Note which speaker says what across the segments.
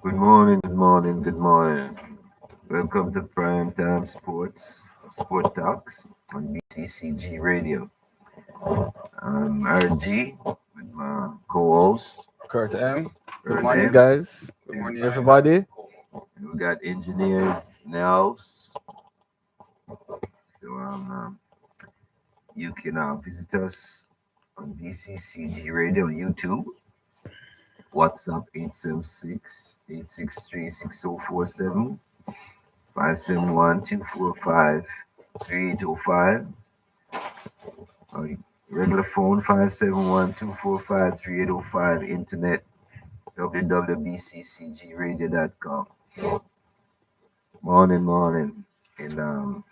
Speaker 1: Good morning, good morning, good morning. Welcome to Prime Time Sports, Sport Talks on BCCG Radio. I'm RG with my co-host,
Speaker 2: Kurt M. Good
Speaker 1: Earl
Speaker 2: morning,
Speaker 1: M.
Speaker 2: guys. Good morning, everybody.
Speaker 1: And we got engineers in the house. So you can visit us on BCCG Radio on YouTube, WhatsApp 876-863-6047, 571-245-3805. Uh, Regular phone 571-245-3805. Internet www.bccgradio.com. Morning, morning. And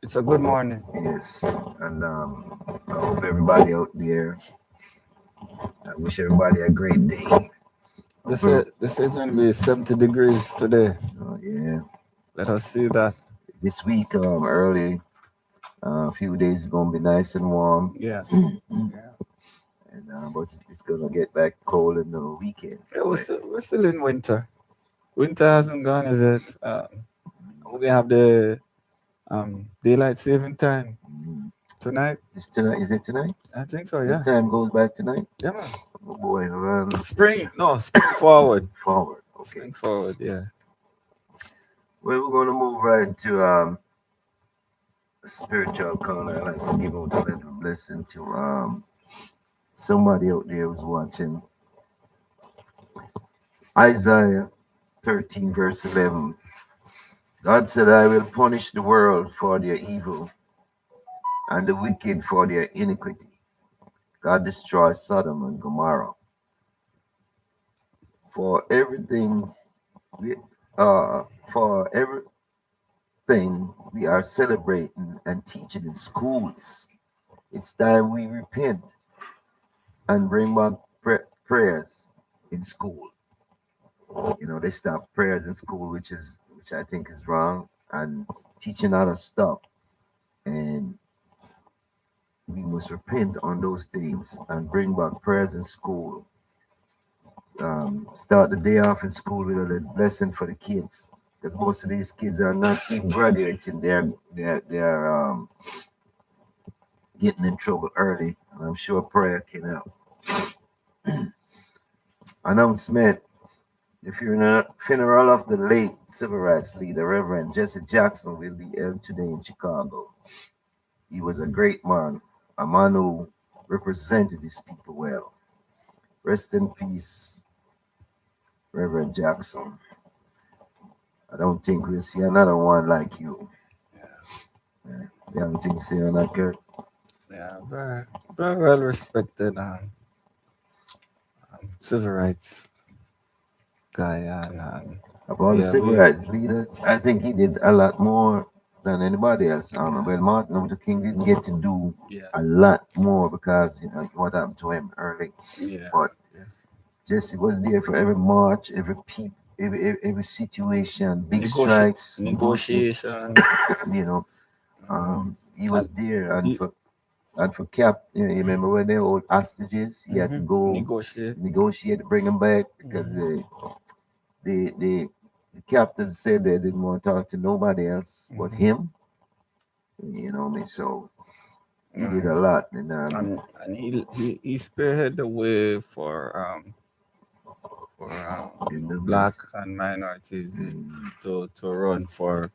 Speaker 2: It's a good morning.
Speaker 1: yes, and I hope everybody out there. I wish everybody a great day.
Speaker 2: This is going to be 70 degrees today.
Speaker 1: Yeah,
Speaker 2: Let us see that.
Speaker 1: this week early, a few days is gonna be nice and warm,
Speaker 2: Yes. Yeah.
Speaker 1: and but it's gonna get back cold in the weekend.
Speaker 2: Yeah, we're
Speaker 1: But
Speaker 2: still, we're still in winter. Winter hasn't gone, is it? We have the daylight saving time
Speaker 1: mm,
Speaker 2: tonight.
Speaker 1: it's tonight. Is it tonight?
Speaker 2: I think so,
Speaker 1: The
Speaker 2: yeah.
Speaker 1: time goes back tonight.
Speaker 2: Yeah, man.
Speaker 1: Oh boy,
Speaker 2: Spring forward.
Speaker 1: forward. Okay.
Speaker 2: Spring forward, yeah.
Speaker 1: Well, we're going to move right into spiritual corner. I like to give out a little blessing to somebody out there who's watching. Isaiah 13, verse 11. God said, I will punish the world for their evil and the wicked for their iniquity. God destroyed Sodom and Gomorrah. For everything we for everything we are celebrating and teaching in schools. It's time we repent and bring back prayers in school. You know, they stop prayers in school, which I think is wrong, and teaching other stuff. And we must repent on those things and bring back prayers in school. Start the day off in school with a blessing for the kids, because most of these kids are not even graduating. They're getting in trouble early, and I'm sure prayer can help. Announcement. The funeral of the late civil rights leader, Reverend Jesse Jackson, will be held today in Chicago. He was a great man, a man who represented his people well. Rest in peace, Reverend Jackson. I don't think we'll see another one like you. Yeah, you don't think so, on that, Kurt?
Speaker 2: Yeah, very, very well respected civil rights guy. And
Speaker 1: Of all the
Speaker 2: yeah,
Speaker 1: civil rights leaders, I think he did a lot more than anybody else. Well, Martin Luther King didn't get to do
Speaker 2: yeah,
Speaker 1: a lot more because you know what happened to him early.
Speaker 2: yeah,
Speaker 1: But
Speaker 2: yes.
Speaker 1: Jesse was there for every march, every peep, every situation, big strikes, negotiations.
Speaker 2: Negotiation.
Speaker 1: You know,
Speaker 2: Mhm.
Speaker 1: he
Speaker 2: And
Speaker 1: was there,
Speaker 2: he,
Speaker 1: and for Cap, you remember when they hold hostages, he had to go
Speaker 2: negotiate.
Speaker 1: negotiate to bring them back because
Speaker 2: Mhm.
Speaker 1: the captors said they didn't want to talk to nobody else but
Speaker 2: Mhm.
Speaker 1: him. You know what I mean? So he did a
Speaker 2: And,
Speaker 1: lot,
Speaker 2: and he spearheaded the way for
Speaker 1: in the
Speaker 2: black
Speaker 1: best
Speaker 2: and minorities
Speaker 1: mm,
Speaker 2: to run for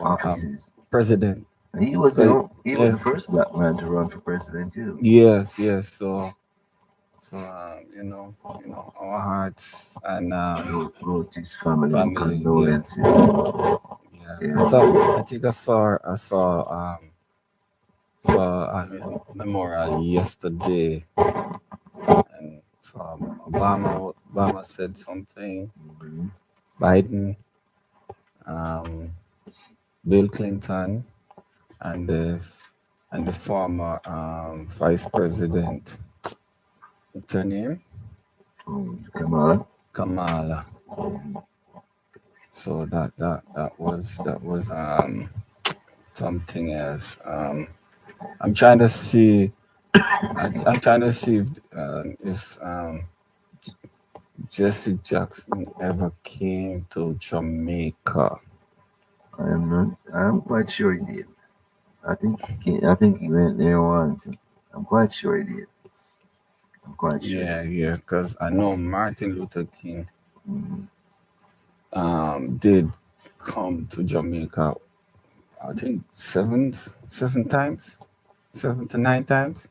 Speaker 1: offices.
Speaker 2: president.
Speaker 1: And he was
Speaker 2: Well,
Speaker 1: the
Speaker 2: yeah,
Speaker 1: first black man to run for president too.
Speaker 2: yes, yes. So our hearts and
Speaker 1: Go to his family and
Speaker 2: family. Yeah,
Speaker 1: condolences.
Speaker 2: yeah.
Speaker 1: Yeah.
Speaker 2: I think I saw his memorial yesterday, and so Obama said something.
Speaker 1: Mhm.
Speaker 2: Biden, um, Bill Clinton, and the former vice president. What's her name?
Speaker 1: Kamala.
Speaker 2: Kamala. So that was something else. I'm trying to see. I'm trying to see if Jesse Jackson ever came to Jamaica?
Speaker 1: I am not. I'm quite sure he did. I think he came, I think he went there once. I'm quite sure he did. I'm quite sure he
Speaker 2: Yeah,
Speaker 1: did.
Speaker 2: yeah, because I know Martin Luther King
Speaker 1: Mhm.
Speaker 2: did come to Jamaica. I think seven times, 7 to 9 times.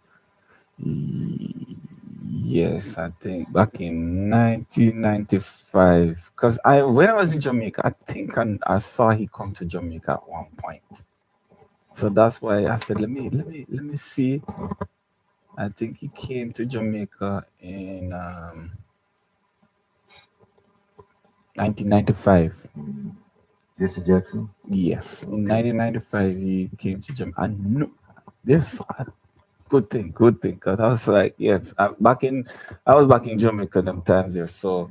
Speaker 2: Yes, I think back in 1995. Because I when I was in Jamaica, I think I saw he come to Jamaica at one point. So that's why I said, let me see. I think he came to Jamaica in 1995.
Speaker 1: Mhm. Jesse Jackson.
Speaker 2: Yes, in
Speaker 1: Okay.
Speaker 2: 1995 he came to Jamaica. I knew this. Good thing. Because I was like, yes, I was back in Jamaica them times there. So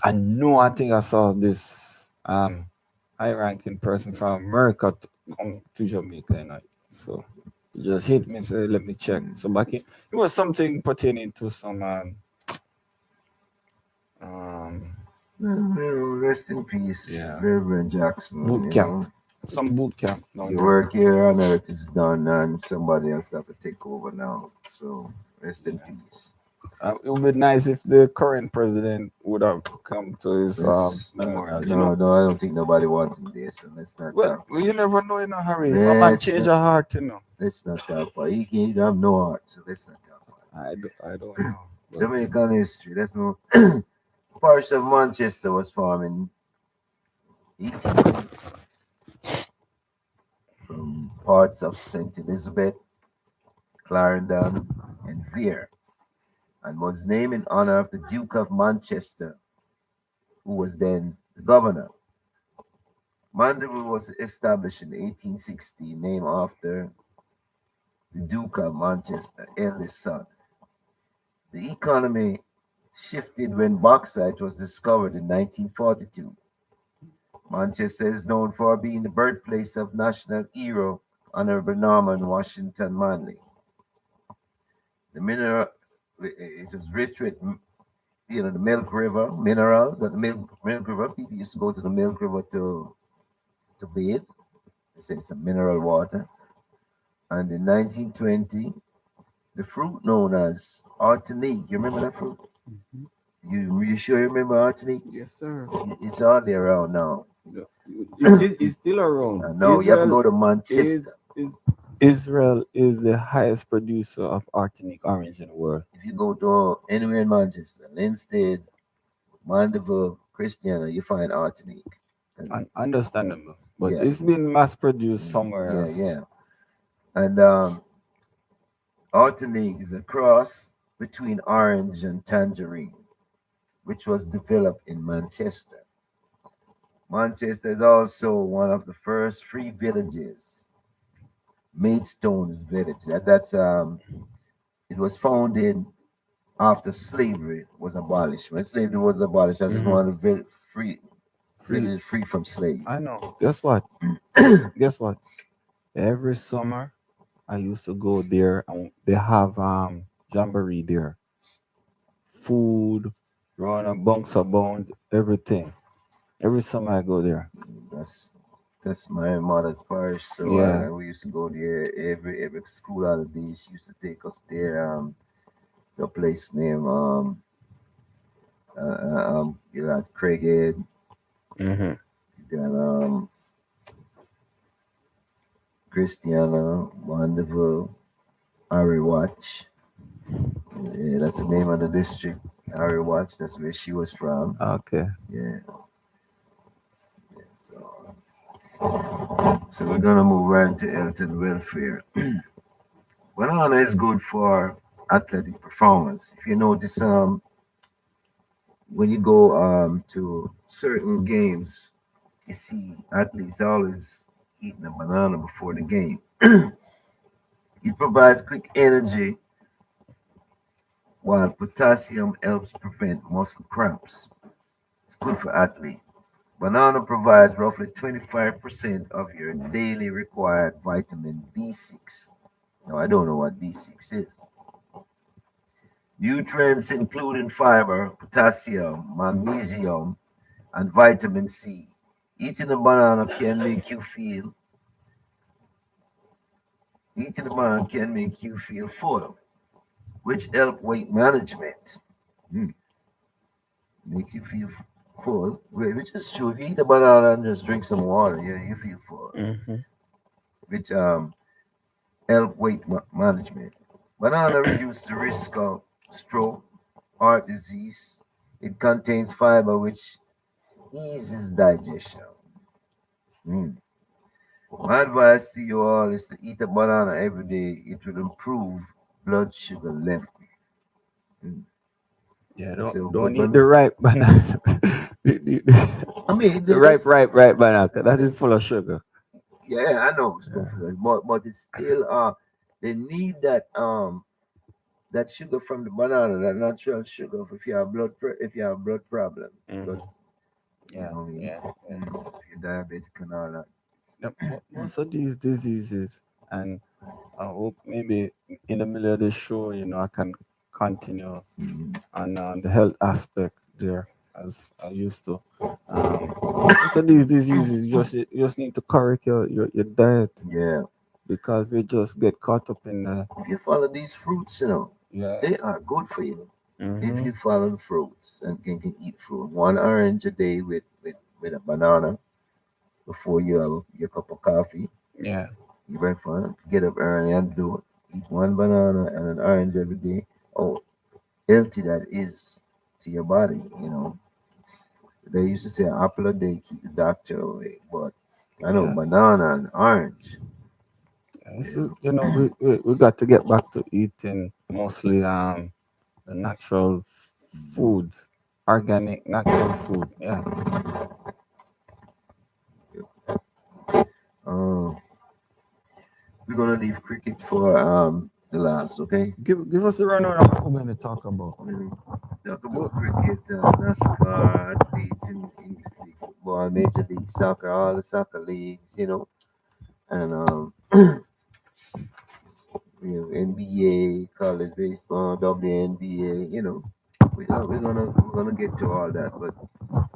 Speaker 2: I know, I think I saw this high ranking person from America to come to Jamaica, so it just hit me. So let me check.
Speaker 1: Mm.
Speaker 2: So back in, it was something pertaining to some um
Speaker 1: Rest in peace,
Speaker 2: yeah,
Speaker 1: Reverend Jackson.
Speaker 2: boot camp, some boot camp down
Speaker 1: Your
Speaker 2: there.
Speaker 1: work here on earth is done, and somebody else have to take over now. So rest in
Speaker 2: Yeah.
Speaker 1: peace.
Speaker 2: It would be nice if the current president would have come to his memorial.
Speaker 1: No, no, I don't think nobody wants him there. So let's not talk.
Speaker 2: Well, you never know in a hurry. If a man
Speaker 1: Let's
Speaker 2: change
Speaker 1: not,
Speaker 2: a heart,
Speaker 1: let's not talk about. He have no heart, so let's not talk about
Speaker 2: I don't know,
Speaker 1: it.
Speaker 2: but
Speaker 1: Jamaican history. Let's move. Parish of Manchester was formed in 18 from parts of St. Elizabeth, Clarendon, and Vere, and was named in honor of the Duke of Manchester, who was then the governor. Mandeville was established in 1860, named after the Duke of Manchester, eldest son. The economy shifted when bauxite was discovered in 1942. Manchester is known for being the birthplace of national hero Honorable Norman Washington Manley. The mineral it was rich with the Milk River minerals. At the Milk River, people used to go to the Milk River to bathe. They say it's a mineral water. And in 1920, the fruit known as Artenique. You remember that fruit?
Speaker 2: Mhm.
Speaker 1: You sure you remember Artenique?
Speaker 2: Yes, sir.
Speaker 1: It's hardly around now.
Speaker 2: Yeah. It's still around.
Speaker 1: I know you have to go to Manchester.
Speaker 2: Is Israel is the highest producer of arsenic orange in the world.
Speaker 1: If you go to anywhere in Manchester, Linstead, Mandeville, Christiana, you find Artenique. And
Speaker 2: Understandable, but
Speaker 1: yeah,
Speaker 2: it's been mass produced somewhere
Speaker 1: yeah,
Speaker 2: else.
Speaker 1: yeah. And Artenique is a cross between orange and tangerine, which was developed in Manchester. Manchester is also one of the first free villages, Maidstone's village. It was founded after slavery was abolished. When slavery was abolished, that's just
Speaker 2: Hmm.
Speaker 1: one of the free
Speaker 2: Free.
Speaker 1: villages free from slave.
Speaker 2: I know. Guess what? Guess what? Every summer I used to go there, and they have jamboree there, food, run a bunks abound, everything. Every summer I go there.
Speaker 1: That's that's my mother's parish. So
Speaker 2: Yeah.
Speaker 1: we used to go there every school holiday. She used to take us there. To a place named you got Craighead,
Speaker 2: Hmm.
Speaker 1: you got Christiana, Mandeville, Harry Watch. Yeah, that's the name of the district. Harry Watch. That's where she was from.
Speaker 2: Okay.
Speaker 1: Yeah. So, so we're gonna move right to health and welfare. Banana is good for athletic performance. If you notice, when you go to certain games, you see athletes always eating a banana before the game. It provides quick energy, while potassium helps prevent muscle cramps. It's good for athletes. Banana provides roughly 25% of your daily required vitamin B6. Now, I don't know what B6 is. Nutrients including fiber, potassium, magnesium, and vitamin C. Eating a banana can make you feel Eating a banana can make you feel full, which help weight management. Mm, makes you feel full, which is true. If you eat a banana and just drink some water, yeah, you feel full,
Speaker 2: Mm-hmm.
Speaker 1: which help weight management. Banana reduces the risk of stroke, heart disease. It contains fiber, which eases digestion. Mm. My advice to you all is to eat a banana every day. It will improve blood sugar level. Mm.
Speaker 2: Yeah,
Speaker 1: That's a
Speaker 2: don't
Speaker 1: good
Speaker 2: eat
Speaker 1: one.
Speaker 2: the ripe banana.
Speaker 1: I mean,
Speaker 2: The
Speaker 1: there's
Speaker 2: ripe banana. 'Cause that is full of sugar.
Speaker 1: yeah, I know it's good
Speaker 2: Yeah.
Speaker 1: for you, but it's still they need that sugar from the banana, that natural sugar if you have if you have blood problem, blood,
Speaker 2: Hmm.
Speaker 1: you
Speaker 2: Yeah,
Speaker 1: know what I mean?
Speaker 2: yeah, yeah.
Speaker 1: If you're diabetic and all that.
Speaker 2: Yep. Most of these diseases, and I hope maybe in the middle of the show, I can continue
Speaker 1: Mhm.
Speaker 2: on the health aspect there as I used to. Most of these diseases you just need to correct your diet
Speaker 1: Yeah,
Speaker 2: because we just get caught up in the
Speaker 1: if you follow these fruits,
Speaker 2: yeah.
Speaker 1: they are good for you. If
Speaker 2: Mm-hmm.
Speaker 1: you follow the fruits and can eat fruit, one orange a day with a banana before you have your cup of coffee.
Speaker 2: Yeah.
Speaker 1: You breakfast, get up early and do it. Eat one banana and an orange every day. Oh, healthy that is to your body. They used to say an apple a day keep the doctor away, but I know
Speaker 2: Yeah.
Speaker 1: banana and orange.
Speaker 2: This is,
Speaker 1: You
Speaker 2: we got to get back to eating mostly the natural food, organic natural food. Yeah.
Speaker 1: know, we're gonna leave cricket for the last, okay?
Speaker 2: Give us the rundown of what we're going to talk about.
Speaker 1: We'll talk
Speaker 2: Go-
Speaker 1: about cricket, NASCAR, athletes in English League football, Major League Soccer, all the soccer leagues, and NBA, college baseball, WNBA. We're gonna get to all that, but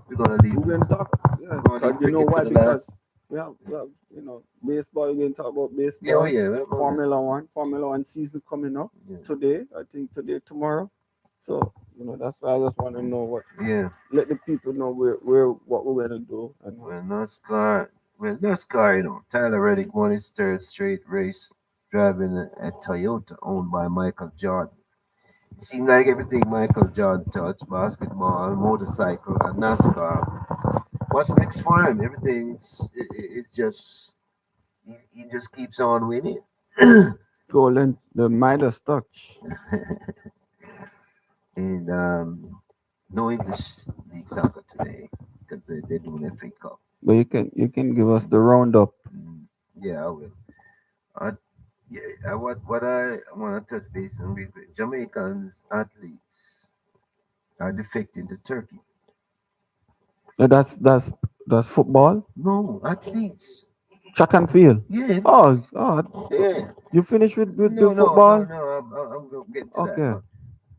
Speaker 1: we're gonna leave
Speaker 2: We're going to talk, yeah,
Speaker 1: we're gonna leave
Speaker 2: because you know
Speaker 1: cricket for
Speaker 2: why?
Speaker 1: the last.
Speaker 2: Because we have baseball. We're going to talk about
Speaker 1: Yeah, oh
Speaker 2: baseball,
Speaker 1: yeah, we're gonna,
Speaker 2: Formula One season coming up
Speaker 1: yeah,
Speaker 2: today. I think today, tomorrow. So that's why I just want to know what.
Speaker 1: yeah.
Speaker 2: Let the people know where what we're going to do and
Speaker 1: Well, NASCAR, Tyler Reddick won his third straight race driving a Toyota owned by Michael Jordan. It seemed like everything Michael Jordan touched, basketball, motorcycle, and NASCAR. What's next for him? It's just he just keeps on winning.
Speaker 2: golden the Midas touch.
Speaker 1: And no English League soccer today because they're doing FA Cup.
Speaker 2: But you can give us the roundup.
Speaker 1: Mm, yeah, I will. I, yeah, what I want to touch base on real quick. Jamaicans athletes are defecting to Turkey.
Speaker 2: That's football,
Speaker 1: No, athletes.
Speaker 2: track and field.
Speaker 1: Yeah,
Speaker 2: Oh,
Speaker 1: yeah.
Speaker 2: you finished with the
Speaker 1: No, no, no,
Speaker 2: football?
Speaker 1: no. I'm gonna get to that.
Speaker 2: Okay.
Speaker 1: But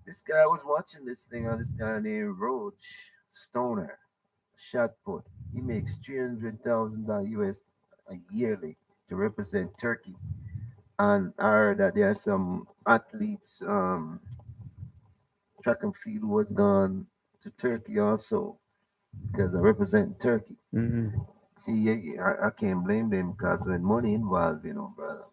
Speaker 1: this guy was watching this thing on this guy named Roach Stoner, shot put. He makes $300,000 US yearly to represent Turkey. And I heard that there are some athletes, track and field was gone to Turkey also because I represent Turkey.
Speaker 2: Hmm.
Speaker 1: See, I can't blame them because when money involved, brother,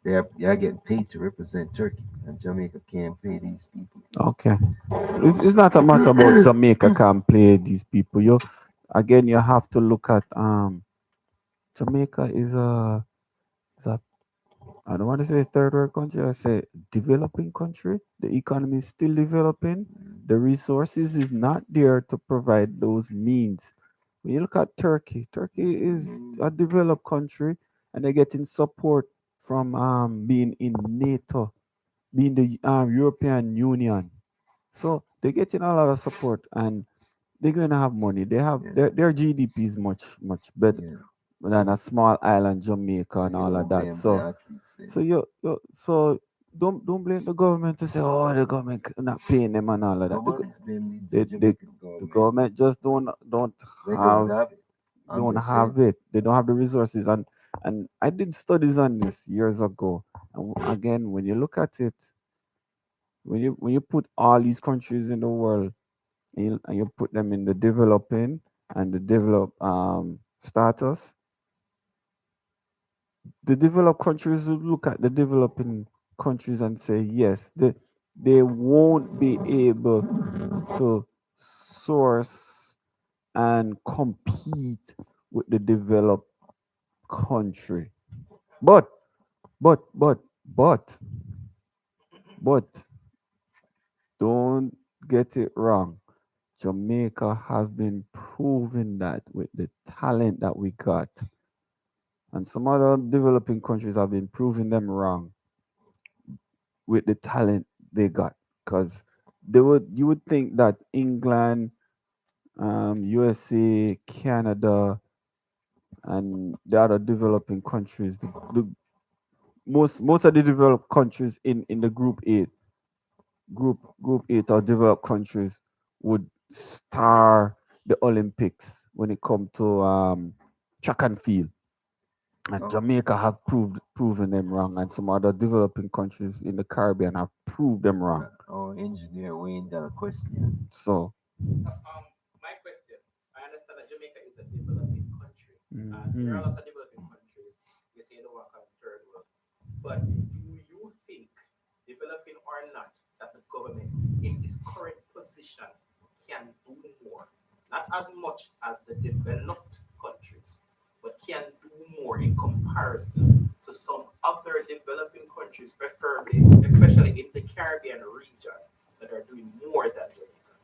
Speaker 1: they're getting paid to represent Turkey, and Jamaica can't pay these people.
Speaker 2: Okay. It's not a matter about Jamaica can play these people. You have to look at Jamaica is a I don't want to say third world country. I say developing country. The economy is still developing. The resources is not there to provide those means. When you look at Turkey, Turkey is
Speaker 1: Mm,
Speaker 2: a developed country, and they're getting support from being in NATO, being the European Union. So they're getting a lot of support, and they're going to have money. They have
Speaker 1: yeah,
Speaker 2: their GDP is much better
Speaker 1: yeah.
Speaker 2: than a small island Jamaica
Speaker 1: So
Speaker 2: and
Speaker 1: you
Speaker 2: all of
Speaker 1: don't
Speaker 2: that.
Speaker 1: blame the
Speaker 2: So
Speaker 1: athletes then.
Speaker 2: so don't blame the government to say, oh, the government not paying them and all of that.
Speaker 1: Nobody's blaming the
Speaker 2: The, the,
Speaker 1: Jamaican
Speaker 2: the
Speaker 1: government.
Speaker 2: government just don't
Speaker 1: They don't
Speaker 2: have
Speaker 1: have it.
Speaker 2: don't
Speaker 1: 100%.
Speaker 2: have it. They don't have the resources. And I did studies on this years ago. And again, when you look at it, when you put all these countries in the world and you put them in the developing and the developed status, the developed countries will look at the developing countries and say, yes, they won't be able to source and compete with the developed country. But, but, but, but, but, don't get it wrong. Jamaica has been proving that with the talent that we got. And some other developing countries have been proving them wrong with the talent they got. Because you would think that England, USA, Canada, and the other developing countries, the most of the developed countries in the group 8 or developed countries would star the Olympics when it comes to track and field. And
Speaker 1: Oh,
Speaker 2: Jamaica have proven them wrong, and some other developing countries in the Caribbean have proved them wrong.
Speaker 1: oh, engineer Wayne got a question.
Speaker 2: So,
Speaker 3: So, my question, I understand that Jamaica is a developing country, and there are a
Speaker 2: mhm.
Speaker 3: lot of developing countries. You say they don't want to third world, but do you think, developing or not, that the government in its current position can do more? Not as much as the developed countries, but can do more in comparison to some other developing countries, preferably, especially in the Caribbean region, that are doing more than Jamaica.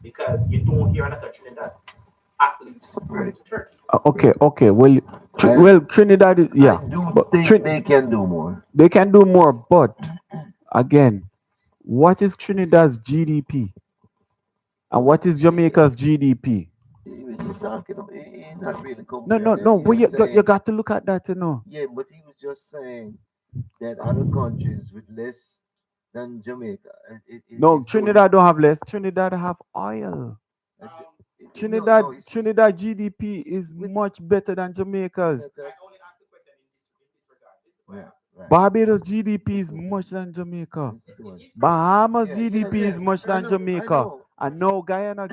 Speaker 3: Because you don't hear another Trinidad athletes going
Speaker 1: Right.
Speaker 3: to Turkey.
Speaker 2: Okay. Well,
Speaker 1: I,
Speaker 2: well, Trinidad,
Speaker 1: I
Speaker 2: yeah,
Speaker 1: do
Speaker 2: but
Speaker 1: think they can do more.
Speaker 2: they can do more. But again, what is Trinidad's GDP and
Speaker 1: Oh,
Speaker 2: what is Jamaica's GDP?
Speaker 1: he was just talking about, he's not really
Speaker 2: No,
Speaker 1: comparing
Speaker 2: no,
Speaker 1: them.
Speaker 2: no.
Speaker 1: He
Speaker 2: Well,
Speaker 1: was
Speaker 2: you
Speaker 1: saying,
Speaker 2: got to look at that,
Speaker 1: yeah, but he was just saying that other countries with less than Jamaica,
Speaker 2: No,
Speaker 1: it's doing,
Speaker 2: Trinidad don't have less. Trinidad have oil.
Speaker 1: uh,
Speaker 3: Um,
Speaker 1: no, no, it's
Speaker 2: Trinidad GDP is
Speaker 1: with,
Speaker 2: much better than Jamaica's.
Speaker 3: I only asked the question in this regard. This is why I
Speaker 1: right,
Speaker 3: asked the
Speaker 1: right.
Speaker 3: question.
Speaker 2: Barbados GDP is
Speaker 1: Listen,
Speaker 2: much than Jamaica.
Speaker 1: listen to
Speaker 3: It
Speaker 1: one.
Speaker 3: is correct.
Speaker 2: Bahamas
Speaker 1: Yeah, yeah,
Speaker 2: GDP
Speaker 1: yeah.
Speaker 2: is much
Speaker 1: I
Speaker 2: than
Speaker 1: know, I
Speaker 2: Jamaica.
Speaker 1: know.
Speaker 2: And no, Guyana's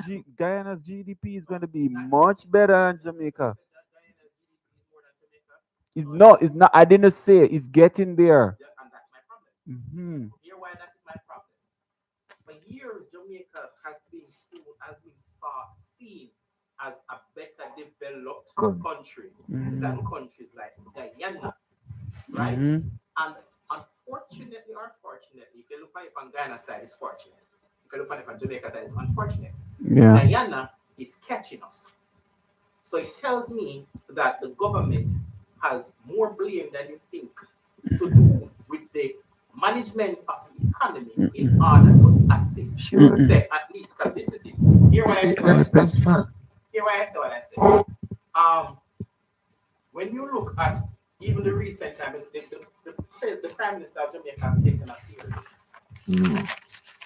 Speaker 2: GDP is going
Speaker 3: No,
Speaker 2: to be
Speaker 3: not
Speaker 2: much better than
Speaker 3: nobody
Speaker 2: Jamaica.
Speaker 3: said that Guyana's GDP is more than Jamaica. But
Speaker 2: It's not. I didn't say it. It's getting there.
Speaker 3: yeah, and that's my problem.
Speaker 2: Hmm.
Speaker 3: Here why that is my problem. For years, Jamaica has been seen as a better developed
Speaker 1: Good.
Speaker 3: country than
Speaker 2: Hmm.
Speaker 3: countries like Guyana, right?
Speaker 2: Hmm.
Speaker 3: And unfortunately or fortunately, if you look at it on Guyana side, it's fortunate. If you look at it on Jamaica side, it's unfortunate.
Speaker 2: Yeah.
Speaker 3: Guyana is catching us. So it tells me that the government has more blame than you think to do with the management of the economy in order to assist
Speaker 1: Sure.
Speaker 3: said athletes. Because this is it. Here why I say what I say.
Speaker 1: That's fine.
Speaker 3: Here why I say what I say. Um, when you look at even the recent time, the Prime Minister of Jamaica has taken a appearance,
Speaker 1: No,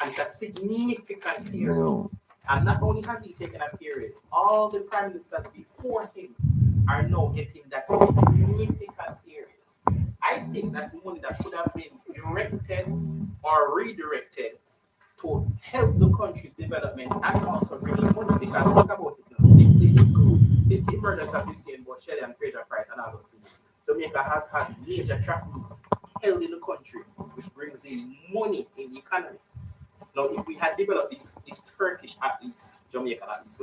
Speaker 3: and it's a significant
Speaker 1: no.
Speaker 3: appearance. And not only has he taken a appearance, all the prime ministers before him are now getting that significant appearance. I think that's money that could have been directed or redirected to help the country's development and also bring in money. Because think about it, since the emergence of this year in both Shelley and Fraser Price and all those things, Jamaica has had major track meets held in the country, which brings in money in the economy. Now, if we had developed these Turkish athletes, Jamaican athletes,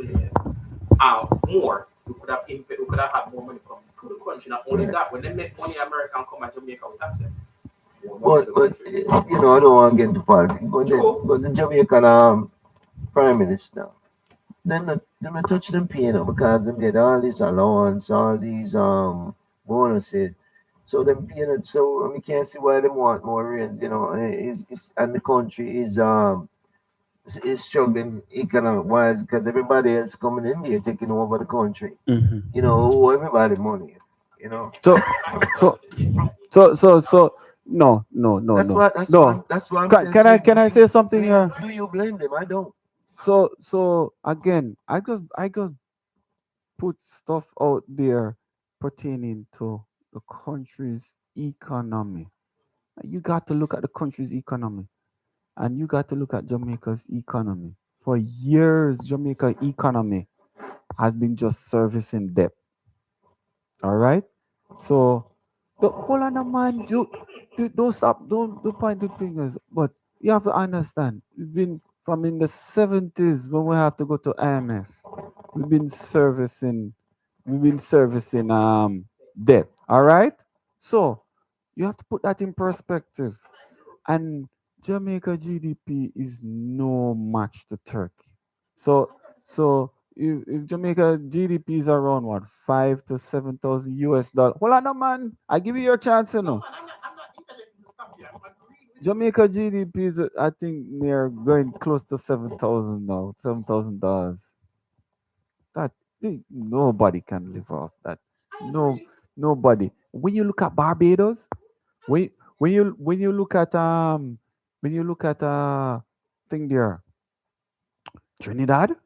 Speaker 3: more, we could have had more money coming to the country. Not only
Speaker 1: Right.
Speaker 3: that, when they make money, American come to Jamaica with accent more money to
Speaker 1: But
Speaker 3: the country.
Speaker 1: I don't want to get into politics.
Speaker 3: True.
Speaker 1: But the Jamaican prime minister, them not touch them pay, because them get all this allowance, all these bonuses. So them pay, so we can't see why they want more raise. Is and the country is struggling economic wise because everybody else coming in here taking over the country.
Speaker 2: Hmm.
Speaker 1: Everybody money. You know.
Speaker 3: I,
Speaker 2: So,
Speaker 3: I felt
Speaker 2: so,
Speaker 3: the same way.
Speaker 2: so, No, no, no,
Speaker 1: That's
Speaker 2: no,
Speaker 1: what that's
Speaker 2: no.
Speaker 1: what that's what I'm
Speaker 2: Can,
Speaker 1: saying
Speaker 2: can
Speaker 1: to
Speaker 2: I
Speaker 1: you.
Speaker 2: can I say something here?
Speaker 1: Do you blame them? I don't.
Speaker 2: So again, I just put stuff out there pertaining to the country's economy. You got to look at the country's economy, and you got to look at Jamaica's economy. For years, Jamaica economy has been just servicing debt. All right. So, hold on, man. Don't stop. Don't point the fingers. But you have to understand. We've been from in the 70s when we have to go to IMF. We've been servicing. We've been servicing debt. All right. So you have to put that in perspective. And Jamaica GDP is no match to Turkey. So if Jamaica GDP is around what 5 to 7,000 US dollar. Hold on, no, man. I give you your chance, you
Speaker 3: No,
Speaker 2: know.
Speaker 3: man, I'm not interjecting to stop you. I'm agreeing with you.
Speaker 2: Jamaica GDP is, I think, near going close to 7,000 now. $7,000. That nobody can live off that.
Speaker 3: I
Speaker 2: No,
Speaker 3: agree.
Speaker 2: nobody. When you look at Barbados, when you look at when you look at thing there, Trinidad.
Speaker 3: That,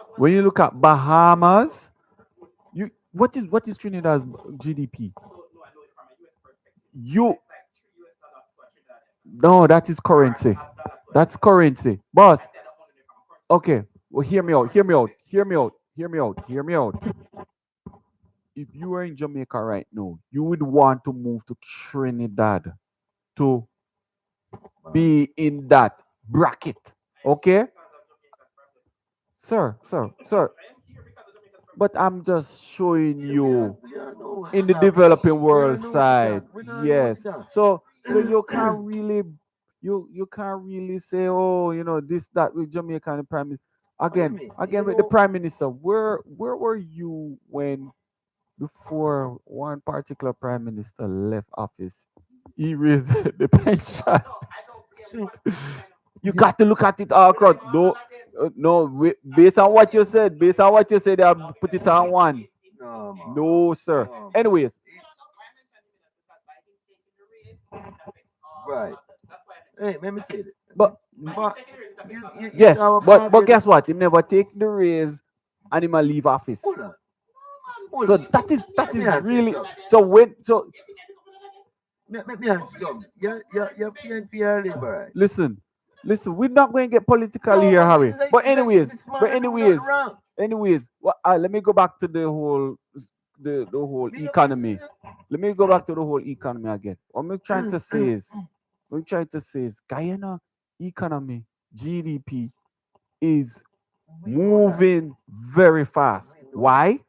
Speaker 3: well,
Speaker 2: When you look at Bahamas,
Speaker 3: that's good.
Speaker 2: you what is Trinidad's GDP?
Speaker 3: I don't know. I know it from a US perspective.
Speaker 2: You
Speaker 3: It's like $3 to a Trinidad.
Speaker 2: no, that is
Speaker 3: Or
Speaker 2: currency.
Speaker 3: a dollar to a
Speaker 2: That's
Speaker 3: Trinidad.
Speaker 2: currency, boss.
Speaker 3: I said I only from a currency
Speaker 2: Okay, well, hear me out. Hear me out.
Speaker 3: perspective.
Speaker 2: Hear me out. Hear me out. Hear me out. If you were in Jamaica right now, you would want to move to Trinidad to be in that bracket.
Speaker 3: I am here
Speaker 2: Okay,
Speaker 3: because of Jamaica's problem.
Speaker 2: sir.
Speaker 3: I am here because of Jamaica's problem.
Speaker 2: But I'm just showing you
Speaker 1: We are no
Speaker 2: in
Speaker 3: I'm
Speaker 2: the
Speaker 1: that.
Speaker 2: developing
Speaker 3: agreeing.
Speaker 1: We
Speaker 3: I'm
Speaker 1: are
Speaker 2: world
Speaker 1: no to
Speaker 2: side.
Speaker 1: that. We
Speaker 3: agreeing.
Speaker 1: are no to
Speaker 2: Yes.
Speaker 1: that.
Speaker 2: So you can't really you can't really say, oh, this that with Jamaican prime minister.
Speaker 1: What do you
Speaker 2: Again,
Speaker 1: mean?
Speaker 2: again with the prime minister. Where were you when before one particular prime minister left office? He raised the
Speaker 3: No,
Speaker 2: pension.
Speaker 3: I don't blame
Speaker 1: See,
Speaker 3: one person.
Speaker 2: You got to look at it all across.
Speaker 3: Blame all
Speaker 2: No,
Speaker 3: of them.
Speaker 2: no.
Speaker 3: I
Speaker 2: Based on
Speaker 3: don't
Speaker 2: what you
Speaker 3: blame.
Speaker 2: said,
Speaker 3: No,
Speaker 2: based on
Speaker 3: because
Speaker 2: what you said, they have
Speaker 3: no,
Speaker 2: put
Speaker 3: because
Speaker 2: it on one.
Speaker 1: no, man.
Speaker 2: No, sir.
Speaker 1: No, man.
Speaker 2: Anyways,
Speaker 3: no, no. Why I mentioned him is because by him taking the raise, it affects all
Speaker 1: Right.
Speaker 3: others. That's why I mentioned
Speaker 1: Hey,
Speaker 3: him.
Speaker 1: let me tell you.
Speaker 2: but
Speaker 3: By him
Speaker 1: But
Speaker 3: taking the raise, it affects
Speaker 1: you,
Speaker 3: all
Speaker 1: you,
Speaker 3: others.
Speaker 1: you
Speaker 2: yes,
Speaker 1: saw
Speaker 2: but guess
Speaker 1: Barbados.
Speaker 2: what? He never take the raise and him a leave office.
Speaker 1: Hold on.
Speaker 3: No, man.
Speaker 1: Hold
Speaker 2: So
Speaker 1: on.
Speaker 3: He
Speaker 2: that
Speaker 3: took
Speaker 2: is
Speaker 3: some
Speaker 2: that
Speaker 3: years
Speaker 1: Let
Speaker 3: to
Speaker 1: me
Speaker 2: is
Speaker 3: get
Speaker 1: ask you
Speaker 2: really
Speaker 3: people of
Speaker 1: something.
Speaker 3: them.
Speaker 2: so when so
Speaker 3: You think I become one of them?
Speaker 1: Let me ask you
Speaker 3: Forget
Speaker 1: something. You're
Speaker 3: governments.
Speaker 1: PNP are liberal.
Speaker 2: listen, listen, we're not going to get political
Speaker 1: No,
Speaker 2: here,
Speaker 1: but
Speaker 2: Harry. But
Speaker 1: the
Speaker 2: anyways,
Speaker 1: smart do nothing wrong.
Speaker 2: let me go back to the whole
Speaker 1: Me love this.
Speaker 2: economy. Let me go back to the whole economy again. What I'm trying to say is, Guyana economy GDP is
Speaker 1: We know that.
Speaker 2: moving very fast.
Speaker 1: We know that.
Speaker 2: Why?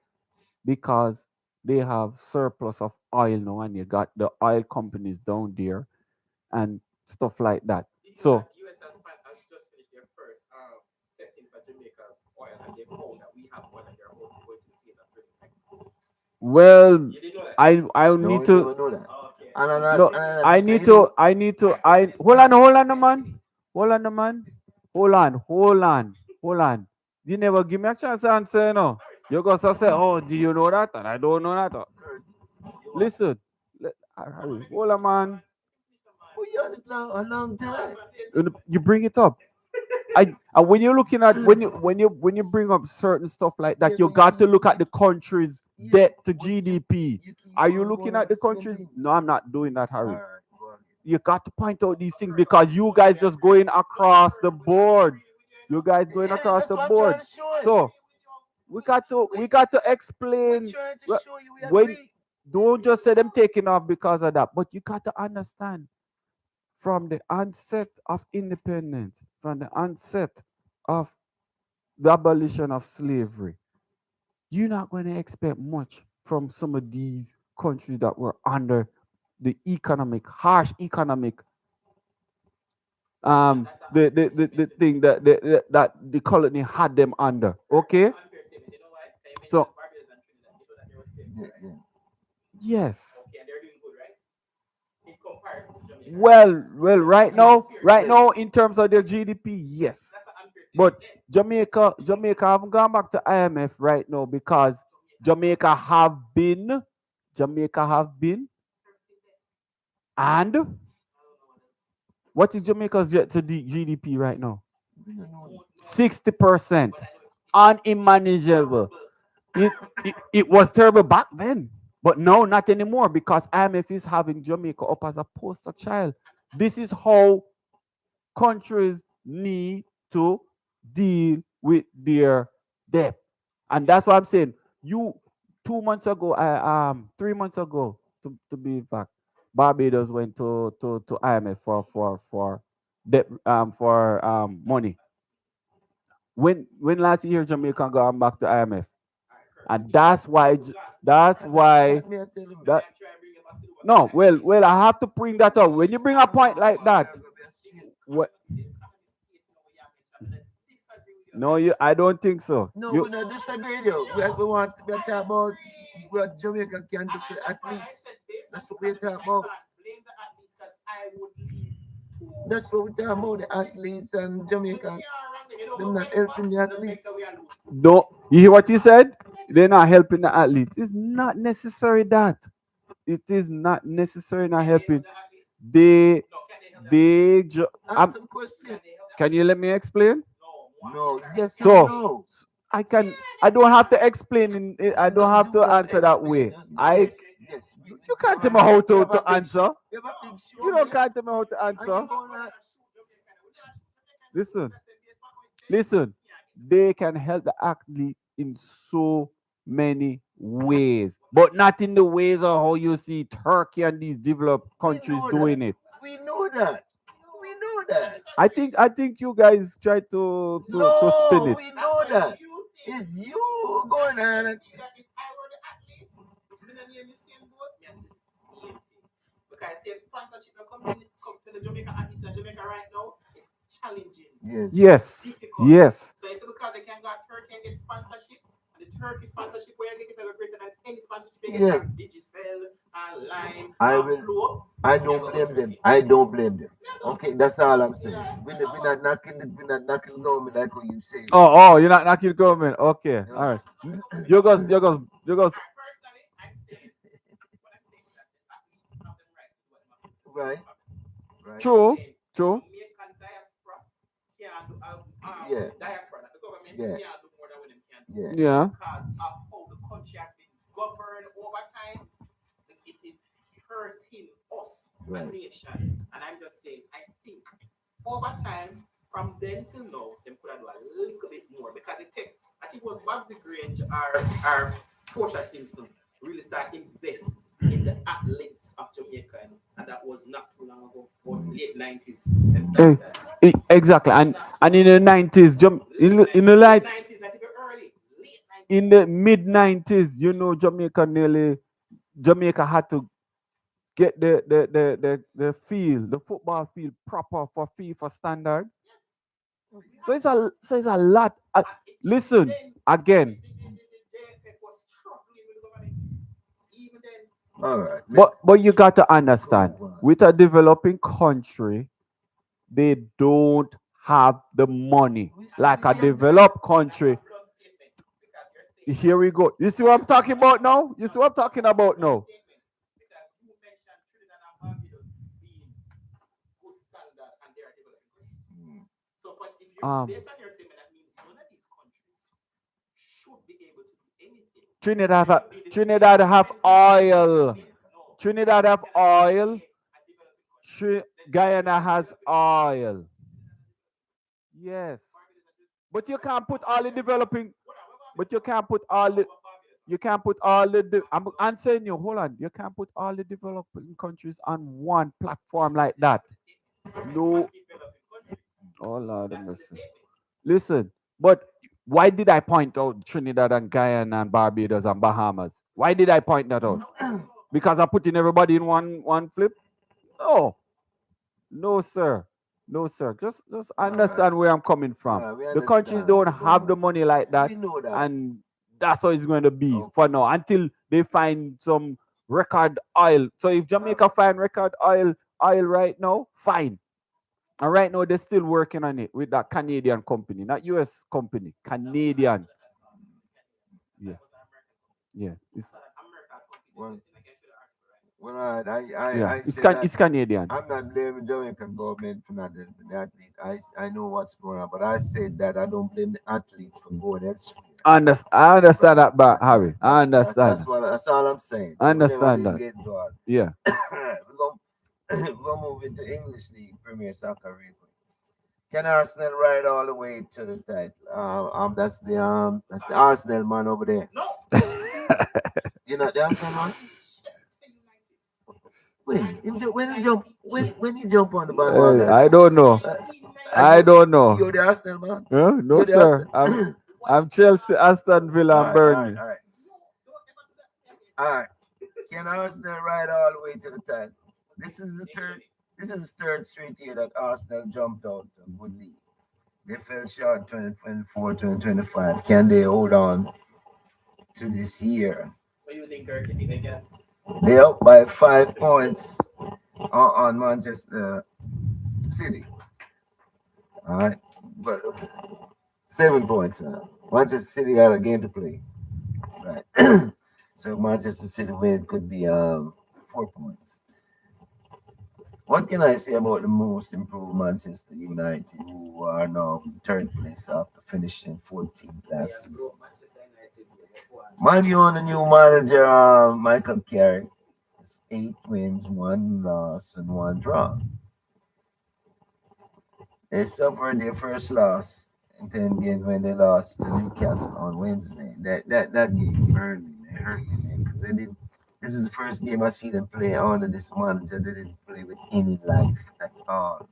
Speaker 2: Because they have surplus of oil now, and you got the oil companies down there and stuff like that.
Speaker 3: Did you know
Speaker 2: So,
Speaker 3: that US has just finished their first testing for Jamaica's oil, and they found that we have oil and they're about to go into the phase of drilling right now.
Speaker 2: well,
Speaker 3: You didn't know that?
Speaker 2: I
Speaker 1: No,
Speaker 2: need
Speaker 1: we
Speaker 2: to
Speaker 1: never know that.
Speaker 3: Okay.
Speaker 1: And I'm not,
Speaker 2: no,
Speaker 1: and
Speaker 2: I
Speaker 1: and
Speaker 2: need
Speaker 1: you know,
Speaker 2: to, I need to,
Speaker 3: My question is,
Speaker 2: hold
Speaker 3: why
Speaker 2: on,
Speaker 3: are
Speaker 2: hold
Speaker 3: they
Speaker 2: on, no
Speaker 3: testing
Speaker 2: man,
Speaker 3: it?
Speaker 2: hold on, no man, hold on. You never give me a chance to answer,
Speaker 3: Sorry.
Speaker 2: You go to say, oh, do you know that? And I don't know that.
Speaker 1: Kurt, you are.
Speaker 2: Listen, hold on, man.
Speaker 1: Oh, you had it a long time.
Speaker 2: You bring it up. And when you're looking at when you bring up certain stuff like
Speaker 1: Yeah,
Speaker 2: that, you
Speaker 1: but
Speaker 2: got to look at the country's
Speaker 1: yeah,
Speaker 2: debt to
Speaker 1: but
Speaker 2: GDP.
Speaker 1: you keep
Speaker 2: Are you
Speaker 1: on
Speaker 2: looking
Speaker 1: going
Speaker 2: at
Speaker 1: with
Speaker 2: the
Speaker 1: the same
Speaker 2: country's?
Speaker 1: thing.
Speaker 2: No, I'm not doing that,
Speaker 1: All
Speaker 2: Harry.
Speaker 1: right, go on.
Speaker 2: You got to point out these things because you guys just going across the board. You guys going
Speaker 1: Yeah,
Speaker 2: across
Speaker 1: that's
Speaker 2: the
Speaker 1: what I'm trying
Speaker 2: board.
Speaker 1: to show you.
Speaker 2: So we got to
Speaker 1: We're
Speaker 2: explain
Speaker 1: trying to show you we
Speaker 2: when
Speaker 1: agree.
Speaker 2: don't just say them taking off because of that, but you got to understand from the onset of independence, from the onset of the abolition of slavery, you're not going to expect much from some of these countries that were under the harsh economic,
Speaker 3: That's an unfair
Speaker 2: the
Speaker 3: statement, you know.
Speaker 2: thing that the colony had them under.
Speaker 3: That's
Speaker 2: Okay,
Speaker 3: an unfair statement. You know why? Can you mention
Speaker 2: so
Speaker 3: Barbados and Trinidad? You know that they were slaves too,
Speaker 1: Yeah,
Speaker 3: right?
Speaker 1: yeah.
Speaker 2: yes.
Speaker 3: Okay, and they're doing good, right? In comparison to Jamaica right now.
Speaker 2: Well,
Speaker 3: So that's
Speaker 2: right
Speaker 3: an
Speaker 2: now,
Speaker 3: unfair
Speaker 2: right
Speaker 3: statement.
Speaker 2: now, in terms of their GDP, yes.
Speaker 3: That's an unfair statement
Speaker 2: But
Speaker 3: then.
Speaker 2: Jamaica haven't gone back to IMF right now because
Speaker 3: Jamaica has
Speaker 2: Jamaica
Speaker 3: been
Speaker 2: have been, Jamaica have been,
Speaker 3: servicing debt.
Speaker 2: and What is Jamaica's GDP right now?
Speaker 1: We don't know.
Speaker 2: 60%. Unmanageable. It, it was terrible back then, but no, not anymore because IMF is having Jamaica up as a poster child. This is how countries need to deal with their debt. And that's what I'm saying. You 2 months ago, I 3 months ago, to be exact, Barbados went to IMF for debt for money. When last year Jamaica gone back to IMF, and that's why
Speaker 1: Me I tell you,
Speaker 2: that no, well, I have to bring that up. When you bring a point like that, what? No, I don't think so.
Speaker 1: no, we not disagree though. We want to talk about what Jamaica can do for athletes. That's what we're talking about. That's what we're talking about, the athletes and Jamaica. Them not helping the athletes.
Speaker 2: No, you hear what he said? They're not helping the athletes. It's not necessary that. It is not necessary not helping. They
Speaker 1: Ask some question.
Speaker 2: can you let me explain?
Speaker 1: No, yes or
Speaker 2: So
Speaker 1: no.
Speaker 2: I can. I don't have to explain. I don't have
Speaker 1: You
Speaker 2: to
Speaker 1: can
Speaker 2: answer that
Speaker 1: explain.
Speaker 2: way. Yes. You can't tell me how to answer.
Speaker 1: You have a big show.
Speaker 2: You don't can't tell me how to
Speaker 1: And
Speaker 2: answer.
Speaker 1: you gonna
Speaker 2: Listen, listen. They can help the athlete in so many ways, but not in the ways of how you see Turkey and these developed countries
Speaker 1: know
Speaker 2: doing
Speaker 1: that.
Speaker 2: it.
Speaker 1: We know that. We know that.
Speaker 2: I think you guys try to spin
Speaker 1: No,
Speaker 2: it.
Speaker 1: we know that. It's you going on.
Speaker 3: If I were the athlete, I'm gonna name the same boat, me and the same thing. Because see, sponsorship now come to the Jamaica athletes in Jamaica right now, it's challenging,
Speaker 1: Yes.
Speaker 2: Yes,
Speaker 3: difficult.
Speaker 2: yes.
Speaker 3: So it's because they can go to Turkey and get sponsorship, and the Turkey sponsorship where you get it greater than any sponsorship you get
Speaker 1: Yeah.
Speaker 3: from Digicel and Lime
Speaker 1: I
Speaker 3: and
Speaker 1: will.
Speaker 3: Flow.
Speaker 1: I don't blame them. I don't blame them. Okay, that's all I'm saying. We're not knocking it. We're not knocking the government like what you say.
Speaker 2: Oh, you're not knocking government. Okay, all right. You guys.
Speaker 3: Personally, I'm saying what I'm saying is that the athletes have them right to do what they have to do.
Speaker 1: Right. Right.
Speaker 2: True,
Speaker 3: Saying
Speaker 2: true.
Speaker 3: Jamaican diaspora can't do
Speaker 1: Yeah.
Speaker 3: diaspora, not the government
Speaker 1: Yeah.
Speaker 3: can't do more than what them can do
Speaker 1: Yeah.
Speaker 2: Yeah.
Speaker 3: because of how the country has been governed over time. It is hurting us, a
Speaker 1: Right.
Speaker 3: nation. And I'm just saying, I think over time, from then till now, them could have do a little bit more because it take. I think it was Babsy Grange or Portia Simpson really start invest in the athletes of Jamaica, and that was not too long ago, or late 90s. And
Speaker 2: Eh,
Speaker 3: stuff like that.
Speaker 2: exactly. And in the 90s, in the
Speaker 3: late
Speaker 2: light
Speaker 3: 90s, not even early, late 90s.
Speaker 2: in the mid 90s, Jamaica had to get the field, the football field proper for FIFA standard. So it's a lot. Listen again.
Speaker 3: The JFF was struggling with the government. Even then,
Speaker 1: All right.
Speaker 2: But you got to understand,
Speaker 1: Go on.
Speaker 2: with a developing country, they don't have the money like a developed country.
Speaker 3: blunt statement because you're saying
Speaker 2: Here we go. You see what I'm talking about now? You see what I'm talking about now?
Speaker 3: statement because you mentioned Trinidad and Barbados being good standard and they are developing countries. So, but if you based on your statement, that means none of these countries should be able to do anything.
Speaker 2: Trinidad have oil. Trinidad have oil. Guyana has oil. Yes. But you can't put all the developing. But you can't put all the. You can't put all the. I'm answering you. Hold on. You can't put all the developing countries on one platform like that. No. Oh Lord, listen. But why did I point out Trinidad and Guyana and Barbados and Bahamas? Why did I point that out? Because I'm putting everybody in one flip? No. No, sir. No, sir. Just understand where I'm coming from.
Speaker 1: We
Speaker 2: The countries
Speaker 1: understand.
Speaker 2: don't have the money like that,
Speaker 1: We know that.
Speaker 2: and that's how it's going to be
Speaker 1: Okay.
Speaker 2: for now until they find some record oil. So if Jamaica find record oil right now, fine. And right now they're still working on it with that Canadian company, not US company, Canadian. Yeah. Yeah.
Speaker 1: Well, Well, I
Speaker 2: Yeah,
Speaker 1: I said that
Speaker 2: it's Canadian.
Speaker 1: I'm not blaming Jamaican government for not helping the athletes. I know what's going on, but I said that I don't blame the athletes for going elsewhere.
Speaker 2: I understand that, but
Speaker 1: Right,
Speaker 2: Harry, I understand.
Speaker 1: that's all I'm saying.
Speaker 2: I
Speaker 1: So we never
Speaker 2: understand
Speaker 1: did
Speaker 2: that.
Speaker 1: get involved.
Speaker 2: Yeah.
Speaker 1: We're gonna move into English League Premier Soccer real quick. Can Arsenal ride all the way to the title? That's the Arsenal man over there.
Speaker 3: No.
Speaker 1: You know the Arsenal man.
Speaker 3: Manchester United.
Speaker 1: When he jump on the
Speaker 2: Hey,
Speaker 1: bandwagon,
Speaker 2: I don't know. I don't know.
Speaker 1: You're the Arsenal man.
Speaker 2: Huh? No,
Speaker 1: You're the
Speaker 2: sir.
Speaker 1: Arsenal.
Speaker 2: I'm Chelsea, Aston Villa, and Burnley.
Speaker 1: All right. All right. Can Arsenal ride all the way to the title? This is the third. This is the third straight year that Arsenal jumped out of good league. They fell short 2024, 2025. Can they hold on to this year?
Speaker 3: What do you think, Kirk? You think they can?
Speaker 1: They're up by 5 points on Manchester City. All right, but 7 points now. Manchester City got a game to play. Right. So Manchester City win could be 4 points. What can I say about the most improved Manchester United, who are now in third place after finishing 14th last season? Mind you, on the new manager, Michael Carrick, 8 wins, 1 loss, and 1 draw. They suffered their first loss in 10 games when they lost to Newcastle on Wednesday. That game hurt me, man. Hurt me, man, because they didn't. This is the first game I see them play under this manager. They didn't play with any life at all.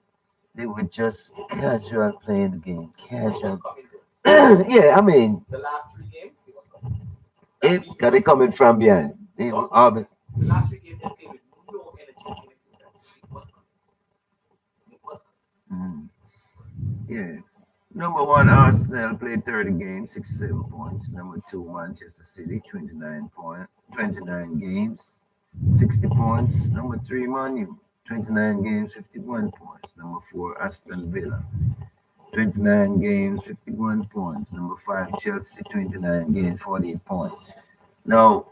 Speaker 1: They were just casual playing the game, casual. Yeah, I mean,
Speaker 3: The last 3 games, he was coming.
Speaker 1: because they coming from behind. They were all,
Speaker 3: The last 3 games, they played with no energy in the future. It was coming. It was coming.
Speaker 1: yeah. Number one, Arsenal played 30 games, 67 points. Number two, Manchester City, 29 games, 60 points. Number three, Manu, 29 games, 51 points. Number four, Aston Villa, 29 games, 51 points. Number five, Chelsea, 29 games, 48 points. Now,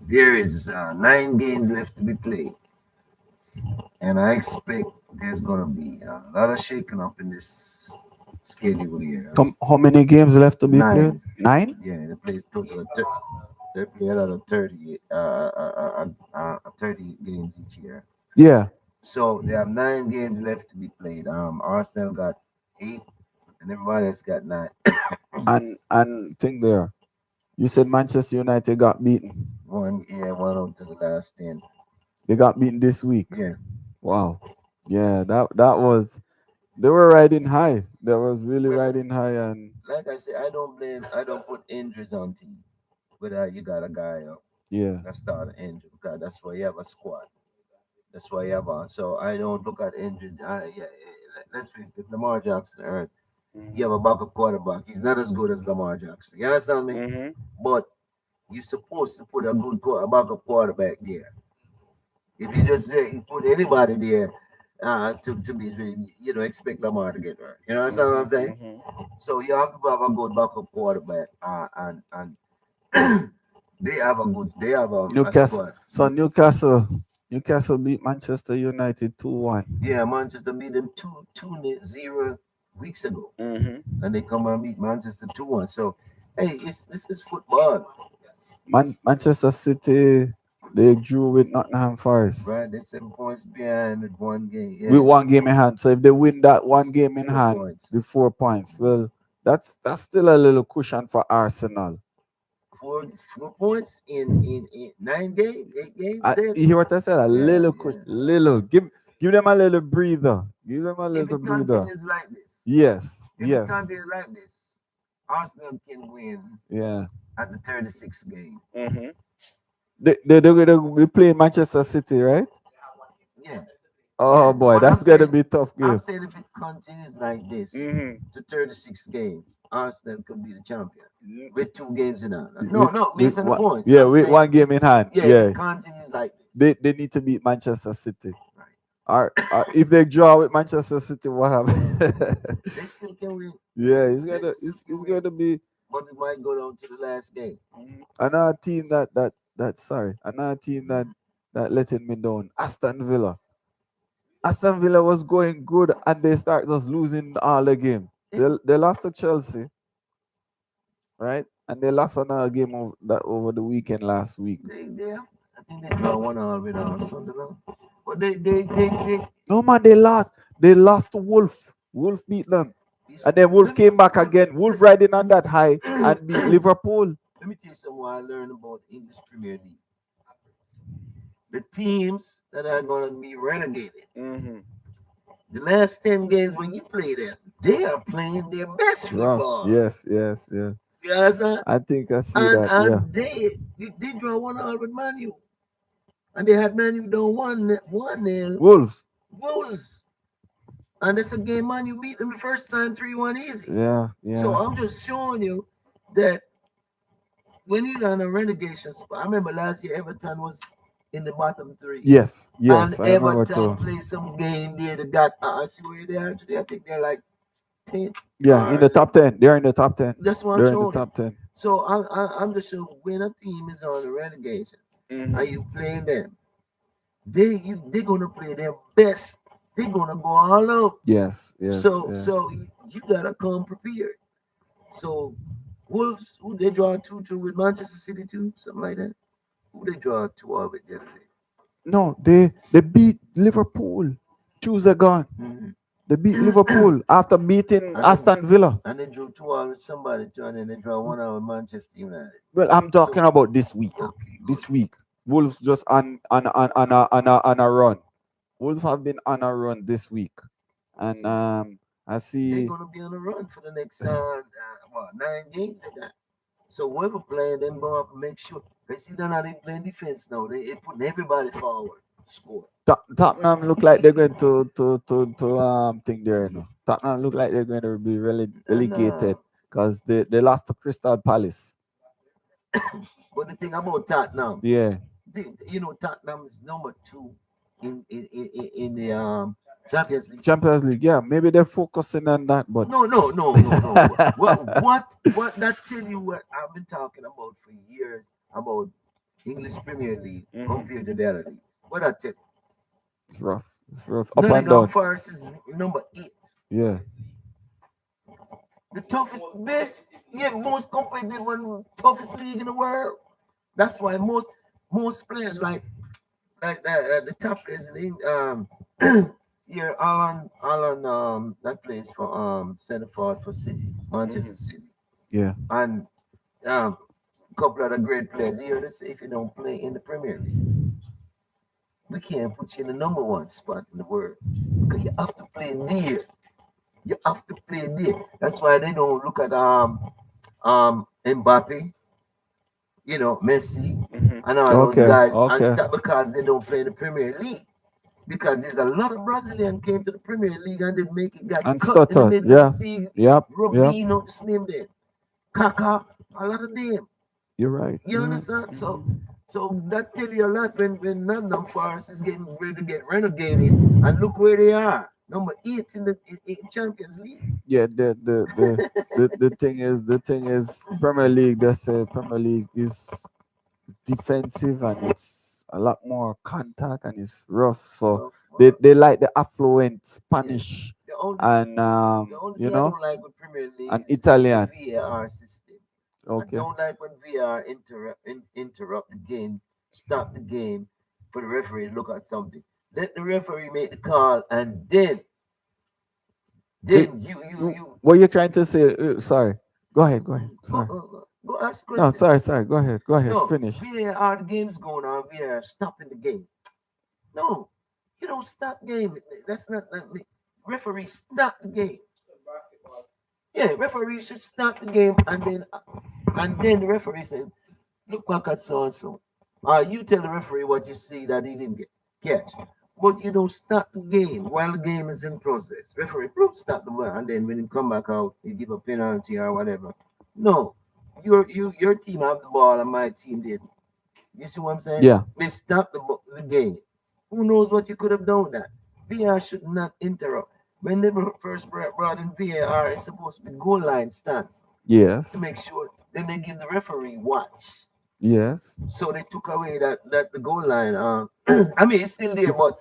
Speaker 1: there is 9 games left to be played, and I expect there's going to be a lot of shaking up in this schedule here.
Speaker 2: How many games left to be played? 9?
Speaker 1: Yeah, they play total of they play a lot of 30 games each year.
Speaker 2: Yeah.
Speaker 1: So they have 9 games left to be played. Arsenal got 8, and everybody else got 9.
Speaker 2: And think there. You said Manchester United got beaten.
Speaker 1: One on to the last 10.
Speaker 2: They got beaten this week.
Speaker 1: Yeah,
Speaker 2: Wow. Yeah, that was they were riding high. They were really riding high, and
Speaker 1: like I said, I don't put injuries on team. But you got a guy
Speaker 2: yeah.
Speaker 1: that started injury because that's why you have a squad. That's why you have a. So I don't look at injuries. Let's face it, Lamar Jackson, you have a backup quarterback. He's not as good as Lamar Jackson. You understand me?
Speaker 2: Mm-hmm.
Speaker 1: But you're supposed to put a good backup quarterback there. If you just say you put anybody there, to be expect Lamar to get hurt. You know what I'm saying?
Speaker 2: Mm-hmm.
Speaker 1: So you have to have a good backup quarterback, and they have a
Speaker 2: Newcastle.
Speaker 1: squad.
Speaker 2: So Newcastle beat Manchester United 2-1.
Speaker 1: Yeah, Manchester beat them 2-0 weeks ago,
Speaker 2: Mm-hmm.
Speaker 1: and they come and beat Manchester 2-1. So, hey, this is football,
Speaker 2: Manchester City, they drew with Nottingham Forest.
Speaker 1: right? They're 7 points behind with 1 game. Yeah,
Speaker 2: With 1 game in hand. So if they win that 1 game in
Speaker 1: 4
Speaker 2: hand,
Speaker 1: points.
Speaker 2: the 4 points. Well, that's still a little cushion for Arsenal.
Speaker 1: 4 points in 9 games, 8 games.
Speaker 2: You hear what I said? Little cushion, little. Give them a little breather. Give them a
Speaker 1: If
Speaker 2: little
Speaker 1: it
Speaker 2: breather.
Speaker 1: continues like this,
Speaker 2: Yes.
Speaker 1: if
Speaker 2: Yes.
Speaker 1: it continues like this, Arsenal can win
Speaker 2: Yeah.
Speaker 1: at the 36th game.
Speaker 2: Mm-hmm. They play Manchester City, right?
Speaker 1: Yeah.
Speaker 2: Oh
Speaker 1: Yeah,
Speaker 2: boy,
Speaker 1: but
Speaker 2: that's
Speaker 1: I'm
Speaker 2: gonna
Speaker 1: saying-
Speaker 2: be a tough
Speaker 1: I'm
Speaker 2: game.
Speaker 1: saying if it continues like this
Speaker 2: Mm-hmm.
Speaker 1: to 36 games, Arsenal could be the champion with 2 games in hand. No, based on the points.
Speaker 2: Yeah,
Speaker 1: I'm
Speaker 2: with
Speaker 1: saying,
Speaker 2: 1 game in hand.
Speaker 1: yeah,
Speaker 2: Yeah,
Speaker 1: if it continues like this.
Speaker 2: they need to beat Manchester City.
Speaker 1: Right.
Speaker 2: Or if they draw with Manchester City, what happens?
Speaker 1: They still can win,
Speaker 2: Yeah,
Speaker 1: They
Speaker 2: it's
Speaker 1: still can
Speaker 2: going to be
Speaker 1: but it might go down to the last game.
Speaker 2: another team that sorry, another team that that letting me down. Aston Villa. Aston Villa was going good and they start just losing all the game. They lost to Chelsea, right? And they lost another game over the weekend last week.
Speaker 1: I think they draw 1-1 with Sunderland. But
Speaker 2: No man, they lost. They lost to Wolf. Wolf beat them. And then Wolf came back again. Wolf riding on that high and beat Liverpool.
Speaker 1: Let me tell you something I learned about English Premier League. The teams that are going to be relegated, the last 10 games when you play them, they are playing their best football.
Speaker 2: Yes.
Speaker 1: You understand?
Speaker 2: I think I see
Speaker 1: And
Speaker 2: that.
Speaker 1: they draw 1-1 with Man U. And they had Man U down 1-0. Wolves. And that's a game Man U beat them the first time 3-1 easy.
Speaker 2: Yeah.
Speaker 1: So I'm just showing you that when you're on a relegation spot, I remember last year Everton was in the bottom 3.
Speaker 2: Yes.
Speaker 1: And
Speaker 2: I remember
Speaker 1: Everton
Speaker 2: too.
Speaker 1: played some game there. They got, I see where they are today. I think they're like 10.
Speaker 2: Yeah, in the top 10. They're in the top 10.
Speaker 1: That's what I'm
Speaker 2: They're in the
Speaker 1: showing.
Speaker 2: top 10.
Speaker 1: So I'm just showing when a team is on the relegation and you play them, they're gonna play their best. They're gonna go all out.
Speaker 2: Yes.
Speaker 1: So you gotta come prepared. So Wolves, who they draw 2-2 with Manchester City too, something like that. Who they draw 2-2 with the other day?
Speaker 2: No, they beat Liverpool. Choose a gun. They beat Liverpool after beating Aston Villa.
Speaker 1: And they drew 2-2 with somebody too, and then they draw 1-1 with Manchester United.
Speaker 2: Well, I'm talking about this week.
Speaker 1: Okay,
Speaker 2: This week, Wolves just on a run. Wolves have been on a run this week, and I
Speaker 1: they're
Speaker 2: see.
Speaker 1: gonna be on a run for the next 9 games they got. So whoever playing them go up and make sure they see they're not even playing defense now. They putting everybody forward. Score.
Speaker 2: Tottenham look like they're going to think there. No. Tottenham look like they're going to be relegated because they lost to Crystal Palace.
Speaker 1: But the thing about Tottenham,
Speaker 2: Yeah.
Speaker 1: Tottenham is number 2 in the Champions League.
Speaker 2: Champions League, yeah. Maybe they're focusing on that, but
Speaker 1: No. what that tell you what I've been talking about for years about English Premier League compared to the other leagues. What I tell you,
Speaker 2: it's rough. It's rough. Up and
Speaker 1: Nottingham
Speaker 2: down.
Speaker 1: Forest is number 8.
Speaker 2: Yeah.
Speaker 1: The toughest, most competitive one, toughest league in the world. That's why most players like the top players in here Alan that plays for center forward for City, Manchester City,
Speaker 2: Yeah.
Speaker 1: and a couple other great players here. Let's say if you don't play in the Premier League, we can't put you in the number 1 spot in the world because you have to play there. You have to play there. That's why they don't look at Mbappe, Messi, and all those guys, and stuff because they don't play in the Premier League. Because there's a lot of Brazilians came to the Premier League and didn't make it, got
Speaker 2: And
Speaker 1: cut in the
Speaker 2: stuttered,
Speaker 1: middle
Speaker 2: yeah.
Speaker 1: of the season.
Speaker 2: Yep.
Speaker 1: Robinho, just name them. Kaka, a lot of them.
Speaker 2: You're right.
Speaker 1: You understand? So that tell you a lot when Nottingham Forest is getting ready to get relegated, and look where they are, number 8 in the Champions League.
Speaker 2: Yeah, the thing is Premier League, that's Premier League is defensive and it's a lot more contact and it's rough. So they like the affluent Spanish and
Speaker 1: the only thing I don't like with Premier League
Speaker 2: and
Speaker 1: is
Speaker 2: Italian.
Speaker 1: the VAR system.
Speaker 2: Okay.
Speaker 1: I don't like when VAR interrupt the game, stop the game for the referee to look at something. Let the referee make the call, and then you.
Speaker 2: What you're trying to say? Sorry. Go ahead. Sorry.
Speaker 1: Go ask
Speaker 2: No,
Speaker 1: questions.
Speaker 2: sorry. Go ahead.
Speaker 1: No,
Speaker 2: Finish.
Speaker 1: VAR, the game's going on. VAR stopping the game. No, you don't stop the game. That's not referee stop the game. Yeah, referee should stop the game, and then the referee said, "Look back at so and so." You tell the referee what you see that he didn't catch, but you don't stop the game while the game is in process. Referee, stop the ball, and then when he come back out, you give a penalty or whatever. No, your team have the ball and my team didn't. You see what I'm saying?
Speaker 2: Yeah.
Speaker 1: They stopped the game. Who knows what you could have done with that? VAR should not interrupt. When they first brought in VAR, it's supposed to be goal line stance
Speaker 2: Yes.
Speaker 1: to make sure. Then they give the referee watch.
Speaker 2: Yes.
Speaker 1: So they took away that the goal line I mean, it's still there,
Speaker 2: if
Speaker 1: but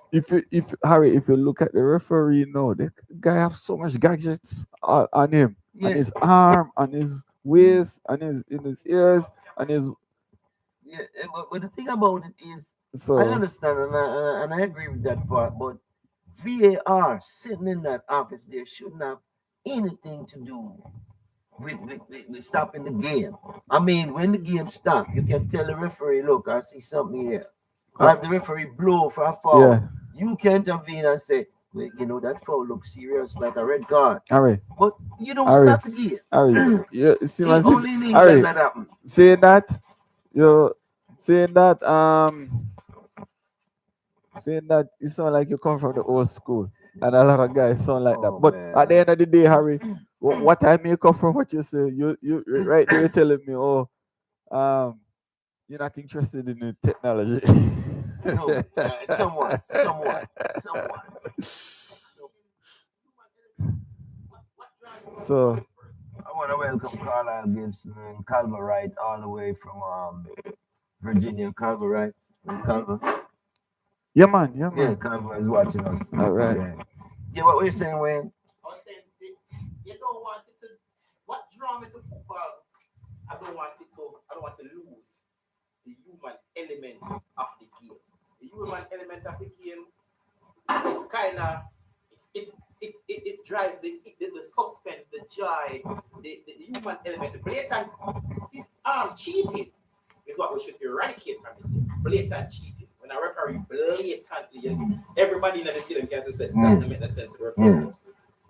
Speaker 2: if Harry, if you look at the referee now, the guy have so much gadgets on him, on
Speaker 1: yeah,
Speaker 2: his arm, on his waist, on his in his ears, on his
Speaker 1: yeah. But the thing about it is, I
Speaker 2: so
Speaker 1: understand and I agree with that part, but VAR sitting in that office there shouldn't have anything to do with stopping the game. I mean, when the game stops, you can tell the referee, look, I see something here.
Speaker 2: uh,
Speaker 1: Or if the referee blow for a foul,
Speaker 2: yeah,
Speaker 1: you can intervene and say, well, that foul looks serious, like a red card.
Speaker 2: Harry,
Speaker 1: But you don't
Speaker 2: Harry,
Speaker 1: stop the game.
Speaker 2: Harry, yeah, it seems as if
Speaker 1: Only in England
Speaker 2: Harry
Speaker 1: that happen.
Speaker 2: saying that you saying that saying that you sound like you come from the old school, and a lot of guys sound like that.
Speaker 1: Oh
Speaker 2: But at the
Speaker 1: man.
Speaker 2: end of the day, Harry, what I make up from what you say, you right there telling me, oh, um, you're not interested in the technology.
Speaker 1: No, somewhat. So
Speaker 3: What drive you want
Speaker 2: So
Speaker 3: to first?
Speaker 1: I want to welcome Carlisle Gibson and Calver Wright all the way from Virginia. Calver Wright. Calver.
Speaker 2: yeah,
Speaker 1: Yeah,
Speaker 2: man.
Speaker 1: Calver is watching us.
Speaker 2: All right.
Speaker 1: Yeah. Yeah, what we're saying, Wayne?
Speaker 3: I was saying, you don't want it to. What draw me to football? I don't want to lose the human element of the game. The human element of the game is kind of it drives the suspense, the joy, the human element, the blatant cheating is what we should eradicate from the game. Blatant cheating. When a referee blatantly, everybody in the stadium can say that doesn't make no sense to the referee.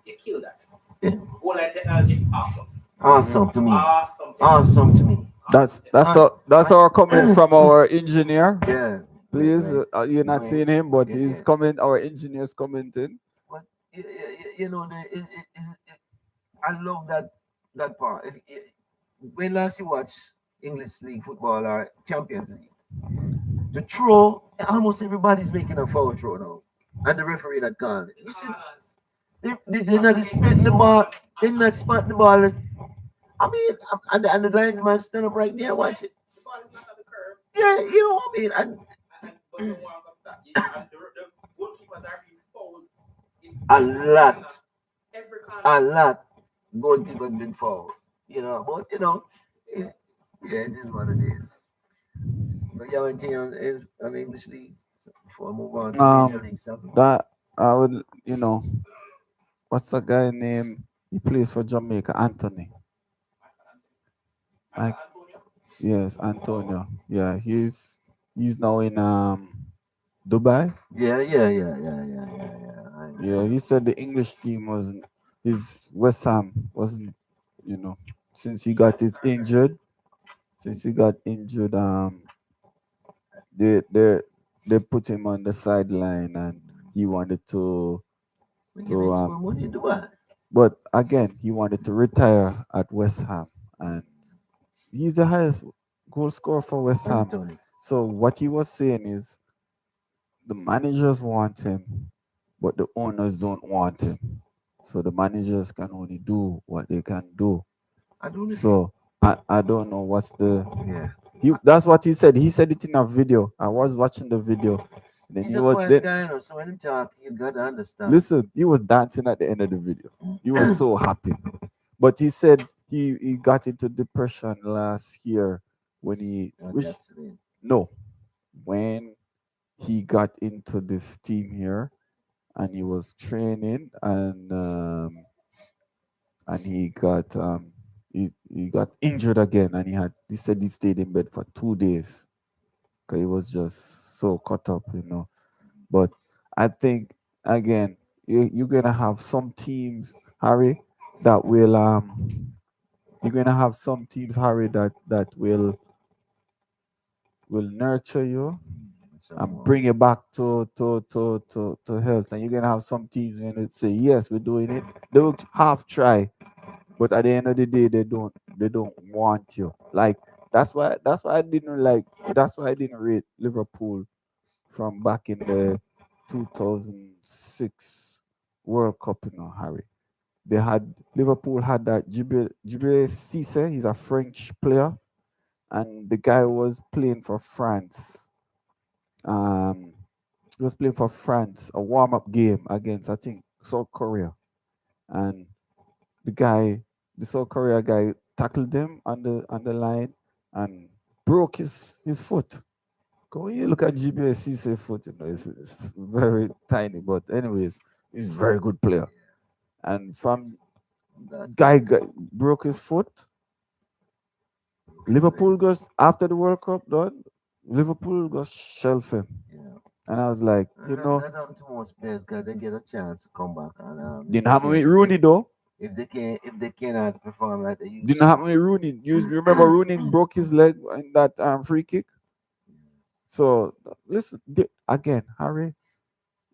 Speaker 3: You kill that.
Speaker 1: Yeah.
Speaker 3: All that technology, awesome.
Speaker 1: Awesome to me.
Speaker 3: Awesome.
Speaker 1: Awesome to me.
Speaker 2: That's our comment from our engineer.
Speaker 1: Yeah.
Speaker 2: Please,
Speaker 1: Right.
Speaker 2: you're not
Speaker 1: Wayne.
Speaker 2: seeing him, but
Speaker 1: Yeah,
Speaker 2: he's
Speaker 1: yeah.
Speaker 2: comment. Our engineer's commenting.
Speaker 1: But you know, I love that part. When last you watch English League football or Champions League, the throw, almost everybody's making a foul throw now, and the referee not calling it. You see,
Speaker 3: Corners.
Speaker 1: they're not spitting the ball. They're not spotting the ball. I mean, and the linesman stand up right there, watch it.
Speaker 3: The ball is not at the curve.
Speaker 1: Yeah, you know what I mean.
Speaker 3: But you want to stop. And the goalkeepers are being fouled in
Speaker 1: A
Speaker 3: every
Speaker 1: lot.
Speaker 3: corner. Every corner.
Speaker 1: A lot goalkeepers been fouled. But yeah, it is what it is. But you have anything on English League before I move on to Major League Soccer?
Speaker 2: That I would, what's the guy name? He plays for Jamaica, Anthony. I,
Speaker 3: Antonio.
Speaker 2: yes, Antonio. Yeah, he's now in Dubai.
Speaker 1: Yeah.
Speaker 2: Yeah, he said the English team wasn't his West Ham wasn't, you know, since he got his injured, since he got injured, they they they put him on the sideline and he wanted
Speaker 1: We give
Speaker 2: to
Speaker 1: it more money in Dubai.
Speaker 2: but again he wanted to retire at West Ham and he's the highest goal scorer for West Ham.
Speaker 1: Anthony.
Speaker 2: So what he was saying is the managers want him, but the owners don't want him. So the managers can only do what they can do.
Speaker 1: I don't know.
Speaker 2: So I don't know what's the
Speaker 1: Yeah.
Speaker 2: that's what he said. He said it in a video. I was watching the video. Then
Speaker 1: He's
Speaker 2: he
Speaker 1: a
Speaker 2: was
Speaker 1: quiet guy, so when he talk, you gotta understand.
Speaker 2: listen, he was dancing at the end of the video. He was so happy. But he said he got into depression last year when he which
Speaker 1: Accident.
Speaker 2: no when he got into this team here and he was training and he got injured again and he said he stayed in bed for 2 days because he was just so caught up. But I think again you're gonna have some teams, Harry, that will you're gonna have some teams, Harry, that will nurture you and bring it back to health. And you're gonna have some teams gonna say, yes, we're doing it. They will half try, but at the end of the day, they don't want you. Like that's why I didn't rate Liverpool from back in the 2006 World Cup, Harry. Liverpool had that Jibril Cisse, he's a French player, and the guy was playing for France. Um He was playing for France, a warm-up game against I think South Korea, and the guy, the South Korea guy, tackled him on the line and broke his foot. Go when you look at GBS foot, it's very tiny, but anyways, he's a very good player. And from
Speaker 1: That's
Speaker 2: broke his foot.
Speaker 1: really,
Speaker 2: Liverpool goes after the World Cup done. Liverpool goes shelf him,
Speaker 1: yeah.
Speaker 2: and I was like,
Speaker 1: And that happened to most players because they get a chance to come back and if
Speaker 2: didn't
Speaker 1: they
Speaker 2: happen
Speaker 1: can
Speaker 2: with Rooney though.
Speaker 1: if they cannot perform like they used
Speaker 2: Didn't
Speaker 1: to.
Speaker 2: happen with Rooney. You remember Rooney broke his leg in that free kick. So listen again, Harry.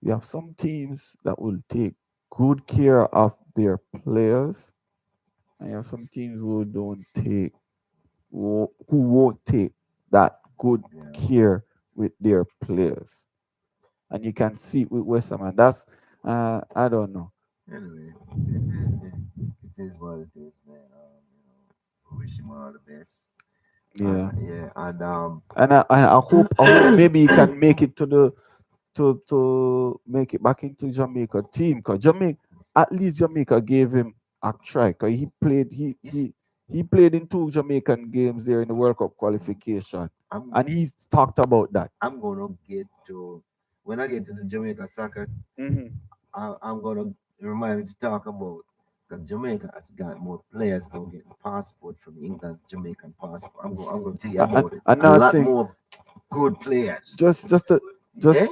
Speaker 2: You have some teams that will take good care of their players, and you have some teams who don't take who won't take that good
Speaker 1: Yeah.
Speaker 2: care with their players. And you can see it with West Ham, and that's I don't know.
Speaker 1: Anyway, it is what it is, man. Wish him all the best.
Speaker 2: Yeah,
Speaker 1: Yeah, and
Speaker 2: and I hope maybe he can make it to the to make it back into Jamaica team, because Jamaica, at least Jamaica gave him a try, because he played in two Jamaican games there in the World Cup qualification,
Speaker 1: I'm
Speaker 2: and he's talked about that.
Speaker 1: I'm gonna get to when I get to the Jamaica soccer.
Speaker 2: Hmm.
Speaker 1: I'm gonna remind you to talk about because Jamaica has got more players don't get passport from England, Jamaican passport. I'm gonna tell you about it. A
Speaker 2: Another
Speaker 1: lot
Speaker 2: thing,
Speaker 1: more good players.
Speaker 2: just to,
Speaker 1: Yeah,
Speaker 2: just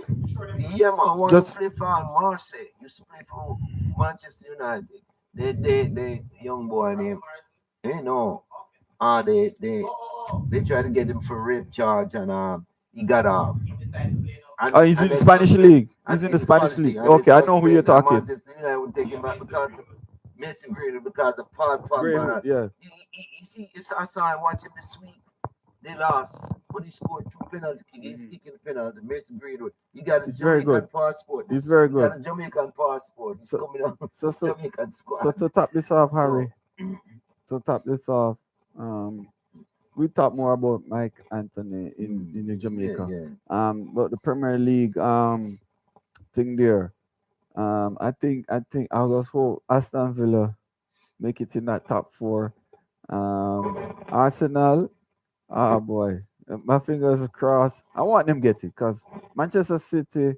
Speaker 1: yeah, man. One who
Speaker 2: just
Speaker 1: play for Marseille used to play for Manchester United. They young boy named no. They tried to get him for rape charge and he got off.
Speaker 2: oh, he's in
Speaker 1: And
Speaker 2: the
Speaker 1: they
Speaker 2: Spanish
Speaker 1: suspend
Speaker 2: league. He's in
Speaker 1: in
Speaker 2: the
Speaker 1: the
Speaker 2: Spanish
Speaker 1: Spanish
Speaker 2: league.
Speaker 1: league and they
Speaker 2: Okay, I know who you're
Speaker 1: suspend and
Speaker 2: talking.
Speaker 1: Manchester United would take him back because of Messi Greenwood because of Paul
Speaker 2: Greenwood,
Speaker 1: Pogba.
Speaker 2: yeah.
Speaker 1: You see, I saw him watching this week. They lost, but he scored two penalty kicks. He's
Speaker 2: Mhm.
Speaker 1: kicking the penalty. Messi Greenwood. He got a
Speaker 2: He's very
Speaker 1: Jamaican
Speaker 2: good.
Speaker 1: passport.
Speaker 2: He's very
Speaker 1: He
Speaker 2: good.
Speaker 1: got a Jamaican passport. He's
Speaker 2: So,
Speaker 1: coming out of
Speaker 2: so,
Speaker 1: the
Speaker 2: so,
Speaker 1: Jamaican
Speaker 2: so
Speaker 1: squad.
Speaker 2: to top this off,
Speaker 1: So
Speaker 2: Harry. To top this off, um, we talk more about Mike Anthony in the
Speaker 1: yeah,
Speaker 2: Jamaica.
Speaker 1: yeah.
Speaker 2: But the Premier League thing there. I think I'll just hope Aston Villa make it in that top four. Arsenal, oh boy, my fingers crossed. I want them get it because Manchester City,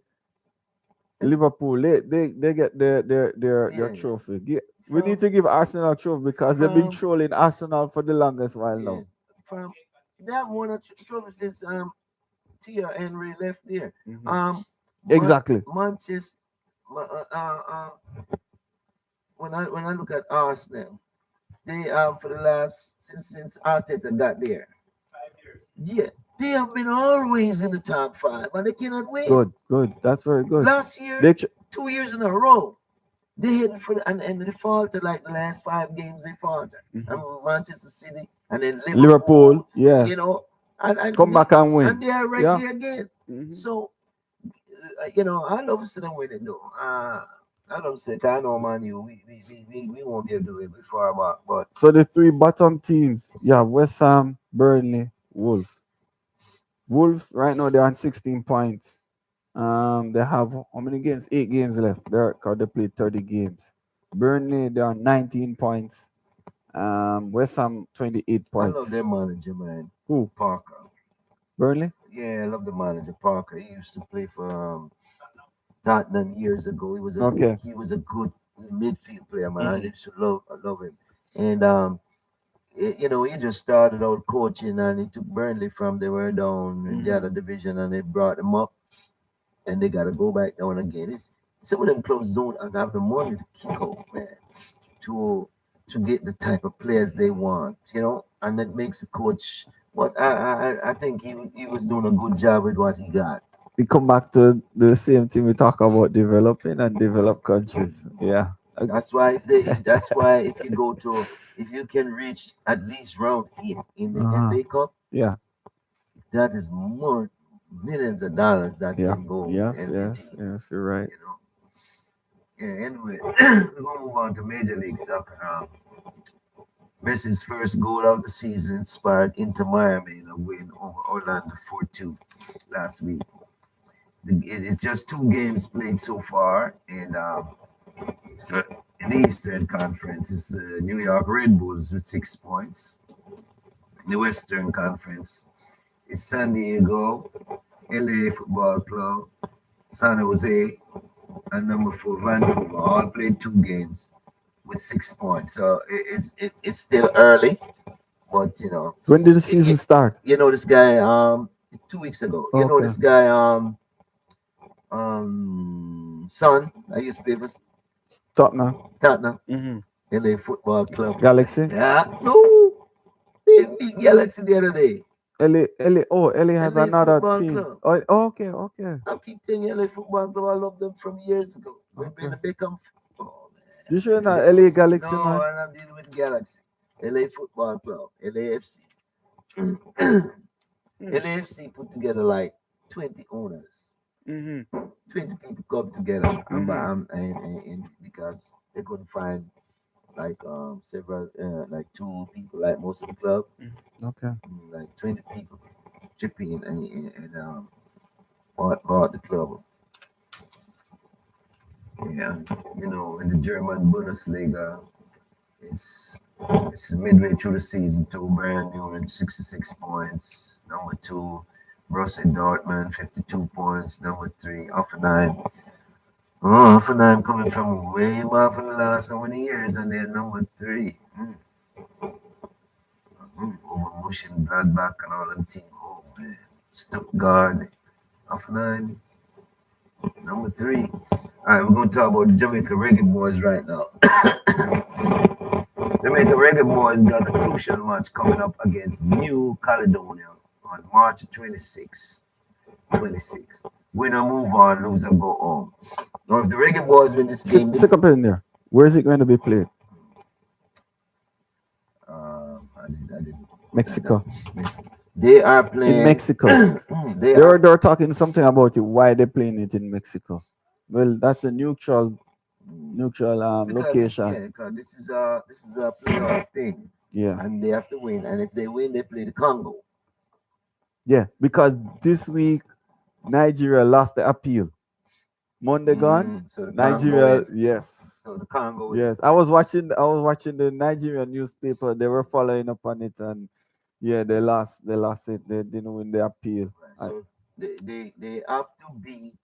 Speaker 2: Liverpool, they get their
Speaker 1: Yeah.
Speaker 2: trophy. We need to give Arsenal a trophy because they've been
Speaker 1: From
Speaker 2: trolling Arsenal for the longest while
Speaker 1: yeah,
Speaker 2: now.
Speaker 1: from that one of trophy since Tia Henry left there.
Speaker 2: Mhm.
Speaker 1: Um,
Speaker 2: Exactly.
Speaker 1: Manchester. When I look at Arsenal, they for the last since Arteta got there, yeah, they have been always in the top five, and they cannot win.
Speaker 2: Good, good. That's very good.
Speaker 1: Last year,
Speaker 2: They ch-
Speaker 1: 2 years in a row, they hit for and they faltered like the last 5 games they faltered.
Speaker 2: Mhm.
Speaker 1: And Manchester City and then Liverpool,
Speaker 2: Liverpool, yeah,
Speaker 1: you know,
Speaker 2: come back and
Speaker 1: and
Speaker 2: win.
Speaker 1: they are right
Speaker 2: Yeah.
Speaker 1: there again.
Speaker 2: Mhm.
Speaker 1: So I love to see them winning though. I love to say, 'cause I know man, we won't be able to do it before, but
Speaker 2: So the three bottom teams, yeah, West Ham, Burnley, Wolves. Wolves right now they're on 16 points. They have how many games? 8 games left. They played 30 games. Burnley they're on 19 points. West Ham 28
Speaker 1: I love
Speaker 2: points.
Speaker 1: their manager, man,
Speaker 2: Who?
Speaker 1: Parker.
Speaker 2: Burnley?
Speaker 1: Yeah, I love the manager Parker. He used to play for Tottenham years ago.
Speaker 2: Okay.
Speaker 1: He was a good midfield player, man.
Speaker 2: Mhm.
Speaker 1: I love him. And he just started out coaching, and he took Burnley from they were down in the
Speaker 2: Mhm.
Speaker 1: other division, and they brought them up, and they got to go back down again. Some of them clubs don't have the money to kick out, man, to to get the type of players they want, and that makes the coach. But I think he was doing a good job with what he got.
Speaker 2: We come back to the same thing we talk about developing and developed countries. Yeah.
Speaker 1: That's why if you can reach at least round 8 in the
Speaker 2: Uh-huh.
Speaker 1: FA Cup,
Speaker 2: Yeah.
Speaker 1: that is more millions of dollars that
Speaker 2: Yeah.
Speaker 1: can go
Speaker 2: Yes.
Speaker 1: in the
Speaker 2: Yes.
Speaker 1: team.
Speaker 2: Yes. You're right.
Speaker 1: You know. Yeah. Anyway, we're gonna move on to Major League Soccer now. Messi's first goal of the season inspired Inter Miami in a win over Orlando 4-2 last week. It's just 2 games played so far, and so in the Eastern Conference, it's the New York Red Bulls with 6 points. In the Western Conference, it's San Diego, LA Football Club, San Jose, and number 4 Vancouver. All played 2 games with 6 points. So it's still early, but
Speaker 2: When did the
Speaker 1: it,
Speaker 2: season
Speaker 1: it,
Speaker 2: start?
Speaker 1: this guy 2 weeks ago.
Speaker 2: Okay.
Speaker 1: This guy son. I used to play for
Speaker 2: Tottenham.
Speaker 1: Tottenham,
Speaker 2: Mm-hmm.
Speaker 1: LA Football Club.
Speaker 2: Galaxy.
Speaker 1: Yeah, no, they beat Galaxy the other day.
Speaker 2: LA has
Speaker 1: LA
Speaker 2: another
Speaker 1: Football
Speaker 2: team.
Speaker 1: Club.
Speaker 2: Oh, okay.
Speaker 1: I keep telling you, LA Football Club. I love them from years ago. When
Speaker 2: Okay.
Speaker 1: the Beckham. Oh
Speaker 2: You sure not
Speaker 1: man.
Speaker 2: LA Galaxy,
Speaker 1: No,
Speaker 2: man?
Speaker 1: and I'm dealing with Galaxy. LA Football Club, LAFC. LAFC put together like 20 owners.
Speaker 2: Mm-hmm.
Speaker 1: 20 people come together
Speaker 2: Mhm.
Speaker 1: and because they couldn't find like several like 2 people like most of the clubs.
Speaker 2: Okay.
Speaker 1: Like 20 people chip in and bought the club. Yeah, in the German Bundesliga, it's it's midway through the season. Two Bayern Munich 66 points. Number 2, Borussia Dortmund 52 points. Number 3, Hoffenheim. Oh, Hoffenheim coming from way back from the last so many years, and they're number 3. Over Mönchengladbach and all them team. Oh man, Stuttgart, Hoffenheim, number 3. All right, we're going to talk about the Jamaica Reggae Boys right now. Jamaica Reggae Boys got a crucial match coming up against New Caledonia on March 26. 26. Winner move on, loser go home. Now, if the Reggae Boys win this game,
Speaker 2: Stick up in there. Where is it going to be played?
Speaker 1: I didn't.
Speaker 2: Mexico.
Speaker 1: They are
Speaker 2: In
Speaker 1: playing.
Speaker 2: Mexico.
Speaker 1: They
Speaker 2: They
Speaker 1: are.
Speaker 2: were talking something about it. Why they playing it in Mexico? Well, that's a neutral
Speaker 1: Because
Speaker 2: location.
Speaker 1: because this is a playoff thing,
Speaker 2: Yeah.
Speaker 1: and they have to win. And if they win, they play the Congo.
Speaker 2: Yeah. Because this week Nigeria lost the appeal. Monday gone.
Speaker 1: So the
Speaker 2: Nigeria,
Speaker 1: Congo.
Speaker 2: yes.
Speaker 1: So the Congo.
Speaker 2: Yes. I was watching the Nigerian newspaper. They were following up on it, and yeah, they lost it. They didn't win the appeal.
Speaker 1: So they have to beat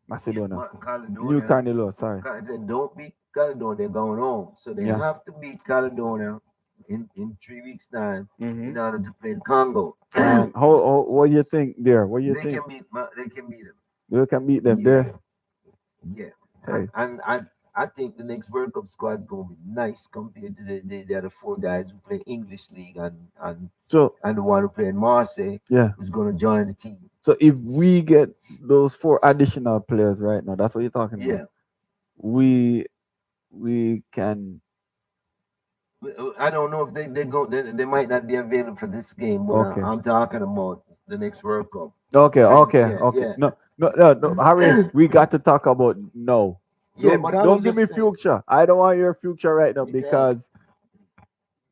Speaker 2: Macedonia. New
Speaker 1: Caledonia.
Speaker 2: Carnilo, sorry.
Speaker 1: If they don't beat Caledonia, they're going home. So they
Speaker 2: Yeah.
Speaker 1: have to beat Caledonia in 3 weeks' time
Speaker 2: Mm-hmm.
Speaker 1: in order to play the Congo.
Speaker 2: And what do you think there? What do you
Speaker 1: They
Speaker 2: think?
Speaker 1: can beat. They can beat them.
Speaker 2: You can beat them
Speaker 1: Yeah.
Speaker 2: there?
Speaker 1: Yeah.
Speaker 2: Hey.
Speaker 1: And I think the next World Cup squad is going to be nice compared to the other 4 guys who play English League and
Speaker 2: So
Speaker 1: the one who played in Marseille
Speaker 2: yeah.
Speaker 1: who's going to join the team.
Speaker 2: So if we get those 4 additional players right now, that's what you're talking
Speaker 1: Yeah.
Speaker 2: about. We can.
Speaker 1: I don't know if they might not be available for this game, but
Speaker 2: Okay.
Speaker 1: I'm talking about the next World Cup.
Speaker 2: Okay.
Speaker 1: Yeah.
Speaker 2: No, Harry, we got to talk about no.
Speaker 1: Yeah,
Speaker 2: Don't,
Speaker 1: but I
Speaker 2: don't
Speaker 1: was
Speaker 2: give me
Speaker 1: just saying,
Speaker 2: future. I don't want your future right now
Speaker 1: Because-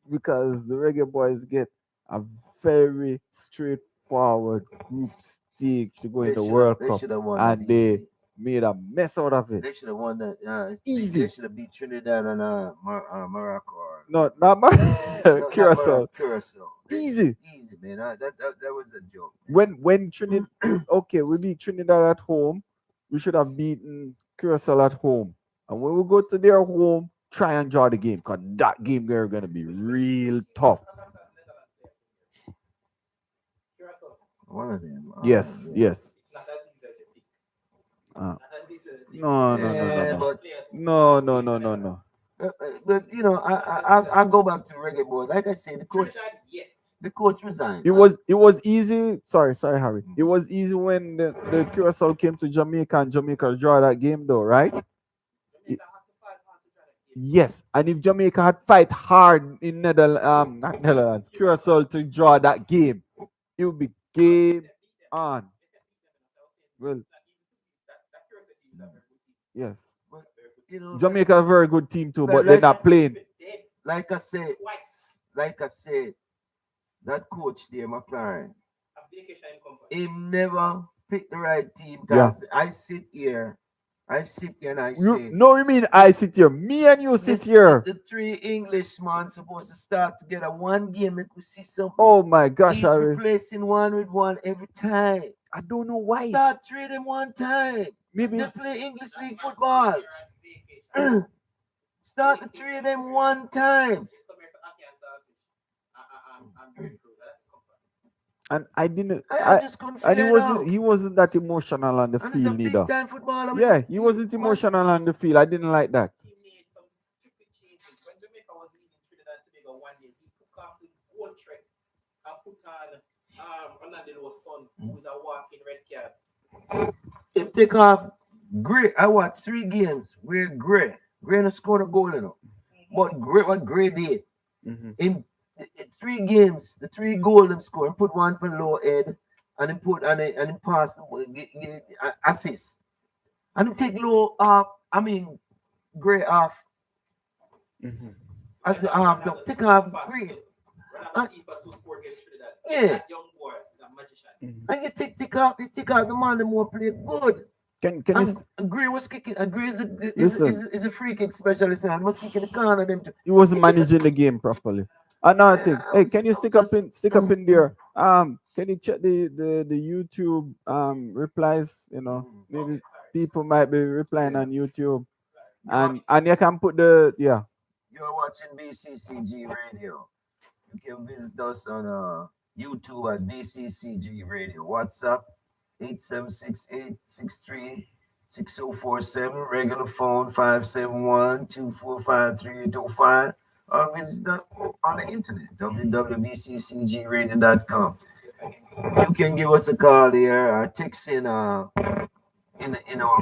Speaker 2: because the Reggae Boys get a very straightforward group stage to go into World
Speaker 1: they
Speaker 2: Cup,
Speaker 1: should have won
Speaker 2: and
Speaker 1: that
Speaker 2: they
Speaker 1: easily.
Speaker 2: made a mess out of it.
Speaker 1: They should have won that.
Speaker 2: Easy.
Speaker 1: They should have beat Trinidad and Morocco. Or,
Speaker 2: No, not my
Speaker 1: not
Speaker 2: Curacao.
Speaker 1: Curacao.
Speaker 2: Easy.
Speaker 1: Easy, man. That was a joke.
Speaker 2: When Trinidad, okay, we beat Trinidad at home. We should have beaten Curacao at home. And when we go to their home, try and draw the game because that game they're gonna be real tough.
Speaker 1: One of them.
Speaker 2: Yes,
Speaker 1: yeah.
Speaker 2: yes.
Speaker 3: It's not as easy as you think.
Speaker 2: Uh,
Speaker 3: Not as easy as you think.
Speaker 2: no,
Speaker 1: Yeah, but
Speaker 2: no.
Speaker 1: but I go back to Reggae Boys. Like I said,
Speaker 3: Trinidad, yes.
Speaker 1: the coach resigned.
Speaker 2: It was easy. Sorry, Harry. It was easy when the Curacao came to Jamaica and Jamaica draw that game though, right?
Speaker 3: Jamaica have to fight hard to try to get
Speaker 2: Yes, and if Jamaica had fight hard in not Netherlands, Curacao to draw that game, it would be game on. Well, yes,
Speaker 1: But,
Speaker 2: Jamaica a very good team too,
Speaker 1: Like-
Speaker 2: but they're
Speaker 1: like-
Speaker 2: not playing.
Speaker 1: like I said,
Speaker 3: Twice.
Speaker 1: that coach there, McLaren,
Speaker 3: A vacation come for
Speaker 1: he never pick the right team
Speaker 2: Yeah.
Speaker 1: because I sit here and I
Speaker 2: You
Speaker 1: say
Speaker 2: no, you mean I sit here. Me and you sit
Speaker 1: this,
Speaker 2: here.
Speaker 1: the three Englishmen supposed to start together one game. Let we see something.
Speaker 2: Oh my gosh,
Speaker 1: He's
Speaker 2: Harry.
Speaker 1: replacing one with one every time.
Speaker 2: I don't know why.
Speaker 1: Start three of them one time.
Speaker 2: Maybe
Speaker 1: They play English League football. Start the three of them one time.
Speaker 2: and I didn't
Speaker 1: I
Speaker 2: I
Speaker 1: just couldn't
Speaker 2: and
Speaker 1: figure it out.
Speaker 2: he wasn't that emotional on the
Speaker 1: And he's a
Speaker 2: field
Speaker 1: big
Speaker 2: either.
Speaker 1: time footballer.
Speaker 2: Yeah, he wasn't emotional on the field. I didn't like that.
Speaker 3: He made some stupid changes. When Jamaica was leading Trinidad and Tobago one day, he took off the gold threat and put on Ronaldinho's son, who is a walking red card.
Speaker 1: If take off Gray, I watched 3 games where Gray no scored a goal enough. But what Gray did
Speaker 2: Mhm.
Speaker 1: in 3 games, the 3 goal them score and put one for low head and then put and then pass assist. And then take low off, Gray off
Speaker 2: Mhm.
Speaker 1: as the half no, take off Gray.
Speaker 3: Ronaldo Cephas who scored against Trinidad.
Speaker 1: Yeah.
Speaker 3: That young boy is a magician.
Speaker 2: Mhm.
Speaker 1: And you take off the man the more play good.
Speaker 2: Can you
Speaker 1: And Gray was kicking and Gray
Speaker 2: Listen.
Speaker 1: is a free kick specialist and was kicking the corner them too.
Speaker 2: he wasn't managing the game properly. Another thing. Hey, can you stick up in there? Can you check the YouTube replies? You know, maybe people might be replying on YouTube. And you can put the
Speaker 1: You're watching BCCG Radio. You can visit us on YouTube at BCCG Radio. WhatsApp 876-863-6047. Regular phone 571-245-3805. Or visit us on the internet www.bccgradio.com. You can give us a call there or text in our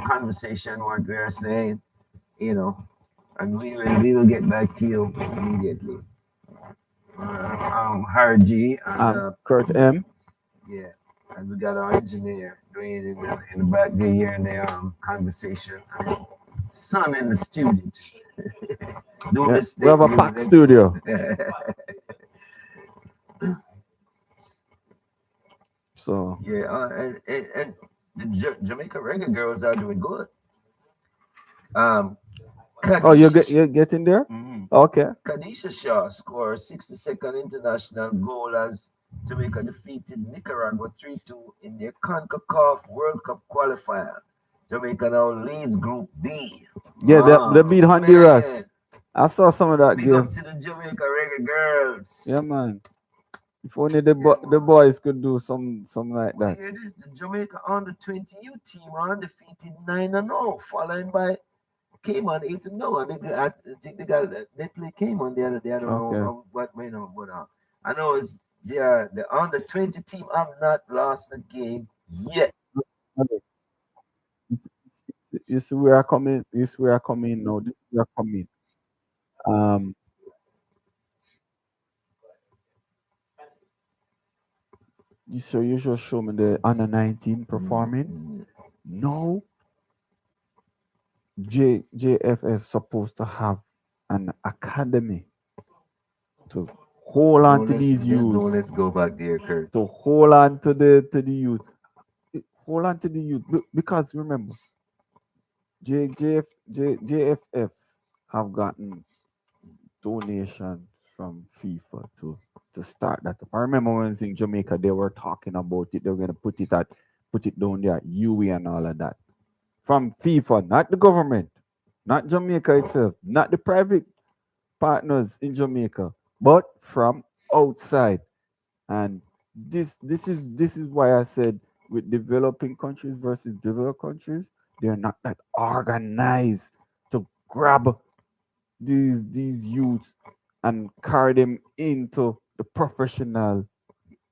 Speaker 1: conversation what we are saying, and we will get back to you immediately. Harji and
Speaker 2: Kurt M.
Speaker 1: yeah, and we got our engineer doing in the back there hearing the conversation, and his son in the studio. Do
Speaker 2: Yeah,
Speaker 1: this
Speaker 2: we have a packed studio. So
Speaker 1: Yeah, and the Jamaica reggae girls are doing good.
Speaker 2: oh, you're getting there?
Speaker 1: Mhm.
Speaker 2: Okay.
Speaker 1: Kadisha Shaw scored 62nd international goal as Jamaica defeated Nicaragua 3-2 in their CONCACAF World Cup qualifier. Jamaica now leads Group B.
Speaker 2: Yeah, they beat Honduras.
Speaker 1: Man.
Speaker 2: I saw some of that
Speaker 1: Big
Speaker 2: game.
Speaker 1: up to the Jamaica reggae girls.
Speaker 2: Yeah, man. If only the boys could do something like
Speaker 1: Well,
Speaker 2: that.
Speaker 1: here it is. The Jamaica under 20 U team are undefeated 9-0, followed by Cayman 8-0. And I think they play Cayman the other day. I don't know what went on, but I know the under 20 team have not lost a game yet.
Speaker 2: This is where I come in. This is where I come in now. This is where I come in. So you just show me the under 19 performing. No. JFF supposed to have an academy to hold on to these youth.
Speaker 1: Let's go back there, Kurt.
Speaker 2: To hold on to the youth. Hold on to the youth because remember, JFF have gotten donations from FIFA to start that up. I remember when I was in Jamaica, they were talking about it. They were gonna put it down there, UE and all of that. From FIFA, not the government, not Jamaica itself, not the private partners in Jamaica, but from outside. And this is why I said with developing countries versus developed countries, they're not that organized to grab these youths and carry them into the professional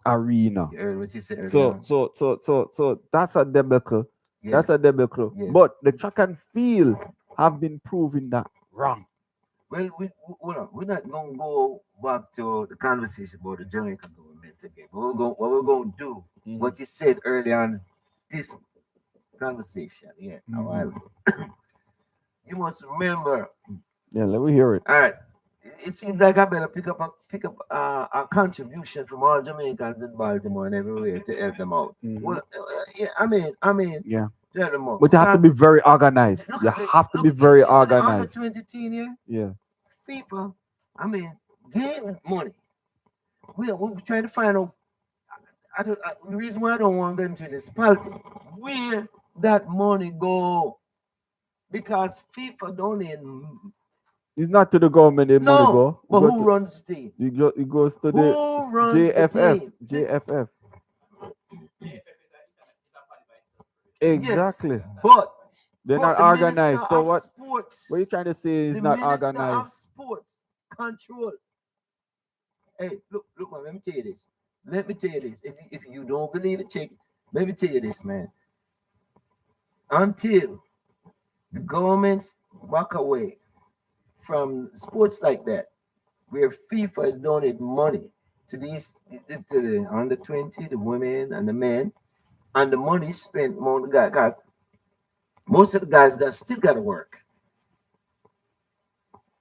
Speaker 2: arena.
Speaker 1: You heard what you said
Speaker 2: So
Speaker 1: earlier.
Speaker 2: that's a debacle.
Speaker 1: Yeah.
Speaker 2: That's a debacle.
Speaker 1: Yeah.
Speaker 2: But the track and field have been proving that wrong.
Speaker 1: Well, we're not going to go back to the conversation about the Jamaican government again. What we're going to do, what you said earlier on this conversation, a while ago. You must remember.
Speaker 2: Yeah, let me hear it.
Speaker 1: All right. it seems like I better pick up a contribution from all Jamaicans in Baltimore and everywhere to help them out.
Speaker 2: Mhm.
Speaker 1: Well, yeah, I mean,
Speaker 2: Yeah.
Speaker 1: to help them out
Speaker 2: But you have to
Speaker 1: because
Speaker 2: be very organized.
Speaker 1: look
Speaker 2: You
Speaker 1: at the
Speaker 2: have to be
Speaker 1: look.
Speaker 2: very
Speaker 1: You see the under
Speaker 2: organized.
Speaker 1: 20 team here,
Speaker 2: Yeah.
Speaker 1: FIFA. I mean, gave them money. We're trying to find out. The reason why I don't want to get into this politics, where that money go, because FIFA don't even
Speaker 2: It's not to the government the money
Speaker 1: no.
Speaker 2: go.
Speaker 1: But who runs the team?
Speaker 2: It goes to the
Speaker 1: Who runs the
Speaker 2: JFF.
Speaker 1: team?
Speaker 2: JFF.
Speaker 3: JFF is a body by itself.
Speaker 1: Yes,
Speaker 2: Exactly.
Speaker 1: but
Speaker 2: They're not
Speaker 1: the minister
Speaker 2: organized. So
Speaker 1: of
Speaker 2: what are you
Speaker 1: sports,
Speaker 2: trying to say is
Speaker 1: the
Speaker 2: not
Speaker 1: minister of
Speaker 2: organized?
Speaker 1: sports control. Hey, look, man. Let me tell you this. Let me tell you this. If you don't believe it, check. Let me tell you this, man. Until the governments walk away from sports like that, where FIFA is donating money to these to the under 20, the women and the men, and the money spent on the guys. Most of the guys got still got to work.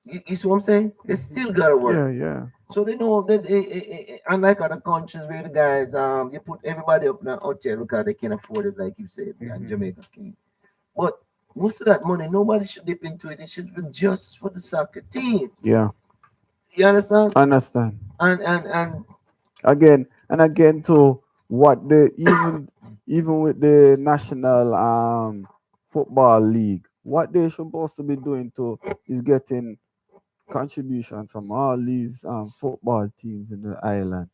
Speaker 1: You see what I'm saying? They still got to
Speaker 2: Yeah,
Speaker 1: work.
Speaker 2: yeah.
Speaker 1: So they know that unlike other countries where the guys you put everybody up in a hotel because they can afford it, like you said, and
Speaker 2: Mhm.
Speaker 1: Jamaica can. But most of that money, nobody should dip into it. It should be just for the soccer teams.
Speaker 2: Yeah.
Speaker 1: You understand?
Speaker 2: Understand.
Speaker 1: And
Speaker 2: Again and again to what the even with the national football league, what they supposed to be doing to is getting contribution from all these football teams in the island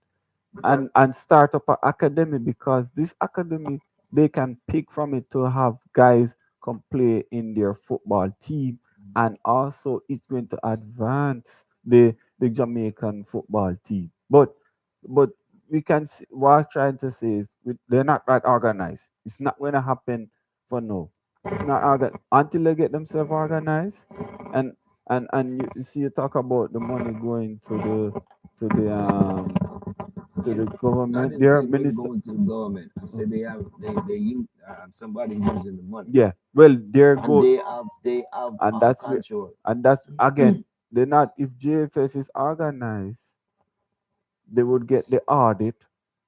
Speaker 1: because
Speaker 2: and start up an academy, because this academy they can pick from it to have guys come play in their football team, and also it's going to advance the Jamaican football team. But we can see what I'm trying to say is they're not like organized. It's not going to happen for no. It's not until they get themselves organized, and you see you talk about the money going to the um to the
Speaker 1: I
Speaker 2: government.
Speaker 1: didn't
Speaker 2: Their
Speaker 1: say money
Speaker 2: minister,
Speaker 1: going to the government. I said somebody using the money,
Speaker 2: yeah. Well, there
Speaker 1: and
Speaker 2: go,
Speaker 1: they have
Speaker 2: and that's where,
Speaker 1: control.
Speaker 2: and that's again. They're not. If JFF is organized, they would get the audit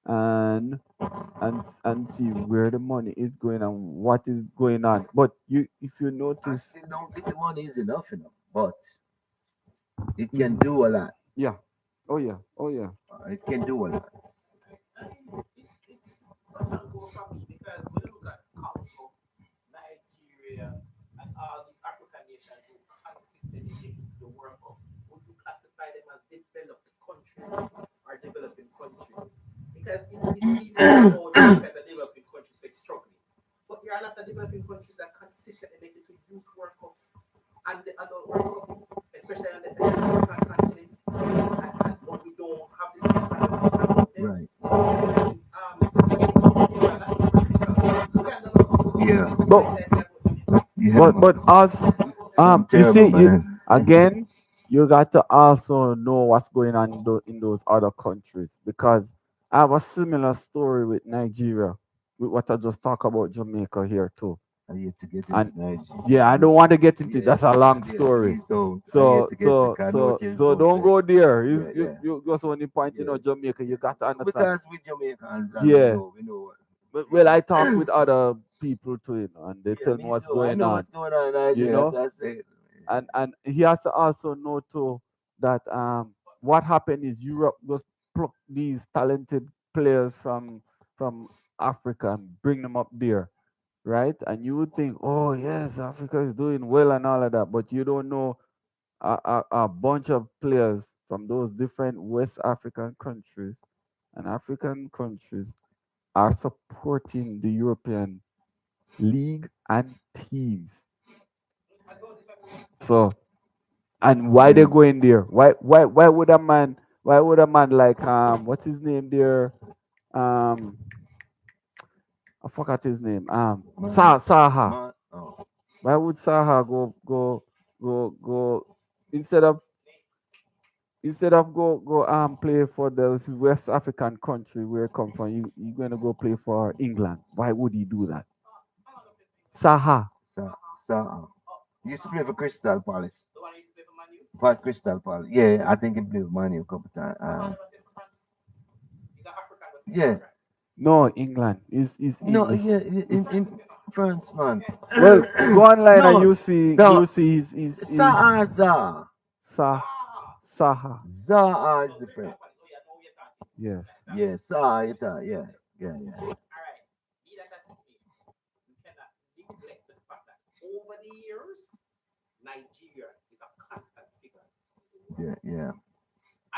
Speaker 2: and and see where the money is going and what is going on. But if you
Speaker 1: I
Speaker 2: notice,
Speaker 1: still don't think the money is enough, but it can
Speaker 2: mhm,
Speaker 1: do a lot.
Speaker 2: yeah, oh yeah, oh yeah,
Speaker 1: It can do a lot.
Speaker 3: I mean, it's touch and go for me because when you look at Congo, Nigeria, and all these African nations who consistently make it to the World Cup, would you classify them as developed countries or developing countries? Because it's easy to say, oh, Jamaica is a developing country, so it's struggling. But there are a lot of developing countries that consistently make it to youth World Cups and the adult World Cup, especially on the African continent. And but we don't have the same conversation about them.
Speaker 1: Right.
Speaker 3: It's scandalous.
Speaker 1: Yeah.
Speaker 3: What
Speaker 2: but
Speaker 3: did I say about Jamaica?
Speaker 1: Yeah, man.
Speaker 2: but us,
Speaker 1: Something
Speaker 2: you
Speaker 1: terrible,
Speaker 2: see,
Speaker 1: man.
Speaker 2: again, you got to also know what's going on in those other countries, because I have a similar story with Nigeria, with what I just talked about Jamaica here too.
Speaker 1: I yet to get into
Speaker 2: And
Speaker 1: Nigeria.
Speaker 2: yeah, I don't want to get into it.
Speaker 1: Yeah,
Speaker 2: That's a long
Speaker 1: yeah,
Speaker 2: story.
Speaker 1: please don't. I yet
Speaker 2: So
Speaker 1: to get to
Speaker 2: so
Speaker 1: I know what
Speaker 2: so
Speaker 1: you're
Speaker 2: so
Speaker 1: going to
Speaker 2: don't
Speaker 1: say.
Speaker 2: go there.
Speaker 1: Yeah, yeah,
Speaker 2: You just only pointing
Speaker 1: yeah.
Speaker 2: out Jamaica. You got to understand.
Speaker 1: Because we Jamaicans and
Speaker 2: Yeah.
Speaker 1: we know what.
Speaker 2: Well, I talk with other people too, and they
Speaker 1: Yeah,
Speaker 2: tell me
Speaker 1: me
Speaker 2: what's
Speaker 1: too. I
Speaker 2: going
Speaker 1: know
Speaker 2: on.
Speaker 1: what's going on in
Speaker 2: You
Speaker 1: Nigeria,
Speaker 2: know,
Speaker 1: so I say,
Speaker 2: and he has to also know too that what happened is Europe just pluck these talented players from Africa and bring them up there, right? And you would think, oh yes, Africa is doing well and all of that, but you don't know a bunch of players from those different West African countries and African countries are supporting the European league and teams.
Speaker 3: I don't disagree.
Speaker 2: So, and why they
Speaker 1: mm,
Speaker 2: go in there? Why would a man? Why would a man like what's his name there? Um, I forgot his name.
Speaker 1: man,
Speaker 2: Saha.
Speaker 1: man, oh,
Speaker 2: Why would Saha go instead of play for the West African country where he come from? You gonna go play for England? Why would he do that?
Speaker 3: Salah don't play for England.
Speaker 2: Saha.
Speaker 1: so,
Speaker 3: Saha.
Speaker 1: so,
Speaker 3: Oh,
Speaker 1: he used to play
Speaker 3: Saha.
Speaker 1: for Crystal Palace.
Speaker 3: The one who used to play for Manu.
Speaker 1: Pat Crystal Palace. Yeah, I think he played with Manu a couple times.
Speaker 3: So how never play for France? He's an African but play for
Speaker 1: Yeah.
Speaker 3: France.
Speaker 2: No, England is
Speaker 1: No,
Speaker 2: English.
Speaker 1: yeah,
Speaker 3: It's France,
Speaker 1: in
Speaker 3: okay.
Speaker 1: France, man.
Speaker 3: Okay.
Speaker 2: Well, go online and
Speaker 1: No,
Speaker 2: you
Speaker 1: no,
Speaker 2: see his
Speaker 1: Zaha.
Speaker 2: Sa
Speaker 3: Zaha.
Speaker 2: Saha.
Speaker 1: Zaha is
Speaker 3: No,
Speaker 1: the
Speaker 3: we're
Speaker 1: friend.
Speaker 3: talking about it. Oh, yeah, no, we're talking.
Speaker 2: Yes.
Speaker 3: That's
Speaker 1: Yeah,
Speaker 3: that.
Speaker 1: Zaha,
Speaker 3: Yes,
Speaker 1: yeah,
Speaker 3: yes, sir.
Speaker 1: yeah, yeah.
Speaker 3: All right. Be that as it may, we cannot neglect the fact that over the years, Nigeria is a constant figure in the World
Speaker 1: Yeah,
Speaker 3: Cup.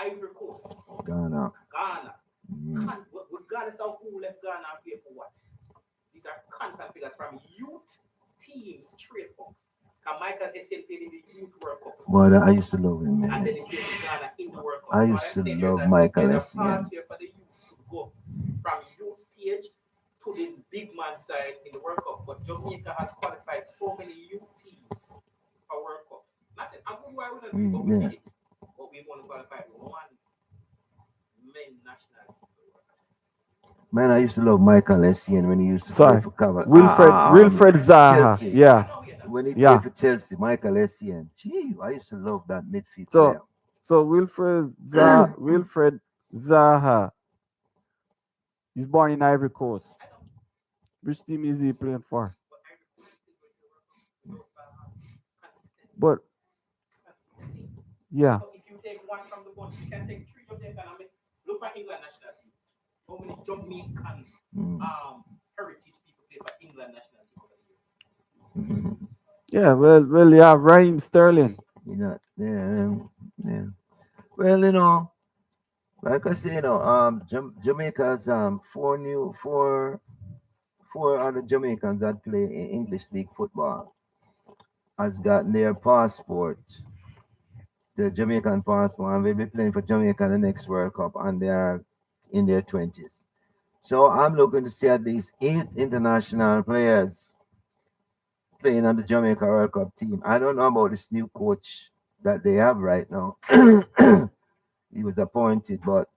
Speaker 1: yeah.
Speaker 3: Ivory Coast,
Speaker 1: Ghana.
Speaker 3: Ghana.
Speaker 1: Mm.
Speaker 3: Regardless of who left Ghana and play for what, these are constant figures from youth teams straight up. Because Michael Essien played in the Youth World Cup
Speaker 1: But I used to love him,
Speaker 3: and then
Speaker 1: man.
Speaker 3: he played for Ghana in the World Cup.
Speaker 1: I
Speaker 3: So what
Speaker 1: used
Speaker 3: I'm
Speaker 1: to
Speaker 3: saying
Speaker 1: love Michael
Speaker 3: there's a path
Speaker 1: Essien.
Speaker 3: here for the youths to go from youth stage to the big man side in the World Cup. But Jamaica has qualified so many youth teams for World Cups. Not that, I'm why we don't do it, but we
Speaker 1: Yeah.
Speaker 3: did it. But we want to qualify one men national team for the World Cup.
Speaker 1: Man, I used to love Michael Essien when he used to play
Speaker 2: Sorry.
Speaker 1: for Caval.
Speaker 2: Wilfred Zaha.
Speaker 1: Chelsea.
Speaker 3: I
Speaker 2: Yeah.
Speaker 3: know we that.
Speaker 1: When he
Speaker 2: Yeah.
Speaker 1: played for Chelsea, Michael Essien. Gee, I used to love that midfield player.
Speaker 2: So Wilfred Zaha is born in Ivory Coast.
Speaker 3: I know.
Speaker 2: Which team is he playing for?
Speaker 3: But Ivory Coast is still going to the World Cup without consistently.
Speaker 2: But
Speaker 3: Consistently.
Speaker 2: yeah.
Speaker 3: So if you take one from the bunch, you can take three Jamaican. I mean, look at England national team. How many Jamaican
Speaker 1: Mm.
Speaker 3: heritage people play for England national team over the years?
Speaker 1: Mhm.
Speaker 2: Yeah, yeah, Raheem Sterling.
Speaker 1: You know, yeah, yeah. Well, like I say, Jamaica's four other Jamaicans that play in English league football has gotten their passport, the Jamaican passport, and will be playing for Jamaica the next World Cup, and they are in their 20s. So I'm looking to see at least 8 international players playing on the Jamaica World Cup team. I don't know about this new coach that they have right now. He was appointed, but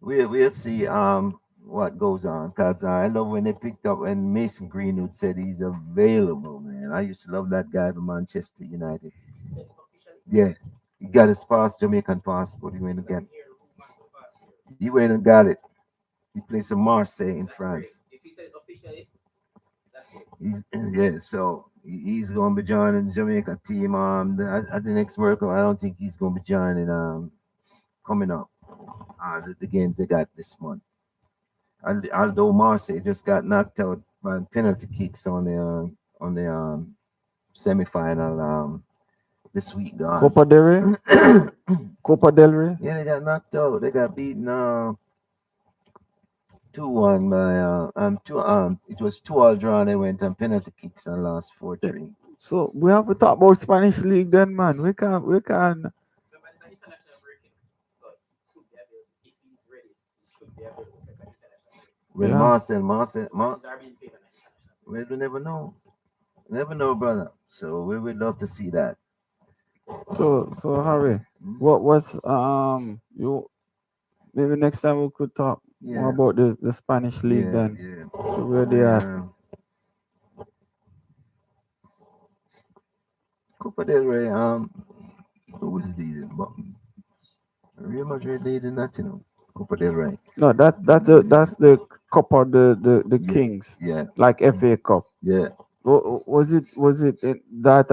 Speaker 1: we'll see what goes on, because I love when they picked up when Mason Greenwood said he's available, man. I used to love that guy from Manchester United.
Speaker 3: He said it officially.
Speaker 1: Yeah, he got his Jamaican passport. He went and
Speaker 3: So
Speaker 1: got
Speaker 3: we hear rumors so fast here.
Speaker 1: he went and got it. He plays for Marseille in
Speaker 3: That's great.
Speaker 1: France.
Speaker 3: If he said it officially, that's good.
Speaker 1: He's, yeah, so he's going to be joining the Jamaica team at the next World Cup. I don't think he's going to be joining coming up the games they got this month. And although Marseille just got knocked out by penalty kicks on the semi-final this week gone.
Speaker 2: Copa del Rey. Copa del Rey.
Speaker 1: Yeah, they got knocked out. They got beaten 2-1 by two it was 2-all draw. They went on penalty kicks and lost 4-3.
Speaker 2: So we have to talk about Spanish league then, man. We can.
Speaker 3: Remember, it's an international break. So he should be available. If he's ready, he should be available because it's an international break.
Speaker 1: Well,
Speaker 2: Yeah.
Speaker 3: Matches are being played on an international break.
Speaker 1: well, we never know. Never know, brother. So we would love to see that.
Speaker 2: So Harry,
Speaker 1: Mm.
Speaker 2: what's you maybe next time we could talk more
Speaker 1: Yeah,
Speaker 2: about the Spanish league
Speaker 1: yeah,
Speaker 2: then.
Speaker 1: yeah.
Speaker 2: So where they at?
Speaker 1: Copa del Rey. Who was leading? But Real Madrid leading that, Copa del Rey.
Speaker 2: No, that's the cup of the
Speaker 1: Yeah,
Speaker 2: Kings,
Speaker 1: yeah,
Speaker 2: like FA Cup.
Speaker 1: yeah.
Speaker 2: Was it in that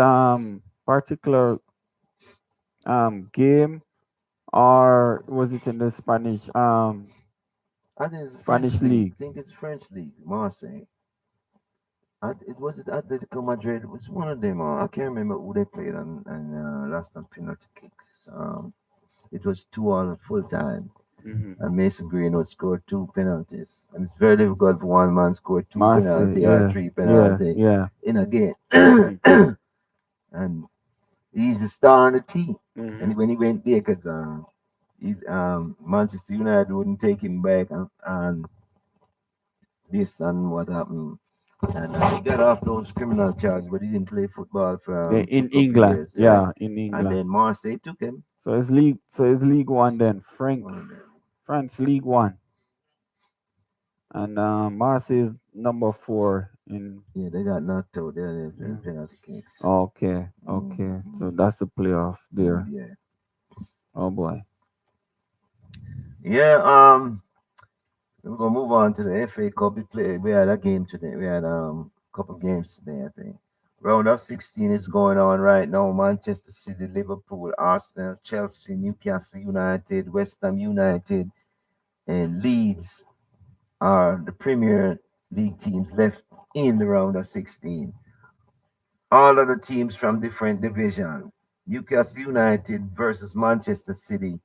Speaker 2: particular game, or was it in the Spanish
Speaker 1: I think it's
Speaker 2: Spanish
Speaker 1: French league.
Speaker 2: league?
Speaker 1: I think it's French league. Marseille. It was Atletico Madrid. It was one of them. I can't remember who they played and last on penalty kicks. It was 2-all full time, and Mason Greenwood scored 2 penalties. And it's very difficult for one man score two
Speaker 2: Marseille,
Speaker 1: penalty or
Speaker 2: yeah,
Speaker 1: 3 penalty
Speaker 2: yeah.
Speaker 1: in a game.
Speaker 2: Mhm.
Speaker 1: And he's the star on the team.
Speaker 2: Mhm.
Speaker 1: And when he went there, because Manchester United wouldn't take him back, and this and what happened. And he got off those criminal charges, but he didn't play football for
Speaker 2: Yeah, in
Speaker 1: a couple
Speaker 2: England,
Speaker 1: years.
Speaker 2: yeah, in
Speaker 1: And
Speaker 2: England.
Speaker 1: then Marseille took him.
Speaker 2: So it's League One then,
Speaker 1: One of them.
Speaker 2: France League One, and Marseille is number 4 In
Speaker 1: Yeah, they got knocked out there in
Speaker 2: yeah.
Speaker 1: penalty kicks.
Speaker 2: Okay, okay.
Speaker 1: Mhm.
Speaker 2: So that's the playoff there.
Speaker 1: Yeah.
Speaker 2: Oh boy.
Speaker 1: Yeah. We're gonna move on to the FA Cup. We had a game today. We had a couple games today, I think. Round of 16 is going on right now. Manchester City, Liverpool, Arsenal, Chelsea, Newcastle United, West Ham United, and Leeds are the Premier League teams left in the round of 16. All of the teams from different divisions. Newcastle United versus Manchester City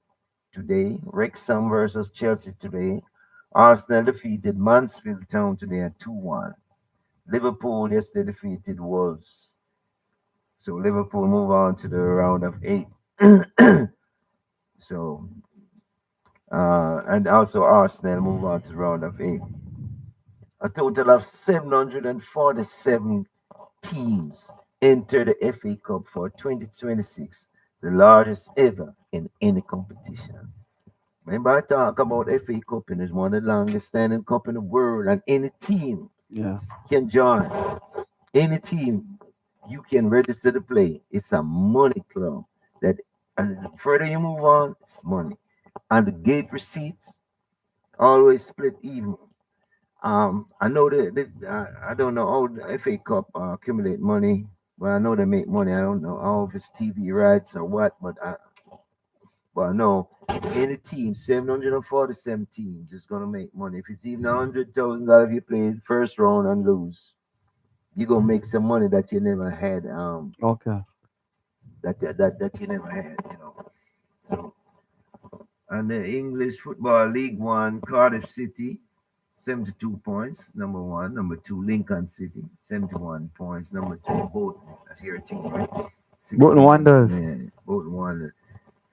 Speaker 1: today. Wrexham versus Chelsea today. Arsenal defeated Mansfield Town today at 2-1. Liverpool yesterday defeated Wolves. So Liverpool move on to the round of 8. So and also Arsenal move on to the round of 8. A total of 747 teams enter the FA Cup for 2026, the largest ever in any competition. Remember, I talk about FA Cup and it's one of the longest standing cup in the world, and any team
Speaker 2: Yeah.
Speaker 1: can join. Any team you can register to play. It's a money club. That and the further you move on, it's money. And the gate receipts always split even. I know I don't know how the FA Cup accumulate money. Well, I know they make money. I don't know how if it's TV rights or what, but I know any team, 747 teams, is gonna make money. If it's even $100,000 you play first round and lose, you're gonna make some money that you never had.
Speaker 2: Okay.
Speaker 1: That you never had. So, and the English Football League One, Cardiff City 72 points, number one. Number two, Lincoln City, 71 points. Number three, Bolton. That's your team, right?
Speaker 2: Bolton
Speaker 1: 61.
Speaker 2: Wanderers.
Speaker 1: Yeah, Bolton won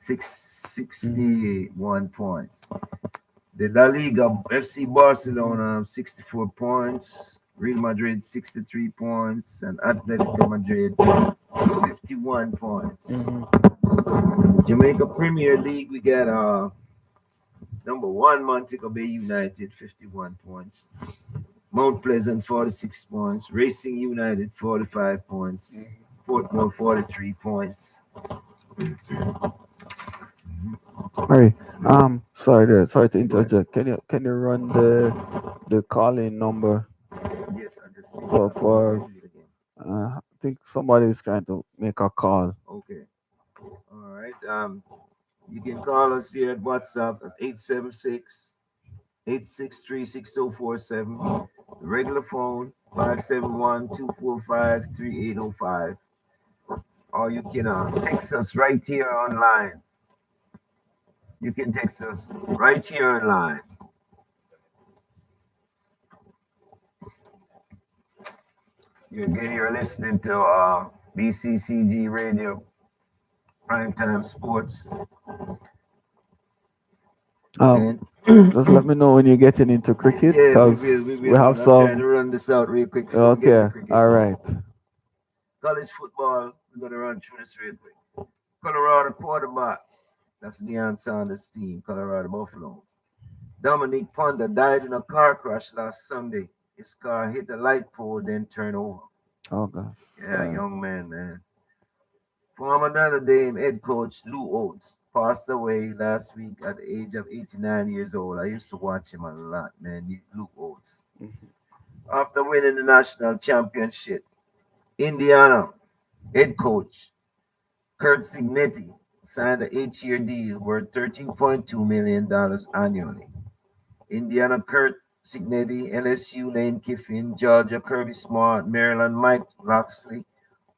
Speaker 2: Mm-hmm.
Speaker 1: 61 points. The La Liga, FC Barcelona, 64 points. Real Madrid, 63 points. And Atletico Madrid, 51 points.
Speaker 2: Mm-hmm.
Speaker 1: Jamaica Premier League, we got number one, Montego Bay United, 51 points. Mount Pleasant, 46 points. Racing United, 45 points. Portmore, 43 points.
Speaker 2: Hey, sorry to interject. Can you run the calling number
Speaker 1: Yes, I just did.
Speaker 2: for
Speaker 1: Okay,
Speaker 2: for
Speaker 1: do it again.
Speaker 2: I think somebody is trying to make a call.
Speaker 1: Okay. All right. You can call us here at WhatsApp at 876-863-6047. The regular phone, 571-245-3805. Or you can text us right here online. You can text us right here online. You're listening to BCCG Radio, Primetime Sports.
Speaker 2: Um,
Speaker 1: And
Speaker 2: just let me know when you're getting into cricket,
Speaker 1: yeah, we
Speaker 2: cause we
Speaker 1: will,
Speaker 2: have
Speaker 1: man. I'm trying to
Speaker 2: some.
Speaker 1: run this out real quick before we get to
Speaker 2: Okay,
Speaker 1: cricket.
Speaker 2: all right.
Speaker 1: College football, we're going to run through this real quick. Colorado quarterback, that's Deion Sanders' team, Colorado Buffalo. Dominique Ponder died in a car crash last Sunday. His car hit a light pole, then turned over.
Speaker 2: Oh gosh,
Speaker 1: Yeah,
Speaker 2: sorry.
Speaker 1: young man, man. Former Notre Dame head coach Lou Oates passed away last week at the age of 89 years old. I used to watch him a lot, man. Lou Oates. After winning the national championship, Indiana head coach Kurt Signetti signed an 8-year deal worth $13.2 million annually. Indiana Kurt Signetti, LSU Lane Kiffin, Georgia Kirby Smart, Maryland Mike Loxley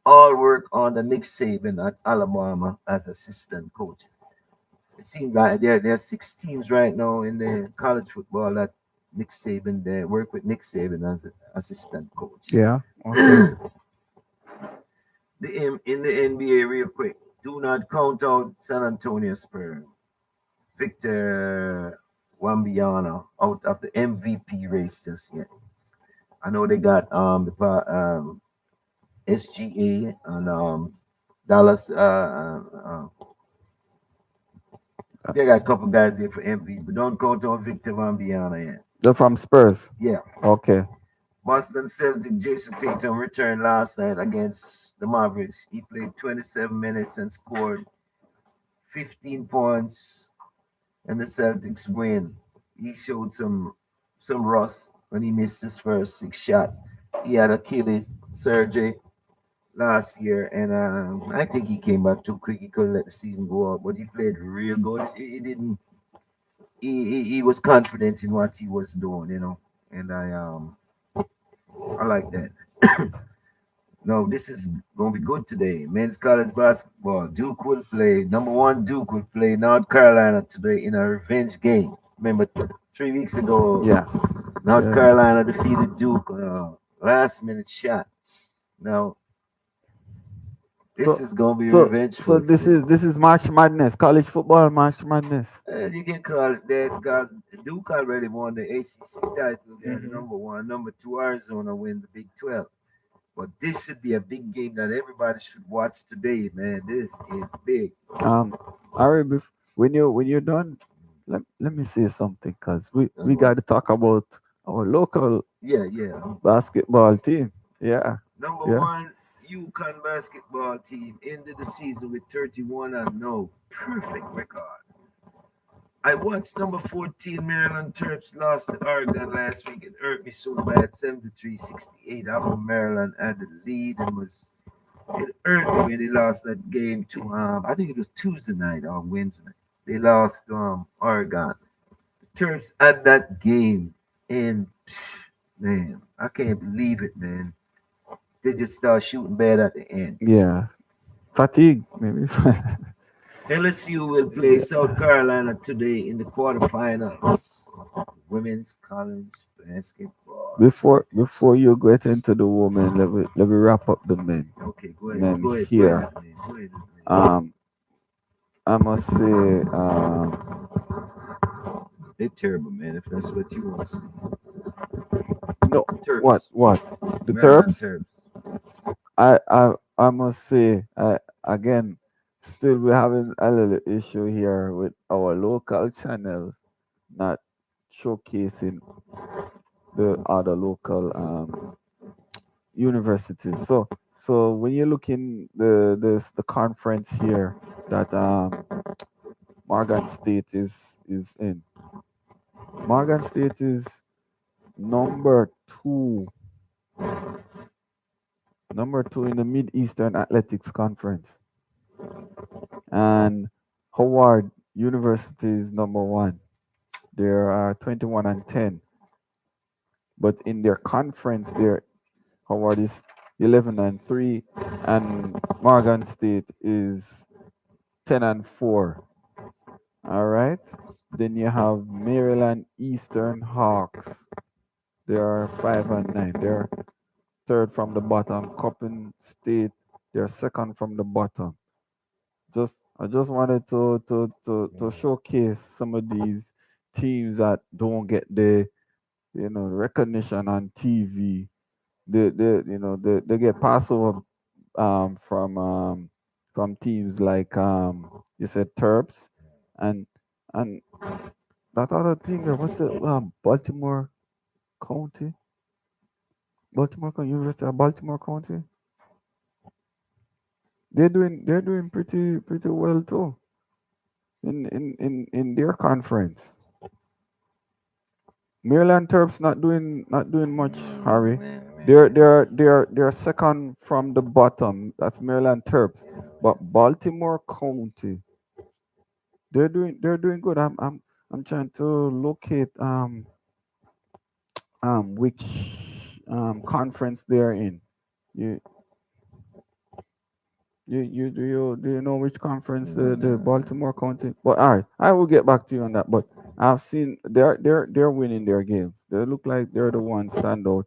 Speaker 1: all work under Nick Saban at Alabama as assistant coaches. It seems like there are 6 teams right now in the college football that Nick Saban they work with Nick Saban as the assistant coach.
Speaker 2: Yeah. Okay.
Speaker 1: In the NBA, real quick, do not count out San Antonio Spurs. Victor Wambiana out of the MVP race just yet. I know they got SGA and Dallas. They got a couple guys there for MVP, but don't count on Victor Wambiana yet.
Speaker 2: They're from Spurs.
Speaker 1: Yeah.
Speaker 2: Okay.
Speaker 1: Boston Celtic Jason Tatum returned last night against the Mavericks. He played 27 minutes and scored 15 points, and the Celtics win. He showed some rust when he missed his first six shot. He had Achilles surgery last year, and I think he came back too quick. He couldn't let the season go out, but he played real good. He didn't. He was confident in what he was doing, and I like that. No, this is gonna be good today. Men's college basketball. Duke will play. Number one, Duke will play North Carolina today in a revenge game. Remember, 3 weeks ago,
Speaker 2: Yeah.
Speaker 1: North
Speaker 2: Yes.
Speaker 1: Carolina defeated Duke on a last minute shot. Now, this
Speaker 2: So
Speaker 1: is gonna be
Speaker 2: so so
Speaker 1: revengeful
Speaker 2: this
Speaker 1: today.
Speaker 2: is this is March Madness, college football March Madness.
Speaker 1: You can call it that because Duke already won the ACC title. They're the
Speaker 2: Hmm.
Speaker 1: number one. Number two, Arizona win the Big 12. But this should be a big game that everybody should watch today, man. This is big.
Speaker 2: Ari, when you're done, let me say something, cause we
Speaker 1: What?
Speaker 2: got to talk about our local
Speaker 1: Yeah, yeah.
Speaker 2: basketball team. Yeah,
Speaker 1: Number
Speaker 2: yeah.
Speaker 1: one, UConn basketball team ended the season with 31 and no perfect record. I watched number 14 Maryland Terps lost to Oregon last week. It hurt me so bad, 73-68. After Maryland had the lead and it hurt me when they lost that game to I think it was Tuesday night or Wednesday. They lost Oregon. The Terps had that game and man, I can't believe it, man. They just start shooting bad at the end.
Speaker 2: Yeah, fatigue maybe.
Speaker 1: LSU will play South Carolina today in the quarterfinals. Women's college basketball.
Speaker 2: Before you get into the women, let me wrap up the men.
Speaker 1: Okay, go ahead.
Speaker 2: Men
Speaker 1: Go ahead,
Speaker 2: here.
Speaker 1: man. Go ahead, man.
Speaker 2: Um, I must say,
Speaker 1: They're terrible, man. If that's what you want to see.
Speaker 2: no, what
Speaker 1: Terps.
Speaker 2: what the
Speaker 1: Maryland
Speaker 2: Terps.
Speaker 1: Terps.
Speaker 2: I must say, again, still we're having a little issue here with our local channel not showcasing the other local universities. So when you look in the conference here that Morgan State is in, Morgan State is number two, number two in the Mid Eastern Athletics Conference, and Howard University is number one. There are 21 and 10, but in their conference, there Howard is 11 and 3, and Morgan State is 10 and 4. All right. Then you have Maryland Eastern Hawks. They are 5 and 9. They're third from the bottom. Coppin State, they're second from the bottom. I just wanted to showcase some of these teams that don't get the recognition on TV. They get passed over from teams like you said Terps and and that other team there, what's it, County University of Baltimore County. They're doing pretty well too in their conference. Maryland Terps not doing much, Harry.
Speaker 1: Man,
Speaker 2: They're
Speaker 1: man.
Speaker 2: they're they're they're second from the bottom. That's Maryland Terps. But Baltimore County, they're doing good. I'm trying to locate which conference they're in. You do you know which conference the Baltimore County? But all right, I will get back to you on that. But I've seen they're winning their games. They look like they're the ones stand out.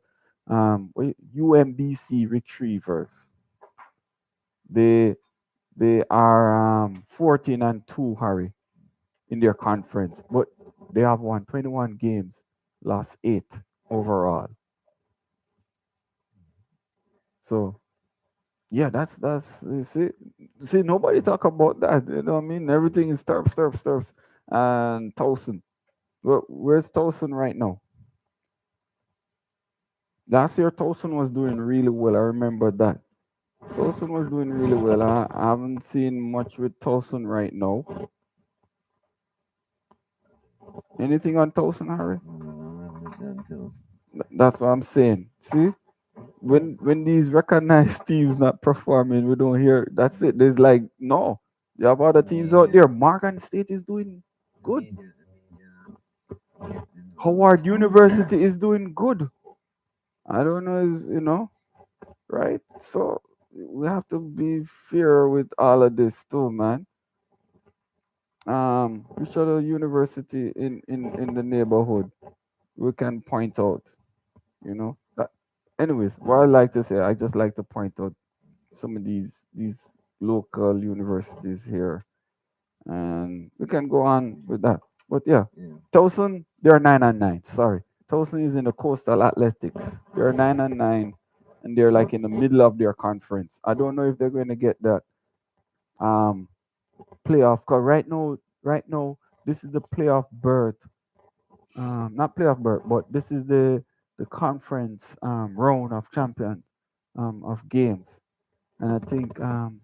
Speaker 2: UMBC Retrievers. They they are 14 and 2, Harry, in their conference, but they have won 21 games, lost 8 overall. So yeah, that's you see nobody talk about that. You know what I mean? Everything is turf, and Towson. Where's Towson right now? Last year, Towson was doing really well. I remember that. Towson was doing really well. I haven't seen much with Towson right now. Anything on Towson, Harry?
Speaker 1: Until
Speaker 2: That's what I'm saying. See, when these recognized teams not performing, we don't hear. That's it. There's like no. You have other teams out there. Morgan State is doing good. Howard University is doing good. I don't know, right? So we have to be fair with all of this too, man. We should a university in the neighborhood we can point out, That, anyways, what I like to say, I just like to point out some of these local universities here, and we can go on with that. But yeah,
Speaker 1: yeah.
Speaker 2: Towson, they're 9-9. Sorry, Towson is in the Coastal Athletics. They're 9-9, and they're like in the middle of their conference. I don't know if they're going to get that um playoff. Cause right now, this is the playoff berth. Not playoff berth, but this is the conference round of champion of games, and I think I'm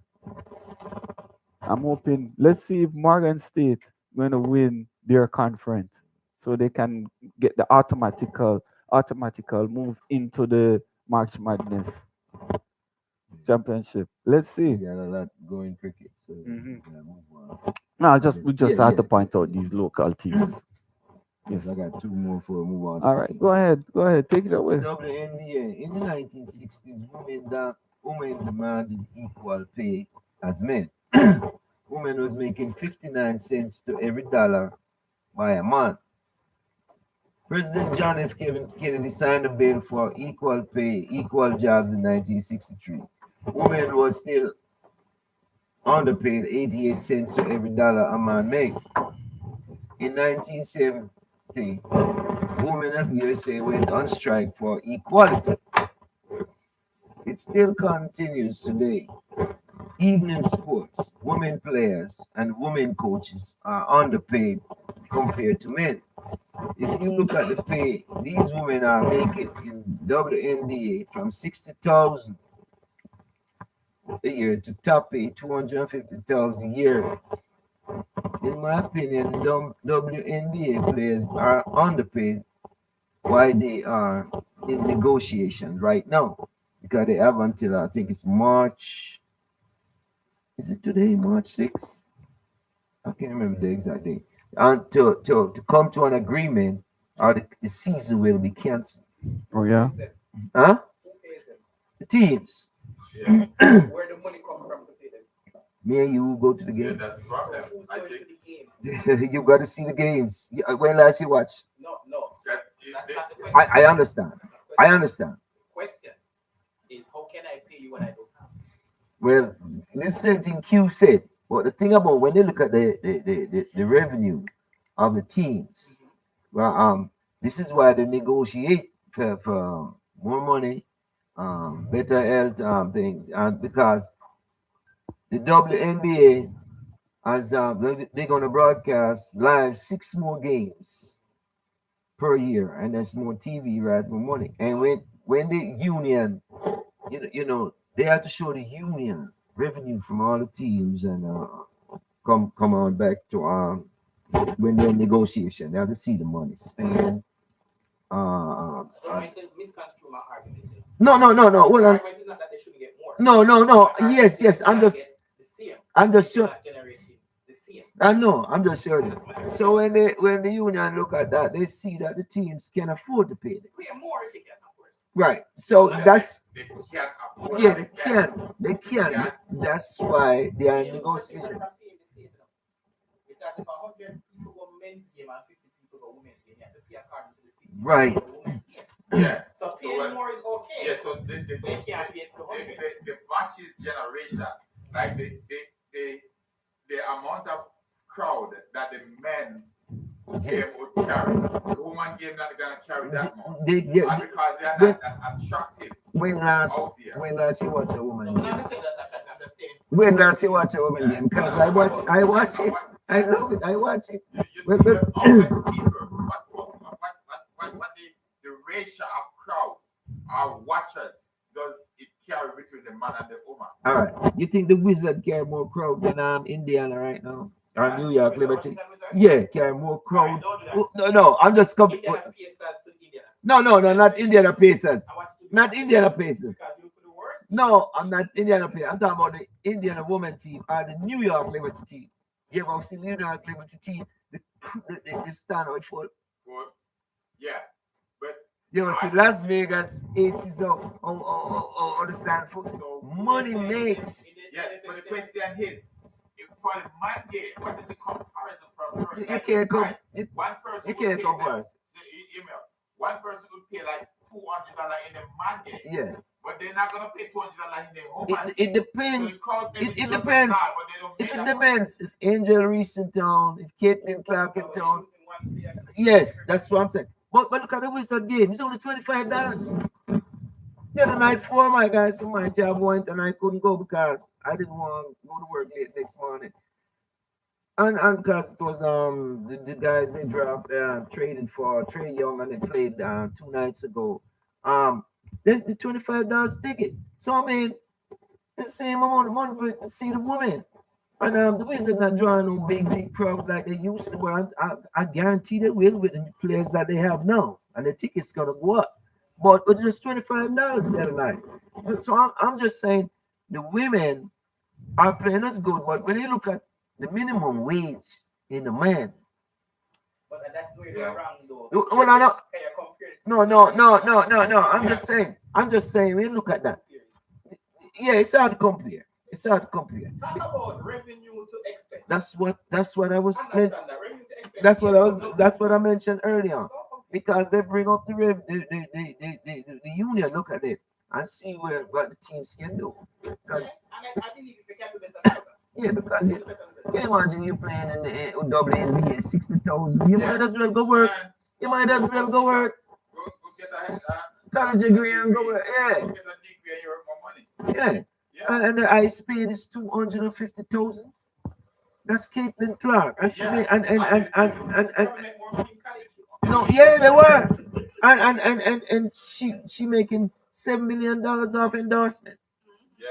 Speaker 2: hoping. Let's see if Morgan State going to win their conference, so they can get the automatical move into the March Madness championship. Let's
Speaker 1: We
Speaker 2: see.
Speaker 1: got a lot going cricket, so
Speaker 2: Hmm.
Speaker 1: we gotta move on.
Speaker 2: No, we just
Speaker 1: Yeah,
Speaker 2: have to
Speaker 1: yeah.
Speaker 2: point out these local teams.
Speaker 1: Yes,
Speaker 2: Yes.
Speaker 1: I got two more for move on.
Speaker 2: All right. Go ahead. Go ahead. Take it away.
Speaker 1: WNBA in the 1960s, women demanded equal pay as men. Women was making 59 cents to every dollar by a month. President John F. Kennedy signed a bill for equal pay, equal jobs in 1963. Women was still underpaid 88 cents to every dollar a man makes. In 1970, Women of USA went on strike for equality. It still continues today. Even in sports, women players and women coaches are underpaid compared to men. If you look at the pay these women are making in WNBA from 60,000 a year to top pay 250,000 a year, in my opinion, WNBA players are underpaid why they are in negotiations right now because they have until I think it's March. Is it today, March 6th? I can't remember the exact date. Until to come to an agreement, or the season will be canceled.
Speaker 2: Oh yeah.
Speaker 1: Huh?
Speaker 3: Who pays them?
Speaker 1: The teams.
Speaker 3: Yeah. Where the money come from to pay them?
Speaker 1: Me and you go to the
Speaker 4: Yeah,
Speaker 1: game.
Speaker 4: that's the
Speaker 3: So
Speaker 4: problem.
Speaker 3: who's
Speaker 4: I
Speaker 3: going to
Speaker 4: think
Speaker 3: the game?
Speaker 1: You got to see the games. When last you watch?
Speaker 3: No.
Speaker 4: that
Speaker 3: That's not the
Speaker 1: I,
Speaker 3: question.
Speaker 1: I understand.
Speaker 3: That's not the
Speaker 1: I
Speaker 3: question.
Speaker 1: understand.
Speaker 3: The question is how can I pay you what I don't have?
Speaker 1: Well, this same thing Q said. But the thing about when they look at the revenue of the teams,
Speaker 3: Mhm.
Speaker 1: well, this is why they negotiate for more money, better health, thing, and because the WNBA as they're gonna broadcast live 6 more games per year, and that's more TV rights, more money. And when the union, they have to show the union revenue from all the teams and come on back to when they're in negotiation, they have to see the money spent.
Speaker 3: I don't want to misconstrue my argument here.
Speaker 1: No.
Speaker 3: The
Speaker 1: Hold on.
Speaker 3: argument is not that they shouldn't get more.
Speaker 1: No.
Speaker 3: My argument
Speaker 1: Yes,
Speaker 3: is
Speaker 1: yes.
Speaker 3: they
Speaker 1: I'm
Speaker 3: cannot
Speaker 1: just.
Speaker 3: get the same.
Speaker 1: I'm just
Speaker 3: They're
Speaker 1: sure.
Speaker 3: not generating the same.
Speaker 1: I know. I'm just sure.
Speaker 3: That's my argument.
Speaker 1: So when the union look at that, they see that the teams can afford to pay them.
Speaker 3: Pay more if they can, of course.
Speaker 1: Right. So
Speaker 4: so
Speaker 1: that's
Speaker 4: they can't afford
Speaker 1: yeah.
Speaker 4: it.
Speaker 1: They can. That's why they are in
Speaker 3: Pay more if they
Speaker 1: negotiation.
Speaker 3: cannot pay the same. Because if 100 people go men's game and 50 people go women's game, you have to pay according to the 50 people
Speaker 1: Right.
Speaker 3: go women's game.
Speaker 4: Yes.
Speaker 3: So
Speaker 4: So
Speaker 3: paying
Speaker 4: when-
Speaker 3: more is okay.
Speaker 4: Yeah, so
Speaker 3: They can't pay 200.
Speaker 4: the Bashi's generation, like the amount of crowd that the men game
Speaker 1: Yes.
Speaker 4: would carry, the woman game not gonna carry that much.
Speaker 1: They,
Speaker 4: And because they are not that attractive
Speaker 1: when last
Speaker 4: out there.
Speaker 1: you watch a woman
Speaker 3: No,
Speaker 1: game?
Speaker 3: I'm not saying that. I'm just saying.
Speaker 1: When last you watch a woman game? Because I watch it. I love it. I watch it.
Speaker 4: You
Speaker 1: Well,
Speaker 4: see
Speaker 1: but-
Speaker 4: how many people, what the ratio of crowd carry between the man and the woman.
Speaker 1: All right. You think the Wizard carry more crowd than Indiana right now? Or New York Liberty? Yeah, carry more crowd. No, I'm just coming.
Speaker 3: Indiana Pacers to Indiana.
Speaker 1: No, not Indiana Pacers.
Speaker 3: I want you to
Speaker 1: Not Indiana Pacers.
Speaker 3: because you look for the worst.
Speaker 1: No, I'm not Indiana Pacers. I'm talking about the Indiana women team or the New York Liberty team. You ever seen the New York Liberty team? The stand out for.
Speaker 4: Well, yeah, but
Speaker 1: You ever see Las Vegas Aces or the stand for?
Speaker 4: so
Speaker 1: Money makes.
Speaker 4: yes, but the question is, if for the man game, what is the comparison per person?
Speaker 1: You can't come.
Speaker 4: One person.
Speaker 1: You
Speaker 4: would
Speaker 1: can't
Speaker 4: pay,
Speaker 1: compare.
Speaker 4: say, email. One person would pay like $200 in the man game,
Speaker 1: Yeah.
Speaker 4: but they're not gonna pay $200 in the woman.
Speaker 1: It depends. It depends. If it depends, if Angel Reese in town, if Caitlin Clark in town, yes, that's what I'm saying. But look at the Wizard game. It's only $25. The other night, 4 of my guys from my job went and I couldn't go because I didn't want to go to work late next morning. And because it was the guys they draft trading for Trey Young and they played 2 nights ago. The $25 ticket. So I mean, it's the same amount of money to see the women. And the Wizards not drawing no big crowd like they used to. But I guarantee they will with the players that they have now, and the tickets gonna go up. But it's just $25 the other night. So I'm just saying the women are playing us good, but when you look at the minimum wage in the man,
Speaker 3: But that's where they're wrong, though.
Speaker 1: well, no.
Speaker 3: Can you compare it?
Speaker 1: No. I'm just saying when you look at that. Yeah, it's hard to compare.
Speaker 3: Talk about revenue to expense.
Speaker 1: That's what I was meant.
Speaker 3: Understand that revenue to expense.
Speaker 1: That's what I mentioned earlier. Because they bring up the union, look at it and see what the teams can do. Because
Speaker 3: I believe if they can do better than that.
Speaker 1: yeah, because you can imagine you playing in the WNBA 60,000. You might as well go work. You might as well go work.
Speaker 4: Go get a
Speaker 1: College degree and go work.
Speaker 4: go get a degree and you earn more money.
Speaker 1: Yeah.
Speaker 4: Yeah.
Speaker 1: And the highest paid is 250,000. That's Caitlin Clark. And she made, and
Speaker 3: Make more money in college.
Speaker 1: no, yeah, they were. And she making $7 million off endorsement.
Speaker 4: Yeah.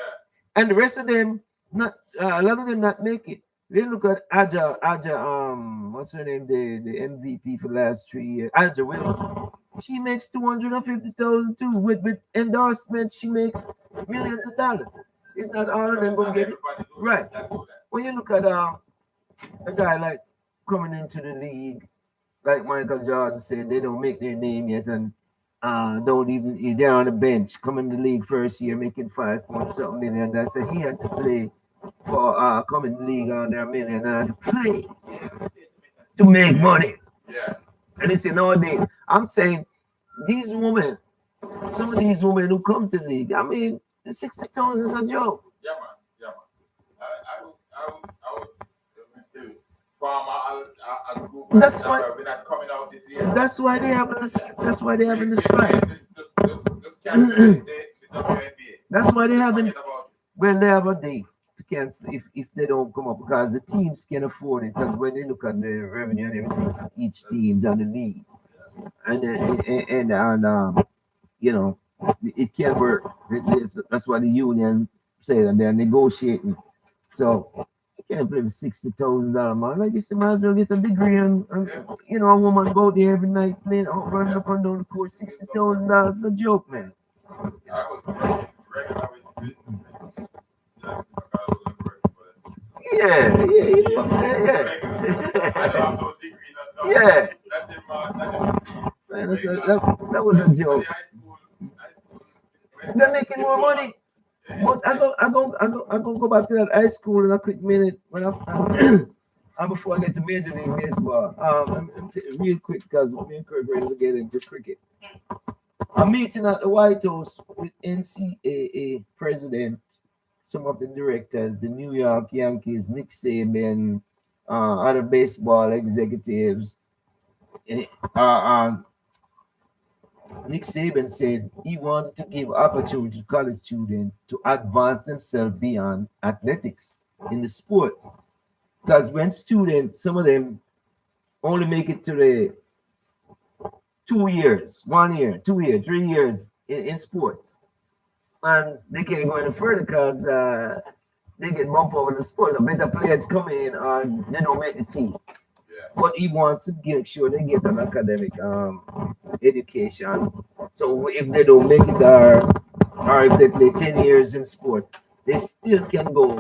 Speaker 1: And the rest of them not a lot of them not make it. We look at Aja, what's her name? The MVP for the last 3 years. Aja Wilson. She makes 250,000 too. With endorsement, she makes millions of dollars. It's not all of them gonna get it. Right. When you look at a guy like coming into the league, like Michael Jordan said, they don't make their name yet and don't even they're on the bench, coming to the league first year, making 5.something million. That's a he had to play for coming to the league on their million and to play to make money.
Speaker 4: Yeah.
Speaker 1: And it's nowadays. I'm saying these women, some of these women who come to the league, I mean, the 60,000 is a joke.
Speaker 4: Yeah, man. I would farmer a group.
Speaker 1: That's why
Speaker 4: we're not coming out this year.
Speaker 1: that's why they have the strike.
Speaker 4: Just cancel the WNBA.
Speaker 1: That's why they haven't.
Speaker 4: Forget about it.
Speaker 1: Well, they have a day to cancel if they don't come up because the teams can afford it. Because when they look at the revenue and everything for each teams and the league, and you know, it can't work. That's why the union said, and they're negotiating. So you can't play with $60,000 man. Like you said, might as well get a degree and you know, a woman go there every night playing out, running up and down the court. $60,000 is a joke, man.
Speaker 4: I was regular with
Speaker 1: Yeah. Yeah. Man, that was a joke. They're making more money. But I go back to that high school in a quick minute when and before I get to Major League Baseball. Real quick because me and Kirk ready to get into cricket. I'm meeting at the White House with NCAA president, some of the directors, the New York Yankees, Nick Saban, other baseball executives. Nick Saban said he wanted to give opportunity to college students to advance themselves beyond athletics in the sport. Because when students, some of them only make it to the 2 years, 1 year, 2 years, 3 years in sports. and they can't go any further because they get bumped over the sport. The better players come in and they don't make the team.
Speaker 4: Yeah.
Speaker 1: But he wants to make sure they get an academic education. So if they don't make it, or if they play 10 years in sports, they still can go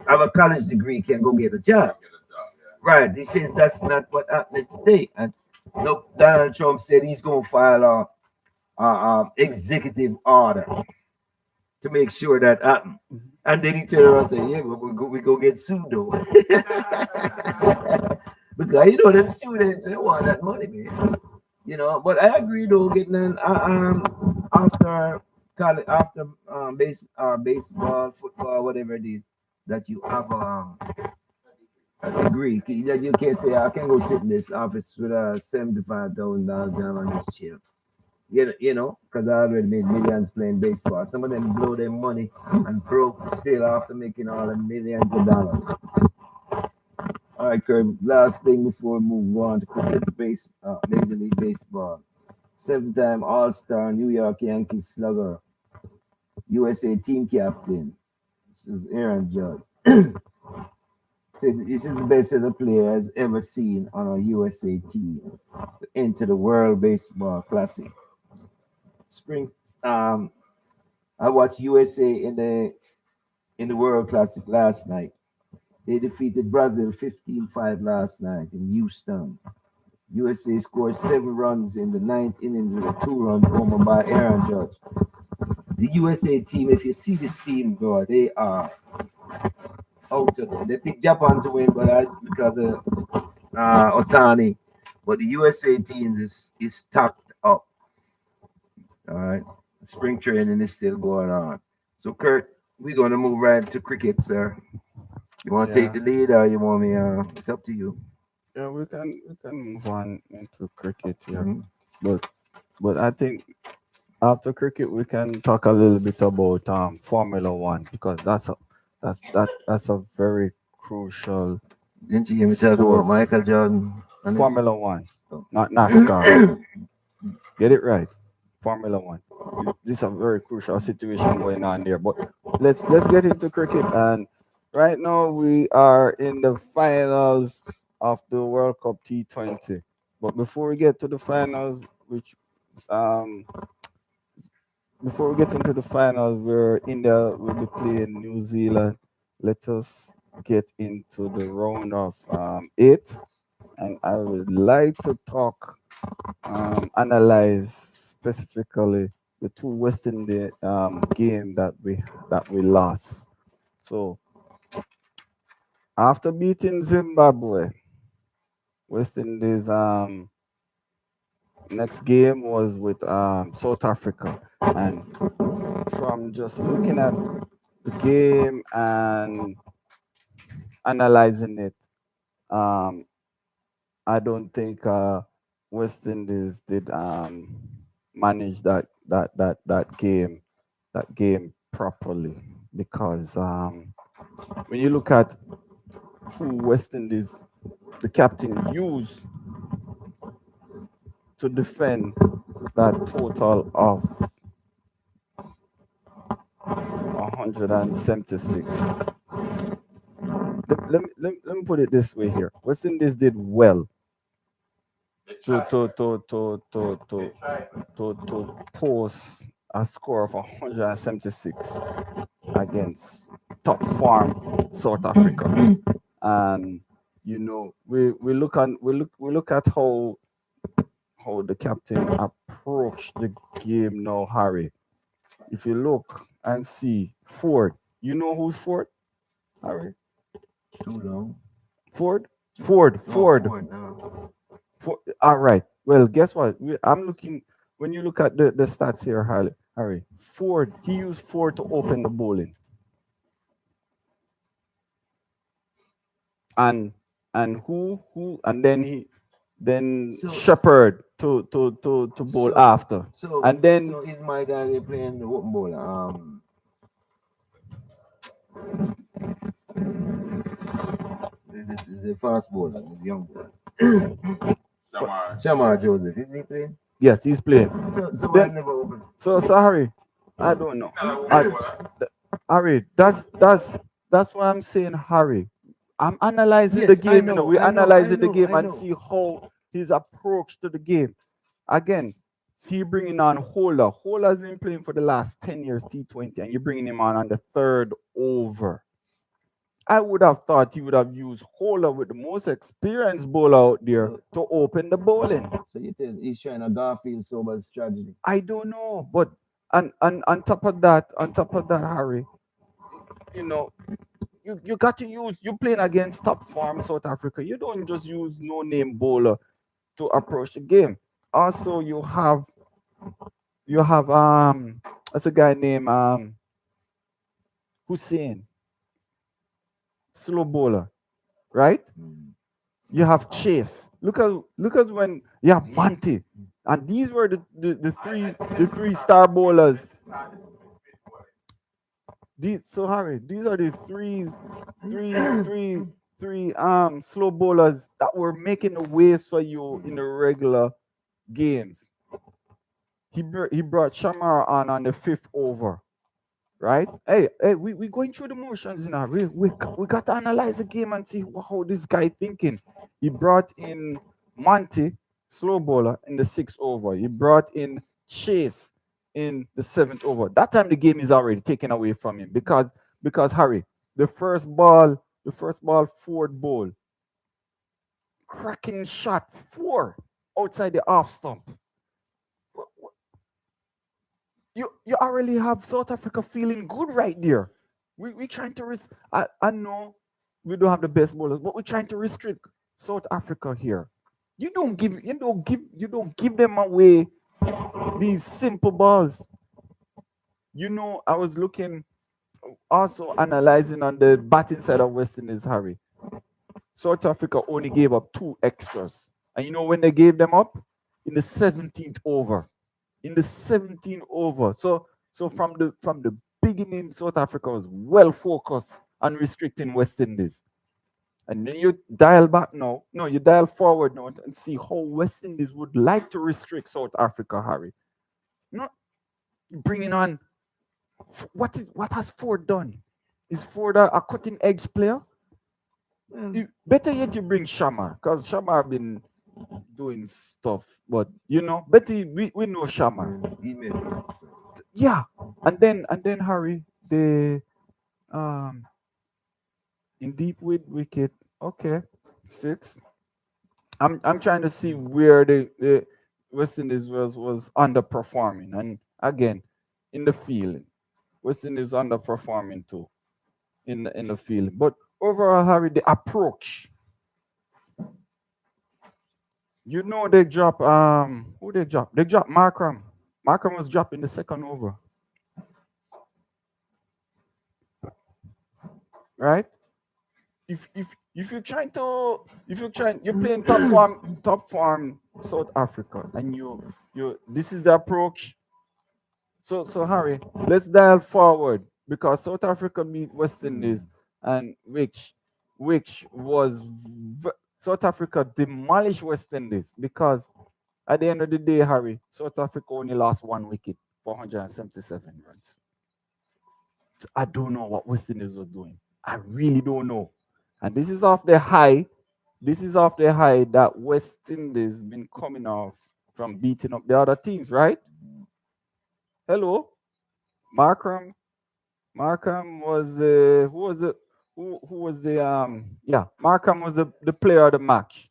Speaker 1: have a college degree, can go get a job.
Speaker 4: Get a job, yeah.
Speaker 1: Right. He says that's not what happening today. And look, Donald Trump said he's going to file a executive order to make sure that happen. And then he turned around and said, "Yeah, we go get sued though." Because you know them students they want that money, man. You know, but I agree though, getting an after college, after baseball, football, whatever it is, that you have a degree. That you can't say I can go sit in this office with a $75,000 job and just chill. You know, because I already made millions playing baseball. Some of them blow their money and broke still after making all the millions of dollars. All right, Kirk. Last thing before we move on to cricket, Major League Baseball. Seven-time All-Star New York Yankees slugger, USA team captain. This is Aaron Judge. Said this is the best that the player has ever seen on a USA team to enter the World Baseball Classic. Spring. I watched USA in the World Classic last night. They defeated Brazil 15-5 last night in Houston. USA scored 7 runs in the ninth inning with a 2-run homer by Aaron Judge. The USA team, if you see this team, bro, they are out of there. They picked Japan to win, but that's because of Otani. But the USA team is stacked up. All right. Spring training is still going on. So, Kurt, we're going to move right to cricket, sir. You want to take the lead or you want me? It's up to you.
Speaker 2: Yeah, we can move on into cricket here.
Speaker 1: Mhm.
Speaker 2: But I think after cricket we can talk a little bit about Formula One because that's a very crucial
Speaker 1: Didn't you hear me talk about
Speaker 2: sport.
Speaker 1: Michael Jordan? And
Speaker 2: Formula One,
Speaker 1: Oh.
Speaker 2: not NASCAR. Get it right. Formula One. This is a very crucial situation going on there. But let's get into cricket. And right now we are in the finals of the World Cup T20. But before we get to the finals, which um before we get into the finals, where India will be playing New Zealand. Let us get into the round of eight, and I would like to talk analyze specifically the two West Indies game that we lost. So after beating Zimbabwe, West Indies next game was with South Africa, and from just looking at the game and analyzing it, um, I don't think West Indies did manage that game properly because when you look at who West Indies, the captain used to defend that total of 176. Let me put it this way here. West Indies did well
Speaker 4: They
Speaker 2: to
Speaker 4: tried.
Speaker 2: to to to to
Speaker 4: They
Speaker 2: to
Speaker 4: tried.
Speaker 2: to post a score of 176 against top farm South Africa. And we look at how the captain approached the game now, Harry. If you look and see Ford, you know who's Ford, Harry?
Speaker 1: too long.
Speaker 2: Ford, Ford,
Speaker 1: No,
Speaker 2: Ford,
Speaker 1: Ford, no.
Speaker 2: Ford. All right. Well, guess what? I'm looking. When you look at the stats here, Harry, Ford, he used Ford to open the bowling, and and then
Speaker 1: So,
Speaker 2: Shepherd to bowl
Speaker 1: so,
Speaker 2: after,
Speaker 1: so,
Speaker 2: and then
Speaker 1: so is my guy there playing the open bowler? The fast bowler, the young bowler.
Speaker 4: Shamar.
Speaker 1: Shamar Joseph, is he playing?
Speaker 2: yes, he's playing.
Speaker 1: So why
Speaker 2: Then
Speaker 1: never open?
Speaker 2: so Harry, I don't know.
Speaker 4: He's not a woman
Speaker 2: I,
Speaker 4: bowler.
Speaker 2: Harry, that's what I'm saying, Harry. I'm analyzing the
Speaker 1: Yes, I
Speaker 2: game,
Speaker 1: know,
Speaker 2: we
Speaker 1: I know, I
Speaker 2: analyzing the
Speaker 1: know,
Speaker 2: game
Speaker 1: I
Speaker 2: and
Speaker 1: know.
Speaker 2: see how his approach to the game. Again, see you bringing on Hola. Hola's been playing for the last 10 years T20, and you're bringing him on the third over. I would have thought you would have used Hola with the most experienced bowler out there
Speaker 1: So,
Speaker 2: to open the bowling.
Speaker 1: so you tell he's trying a Garfield Sobers strategy.
Speaker 2: I don't know, but and on top of that, Harry, you know, you got to use you playing against top farm South Africa. You don't just use no name bowler to approach the game. Also, you have that's a guy named Hussein, slow bowler, right?
Speaker 1: Mm.
Speaker 2: You have Chase. Look at when you have Monty. And these were the three the three star bowlers. So Harry, these are the three slow bowlers that were making the waves for you in the regular games. He brought Shamar on the fifth over, right? Hey, we going through the motions now. We got to analyze the game and see how this guy thinking. He brought in Monty, slow bowler, in the sixth over. He brought in Chase in the seventh over. That time the game is already taken away from him because Harry, the first ball forward ball, cracking shot four outside the off stump. You already have South Africa feeling good right there. We trying to I know we don't have the best bowlers, but we're trying to restrict South Africa here. You don't give them away these simple balls. I was looking also analyzing on the batting side of West Indies, Harry. South Africa only gave up two extras. And you know when they gave them up? In the 17th over. In the 17th over. So from the beginning, South Africa was well focused on restricting West Indies. And then you dial back now. No, you dial forward now and see how West Indies would like to restrict South Africa, Harry. Not bringing on what has Ford done? Is Ford a cutting edge player?
Speaker 1: Well,
Speaker 2: Better yet, you bring Shamar because Shamar been doing stuff, but better we know Shamar.
Speaker 1: he messed up.
Speaker 2: Yeah, and then Harry, the um in deep with wicket. Okay, six. I'm trying to see where the West Indies was underperforming, and again in the field, West Indies underperforming too in the field. But overall, Harry, the approach. They drop who they drop? They drop Markram. Markram was dropped in the second over, right? If you're trying to if you're trying you're playing top farm South Africa and you this is the approach. So Harry, let's dial forward because South Africa beat West Indies and which South Africa demolished West Indies because at the end of the day, Harry, South Africa only lost one wicket, 477 runs. So I don't know what West Indies was doing. I really don't know. And this is off the high. This is off the high that West Indies been coming off from beating up the other teams, right? Hello, Markram. Markram was who was the who was the yeah, Markram was the player of the match.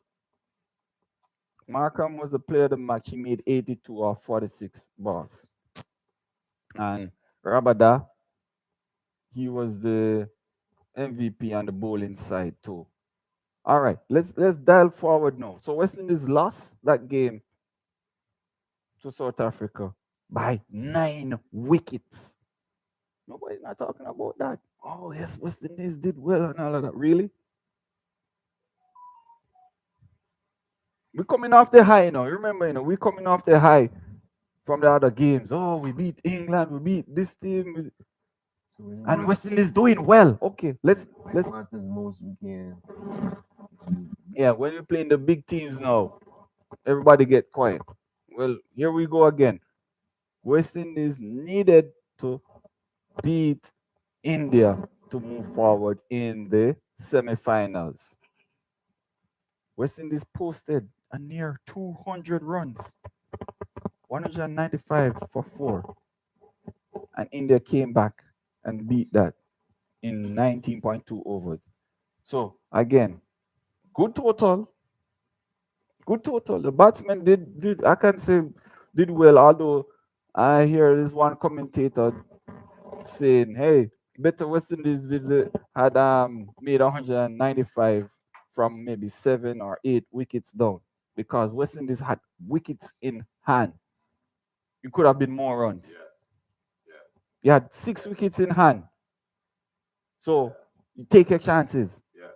Speaker 2: Markram was the player of the match. He made 82 or 46 balls. And Rabada, he was the MVP on the bowling side too. All right, let's dial forward now. So West Indies lost that game to South Africa by 9 wickets. Nobody's not talking about that. Oh yes, West Indies did well and all of that. Really? We're coming off the high now. Remember, we're coming off the high from the other games. Oh, we beat England, we beat this team,
Speaker 1: So we
Speaker 2: and
Speaker 1: want
Speaker 2: West Indies doing well. Okay, let's
Speaker 1: what as most we can.
Speaker 2: yeah. When we're playing the big teams now, everybody get quiet. Well, here we go again. West Indies needed to beat India to move forward in the semifinals. West Indies posted a near 200 runs, 195 for four, and India came back and beat that in 19.2 overs. So again, good total, good total. The batsmen did I can say did well, although I hear this one commentator saying, "Hey, better West Indies had made 195 from maybe 7 or 8 wickets down because West Indies had wickets in hand. You could have been more runs.
Speaker 4: Yes. Yes.
Speaker 2: You had 6 wickets in hand, so you take your chances.
Speaker 4: Yes.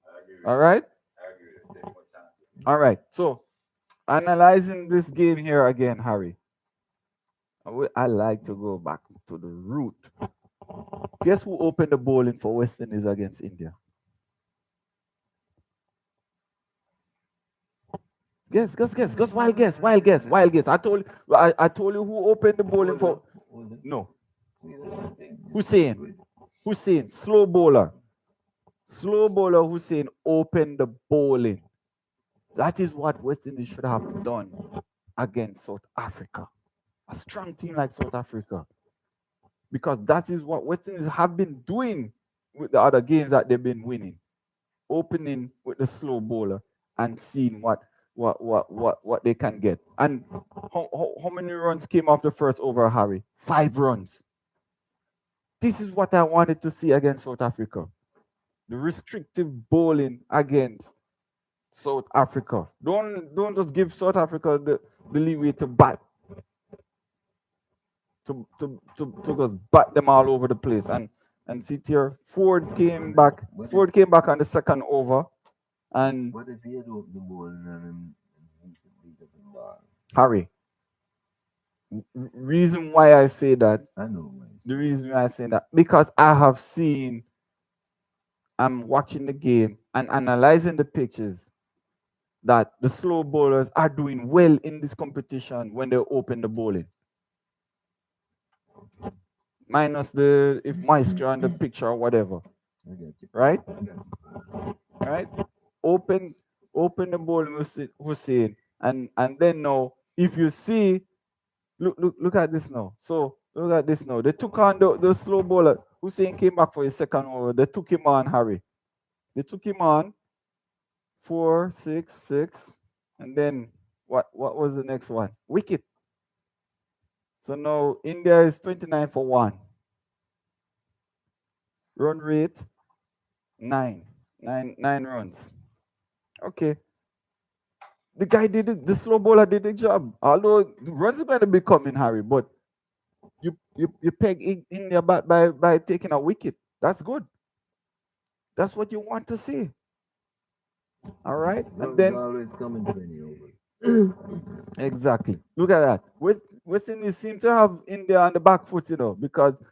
Speaker 4: I agree with
Speaker 2: All
Speaker 4: you.
Speaker 2: right,
Speaker 4: I agree with you. Take more chances.
Speaker 2: all right. So analyzing this game here again, Harry. I like to go back to the root. Guess who opened the bowling for West Indies against India? Guess. Wild guess. I told you who opened the bowling for. No, Hussein. Hussein, slow bowler. Slow bowler Hussein opened the bowling. That is what West Indies should have done against South Africa. A strong team like South Africa. Because that is what West Indies have been doing with the other games that they've been winning. Opening with the slow bowler and seeing what they can get. And how many runs came off the first over, Harry? 5 runs. This is what I wanted to see against South Africa. The restrictive bowling against South Africa. Don't just give South Africa the leeway to bat. To just bat them all over the place. And see here, Ford came back. Ford came back on the second over. And
Speaker 1: What if he had opened the ball and beat up the ball?
Speaker 2: Harry, reason why I say that,
Speaker 1: I know, man.
Speaker 2: the reason why I say that, because I have seen, I'm watching the game and analyzing the pictures that the slow bowlers are doing well in this competition when they open the bowling. Minus the if moisture on the picture or whatever,
Speaker 1: I got you.
Speaker 2: right?
Speaker 1: I got you.
Speaker 2: Right? Open the bowling, Hussein, and then now if you see, look at this now. So look at this now. They took on the slow bowler. Hussein came back for his second over. They took him on, Harry. They took him on 4, 6, 6, and then what was the next one? Wicket. So now India is 29 for 1. Run rate 9 runs. Okay. The guy did it, the slow bowler did the job. Although the runs are going to be coming, Harry, but you peg India back by taking a wicket. That's good. That's what you want to see. All right. And then
Speaker 1: always coming 20 over.
Speaker 2: exactly. Look at that. West Indies seem to have India on the back foot, because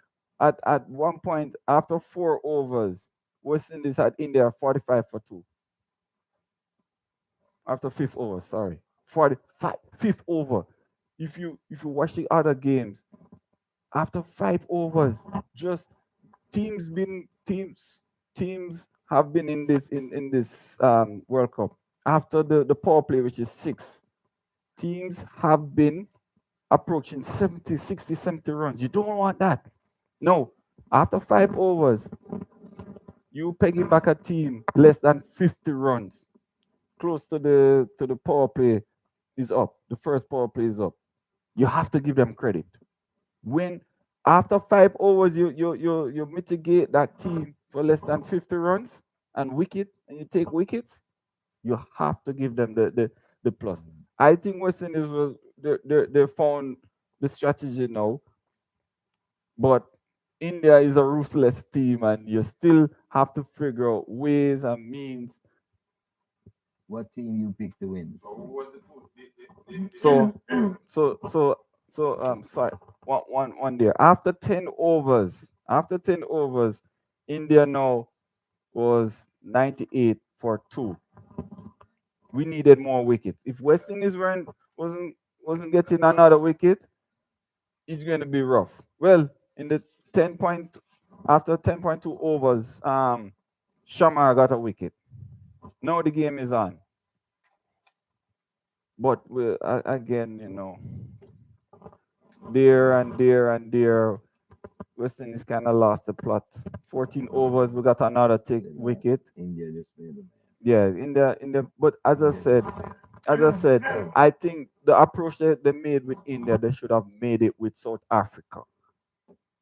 Speaker 2: at one point after 4 overs, West Indies had India 45 for 2. After 5th over, sorry. 45 fifth over. If you watch the other games, after 5 overs, just teams have been in this World Cup. After the power play, which is 6, teams have been approaching 70, 60, 70 runs. You don't want that. No. After 5 overs, you pegging back a team less than 50 runs, close to the power play is up. The first power play is up. You have to give them credit. When after 5 overs, you mitigate that team for less than 50 runs and you take wickets, you have to give them the plus. I think West Indies they found the strategy now, but India is a ruthless team, and you still have to figure out ways and means.
Speaker 1: What team you pick to win?
Speaker 4: So who was the two?
Speaker 2: Sorry, one there. After 10 overs, India now was 98 for 2. We needed more wickets. If West Indies wasn't getting another wicket, it's going to be rough. Well, in the 10 point after 10.2 overs, Shamar got a wicket. Now the game is on. But again, there, West Indies kind of lost the plot. 14 overs, we got another take wicket.
Speaker 1: India just made them.
Speaker 2: Yeah, but as I said, I think the approach that they made with India, they should have made it with South Africa.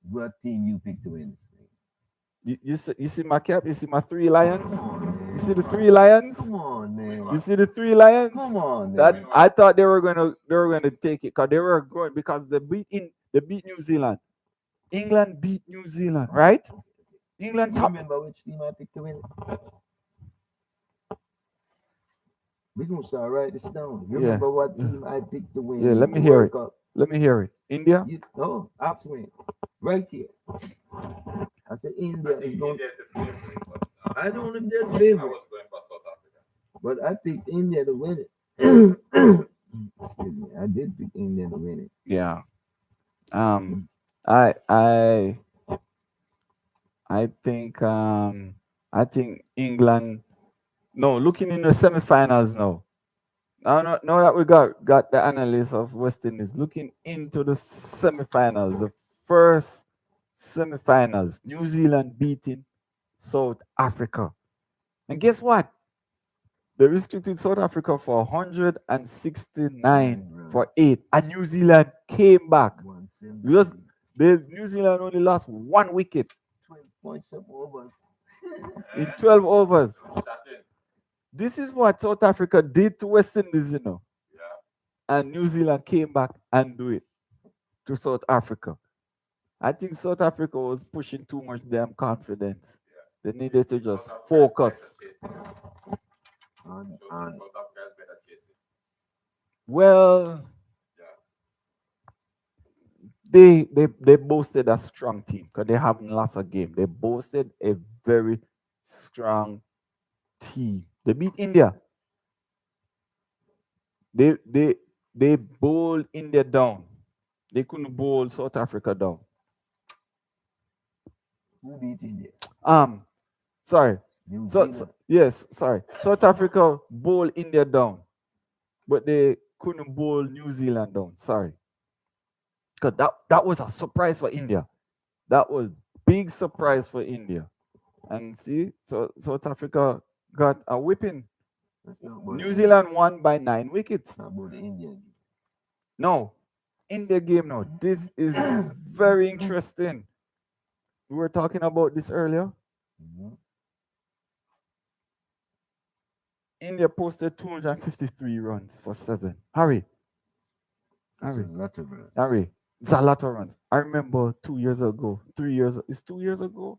Speaker 1: What team you picked to win this thing?
Speaker 2: You see my cap, you see my three lions,
Speaker 1: Come on, man.
Speaker 2: you see the three lions,
Speaker 1: Come on, man.
Speaker 2: you see the three lions.
Speaker 1: Come on,
Speaker 2: That
Speaker 1: man.
Speaker 2: I thought they were gonna take it because they were going because they beat New Zealand. England beat New Zealand, right? England
Speaker 1: You
Speaker 2: top.
Speaker 1: remember which team I picked to win? We gonna start write this down. You
Speaker 2: Yeah.
Speaker 1: remember what team I picked to win?
Speaker 2: Yeah, let me
Speaker 1: the
Speaker 2: hear
Speaker 1: World
Speaker 2: it.
Speaker 1: Cup?
Speaker 2: Let me hear it. India.
Speaker 1: No, ask me. Right here. I said India
Speaker 4: I
Speaker 1: is
Speaker 4: think
Speaker 1: going.
Speaker 4: India is the favorite, but
Speaker 1: I don't know if they're
Speaker 4: I
Speaker 1: favorite,
Speaker 4: was going for South Africa.
Speaker 1: but I picked India to win it. Excuse me. I did pick India to win it.
Speaker 2: Yeah. I think England. No, looking in the semifinals now. Now that we got the analyst of West Indies looking into the semifinals, the first semifinals, New Zealand beating South Africa, and guess what? They restricted South Africa for 169 for 8, and New Zealand came back.
Speaker 1: 170.
Speaker 2: Because New Zealand only lost 1 wicket
Speaker 1: 12 points of overs.
Speaker 2: in 12 overs.
Speaker 4: Shut in.
Speaker 2: This is what South Africa did to West Indies,
Speaker 4: Yeah.
Speaker 2: and New Zealand came back and do it to South Africa. I think South Africa was pushing too much damn confidence. They needed to just
Speaker 4: South Africa is
Speaker 2: focus.
Speaker 4: better chasing.
Speaker 1: On,
Speaker 4: South
Speaker 1: on.
Speaker 4: Africa is better chasing.
Speaker 2: Well,
Speaker 4: Yeah.
Speaker 2: they boasted a strong team because they haven't lost a game. They boasted a very strong team. They beat India. They bowled India down. They couldn't bowl South Africa down.
Speaker 1: Who beat India?
Speaker 2: Sorry.
Speaker 1: New
Speaker 2: So,
Speaker 1: Zealand.
Speaker 2: yes, sorry. South Africa bowled India down, but they couldn't bowl New Zealand down. Sorry. Because that was a surprise for India. That was big surprise for India. And see, so South Africa got a whipping.
Speaker 1: That's not about
Speaker 2: New Zealand won by 9 wickets.
Speaker 1: Not about the Indian.
Speaker 2: No, India game now. This is very interesting. We were talking about this earlier.
Speaker 1: Mhm.
Speaker 2: India posted 253 runs for 7. Harry,
Speaker 1: That's a
Speaker 2: Harry,
Speaker 1: lot of runs.
Speaker 2: Harry. It's a lot of runs. I remember 2 years ago, 3 years. It's 2 years ago.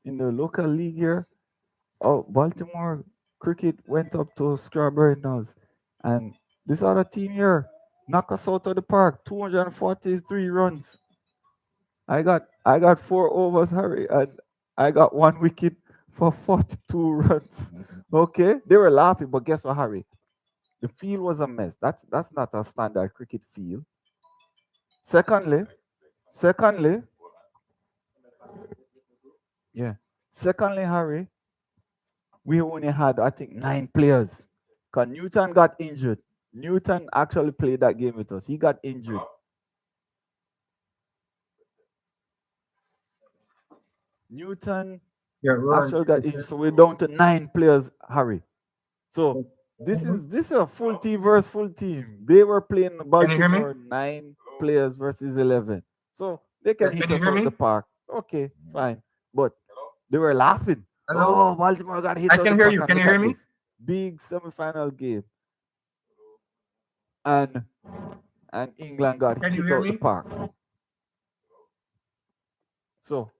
Speaker 2: In the local league here, Baltimore Cricket went up to Strawberry Nose, and this other team here knocked us out of the park. 243 runs. I got 4 overs, Harry, and I got 1 wicket for 42 runs. Okay, they were laughing, but guess what, Harry? The field was a mess. That's not a standard cricket field. Secondly, yeah. Secondly, Harry, we only had I think 9 players. Cause Newton got injured. Newton actually played that game with us. He got injured. Newton
Speaker 5: Yeah, Rohan,
Speaker 2: actually got injured, so we're down to 9 players, Harry. So this
Speaker 5: Mhm.
Speaker 2: is a full team versus full team. They were playing
Speaker 5: Can you hear me?
Speaker 2: Baltimore 9 players versus 11. So they can
Speaker 5: Yeah,
Speaker 2: hit
Speaker 5: can you
Speaker 2: us
Speaker 5: hear
Speaker 2: out
Speaker 5: me?
Speaker 2: the park. Okay, fine. But they were laughing.
Speaker 5: Hello?
Speaker 2: Oh, Baltimore got hit
Speaker 5: I
Speaker 2: out
Speaker 5: can
Speaker 2: the
Speaker 5: hear
Speaker 2: park.
Speaker 5: you.
Speaker 2: And
Speaker 5: Can you
Speaker 2: look
Speaker 5: hear
Speaker 2: at
Speaker 5: me?
Speaker 2: this. Big semi-final game. And England got
Speaker 5: Can you
Speaker 2: hit
Speaker 5: hear
Speaker 2: out the
Speaker 5: me?
Speaker 2: park. So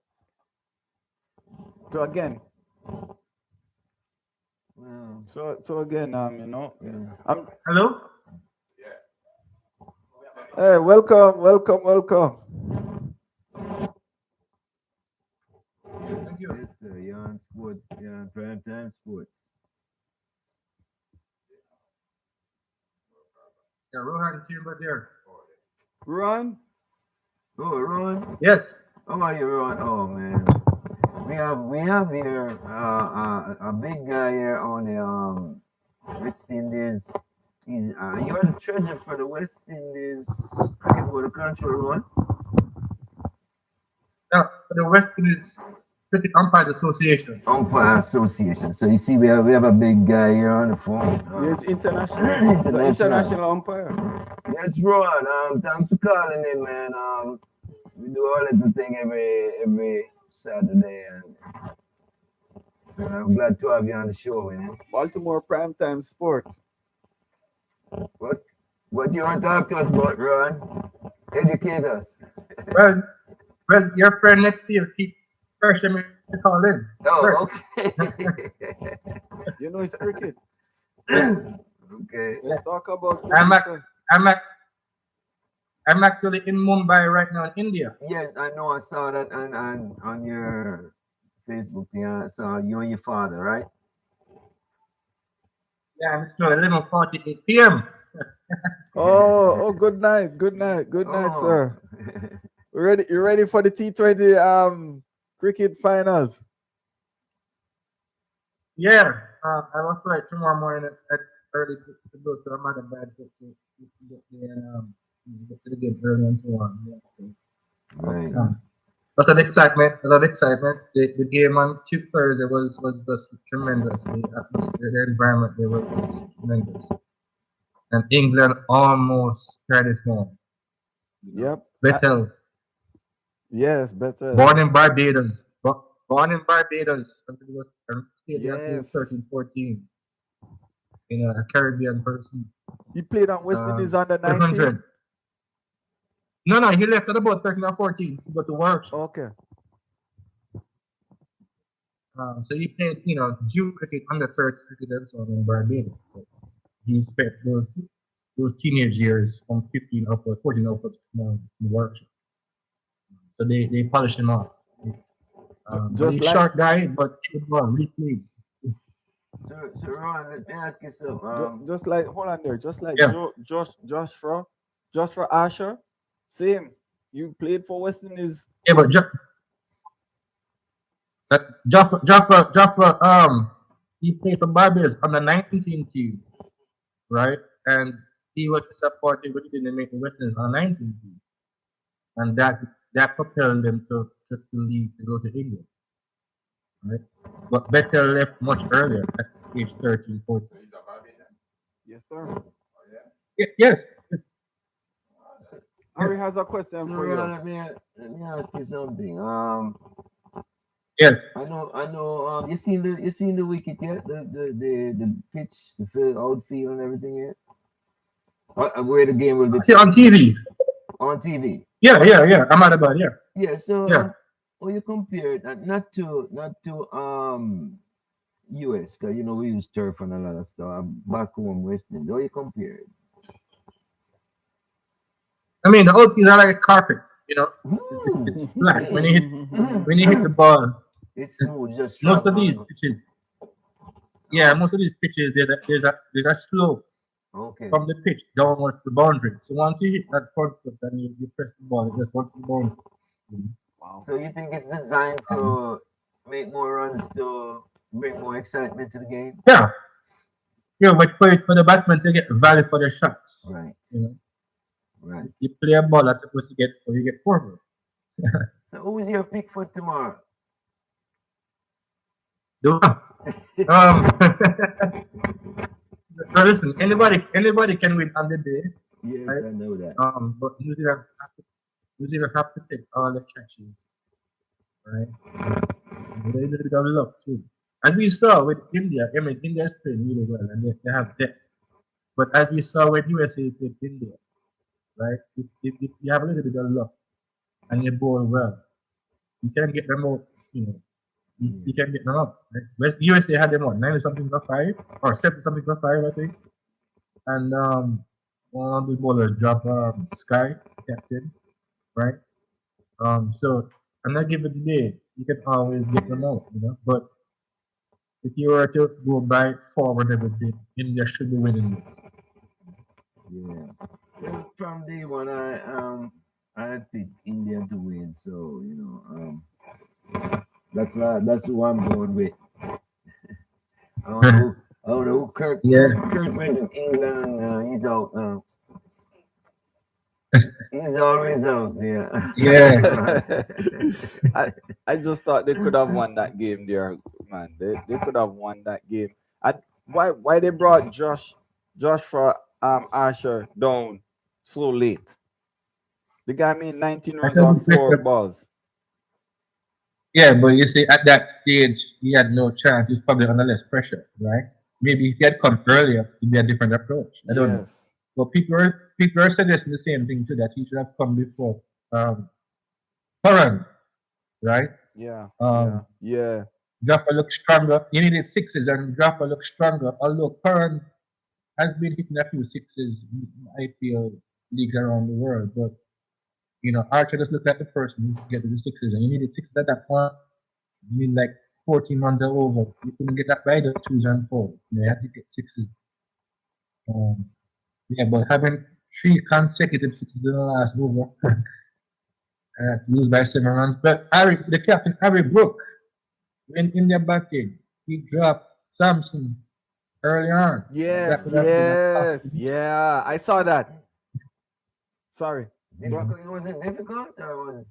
Speaker 2: again,
Speaker 1: Well,
Speaker 2: so again,
Speaker 1: yeah.
Speaker 2: I'm
Speaker 5: Hello?
Speaker 2: hey, welcome.
Speaker 5: Thank you.
Speaker 1: Yes, sir. You're on sports. You're on prime time sports.
Speaker 5: Yeah, Rohan, Timber there.
Speaker 2: Ron?
Speaker 1: Oh, Ron.
Speaker 5: Yes.
Speaker 1: How are you, Ron? Oh man. We have here a big guy here on the West Indies. You're the treasurer for the West Indies for the country, Ron.
Speaker 5: Now, the West Indies Cricket Umpires Association.
Speaker 1: Umpire Association. So you see, we have a big guy here on the phone.
Speaker 2: Yes, international. The international umpire.
Speaker 1: Yes, Ron. Thanks for calling in, man. We do our little thing every Saturday, and I'm glad to have you on the show, man.
Speaker 2: Baltimore Primetime Sports.
Speaker 1: What you want to talk to us about, Ron? Educate us.
Speaker 5: Well, your friend next to you keep pressuring me to call in.
Speaker 1: Oh, okay.
Speaker 2: You know it's cricket.
Speaker 1: Okay.
Speaker 2: Let's talk about
Speaker 5: I'm
Speaker 2: cricket,
Speaker 5: ac-
Speaker 2: sir.
Speaker 5: I'm actually in Mumbai right now in India.
Speaker 1: Yes, I know. I saw that on your Facebook thing. I saw you and your father, right?
Speaker 5: Yeah, it's now 11:48 p.m.
Speaker 2: Oh, good night,
Speaker 1: Oh.
Speaker 2: sir. You ready for the T20 cricket finals?
Speaker 5: Yeah, I was right tomorrow morning at early to go to Ahmedabad to get to the game early and so on. Yeah, so,
Speaker 1: Right.
Speaker 5: lots of excitement. The game on Thursday was just tremendous. The atmosphere, the environment, they were just tremendous. And England almost carried it home.
Speaker 2: Yep.
Speaker 5: Vettel,
Speaker 2: Yes, better.
Speaker 5: born in Barbados, until he was stayed there until
Speaker 2: Yes.
Speaker 5: 13, 14. You know, a Caribbean person.
Speaker 2: He played on West Indies under 19.
Speaker 5: 100. No, he left at about 13 or 14 to go to work.
Speaker 2: Okay.
Speaker 5: So he played, Jew cricket under 30 cricket and so on in Barbados. So he spent those teenage years from 15 upwards, 14 upwards to the workshop. So they polish him off. But
Speaker 2: Just
Speaker 5: he's
Speaker 2: like-
Speaker 5: short guy, but good one, really played.
Speaker 1: So Ron, let me ask you something.
Speaker 2: Just like hold on there, just like
Speaker 5: Yeah.
Speaker 2: Joshua Asher, same. You played for West Indies.
Speaker 5: Yeah, but Jaffa, he played for Barbados on the 19 team, right? And he was supported, but he didn't make the West Indies on the 19 team, and that propelled them to leave to go to England, right? But Vettel left much earlier at age 13, 14.
Speaker 4: So he's a Barbadian.
Speaker 2: Yes, sir.
Speaker 4: Oh, yeah.
Speaker 5: Yes.
Speaker 2: Harry has a question
Speaker 1: So
Speaker 2: for
Speaker 1: Ron,
Speaker 2: you.
Speaker 1: let me ask you something.
Speaker 5: Yes.
Speaker 1: I know. You seen the wicket yet? The pitch, the field, outfield, and everything yet? Where the game will be
Speaker 5: See, on TV.
Speaker 1: on TV.
Speaker 5: Yeah. I'm out about yeah.
Speaker 1: Yeah. So
Speaker 5: Yeah.
Speaker 1: when you compare it, not to US, because we use turf and a lot of stuff. Back home, West Indies. How you compare it?
Speaker 5: I mean, the old teams are like a carpet,
Speaker 1: Ooh.
Speaker 5: It's flat when you hit the ball.
Speaker 1: It's smooth, just
Speaker 5: Most
Speaker 1: drop
Speaker 5: of these
Speaker 1: on.
Speaker 5: pitches, there's a slope
Speaker 1: Okay.
Speaker 5: from the pitch downwards to the boundary. So once you hit that front foot and you press the ball, it just wants the boundary.
Speaker 2: Wow.
Speaker 1: So you think it's designed to make more runs to bring more excitement to the game?
Speaker 5: Yeah. Yeah, but for the batsman to get value for their shots.
Speaker 1: Right.
Speaker 5: You know,
Speaker 1: Right.
Speaker 5: you play a ball that's supposed to get, or you get forward.
Speaker 1: So who's your pick for tomorrow?
Speaker 5: So listen, anybody can win on the day.
Speaker 1: Yes,
Speaker 5: Right.
Speaker 1: I know that.
Speaker 5: But New Zealand have to take all the catches, right? They need a bit of luck too. As we saw with India, I mean, India is playing really well and they have depth. But as we saw with USA played India, right? If you have a little bit of luck and you bowl well, you can get them out, you can get them up. Right? USA had them on 90 something for 5 or 70 something for 5, I think. And one of the bowlers dropped Sky, captain, right? So I'm not giving the day. You can always get them out, But if you were to go by forward everything, India should be winning this.
Speaker 1: Yeah. Well, from day one, I picked India to win. So that's who I'm going with. I don't know who
Speaker 5: Yeah.
Speaker 1: Kurt went to England. He's out now. He's always out there.
Speaker 5: Yeah.
Speaker 2: I just thought they could have won that game there, man. They could have won that game. I, why they brought Josh for Asher down so late? The guy made 19
Speaker 5: I
Speaker 2: runs
Speaker 5: think
Speaker 2: on
Speaker 5: the
Speaker 2: 4
Speaker 5: pressure.
Speaker 2: balls.
Speaker 5: Yeah, but you see, at that stage, he had no chance. He's probably under less pressure, right? Maybe if he had come earlier, it'd be a different approach. I don't know.
Speaker 2: Yes.
Speaker 5: But people are suggesting the same thing too, that he should have come before Curran, right?
Speaker 2: Yeah.
Speaker 5: Um,
Speaker 2: Yeah.
Speaker 5: Jaffa looked stronger. He needed sixes, and Jaffa looked stronger. Although Curran has been hitting a few sixes in IPL leagues around the world, but Archer just looked at the person who could get to the sixes, and you needed sixes at that point. You need like 14 runs are over. You couldn't get that by the twos and fours. You had to get sixes. Yeah, but having 3 consecutive sixes in the last over, to lose by 7 runs. But the captain, Harry Brook, when in their batting, he dropped Samson early on.
Speaker 2: Yes.
Speaker 5: That would have been a
Speaker 2: Yes. Yeah. I saw that. Sorry.
Speaker 1: Was it difficult or was it?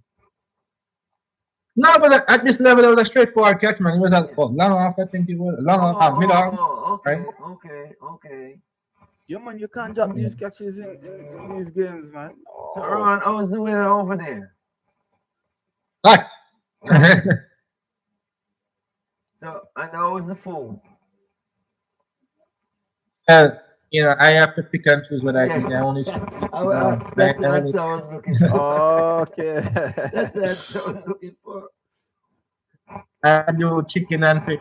Speaker 5: No, but at this level, it was a straightforward catch, man. It was a long off, I think it was. Long off, mid off.
Speaker 1: Okay,
Speaker 5: right?
Speaker 1: okay.
Speaker 2: Yeah, man, you can't drop these catches in these games, man.
Speaker 1: So, Ron, I was the winner over there.
Speaker 5: What?
Speaker 1: So, and I was the fool.
Speaker 5: I have to pick and choose what I think. I only.
Speaker 1: That's what I was looking for.
Speaker 2: Okay.
Speaker 1: That's what I was looking for.
Speaker 5: I do chicken and fish.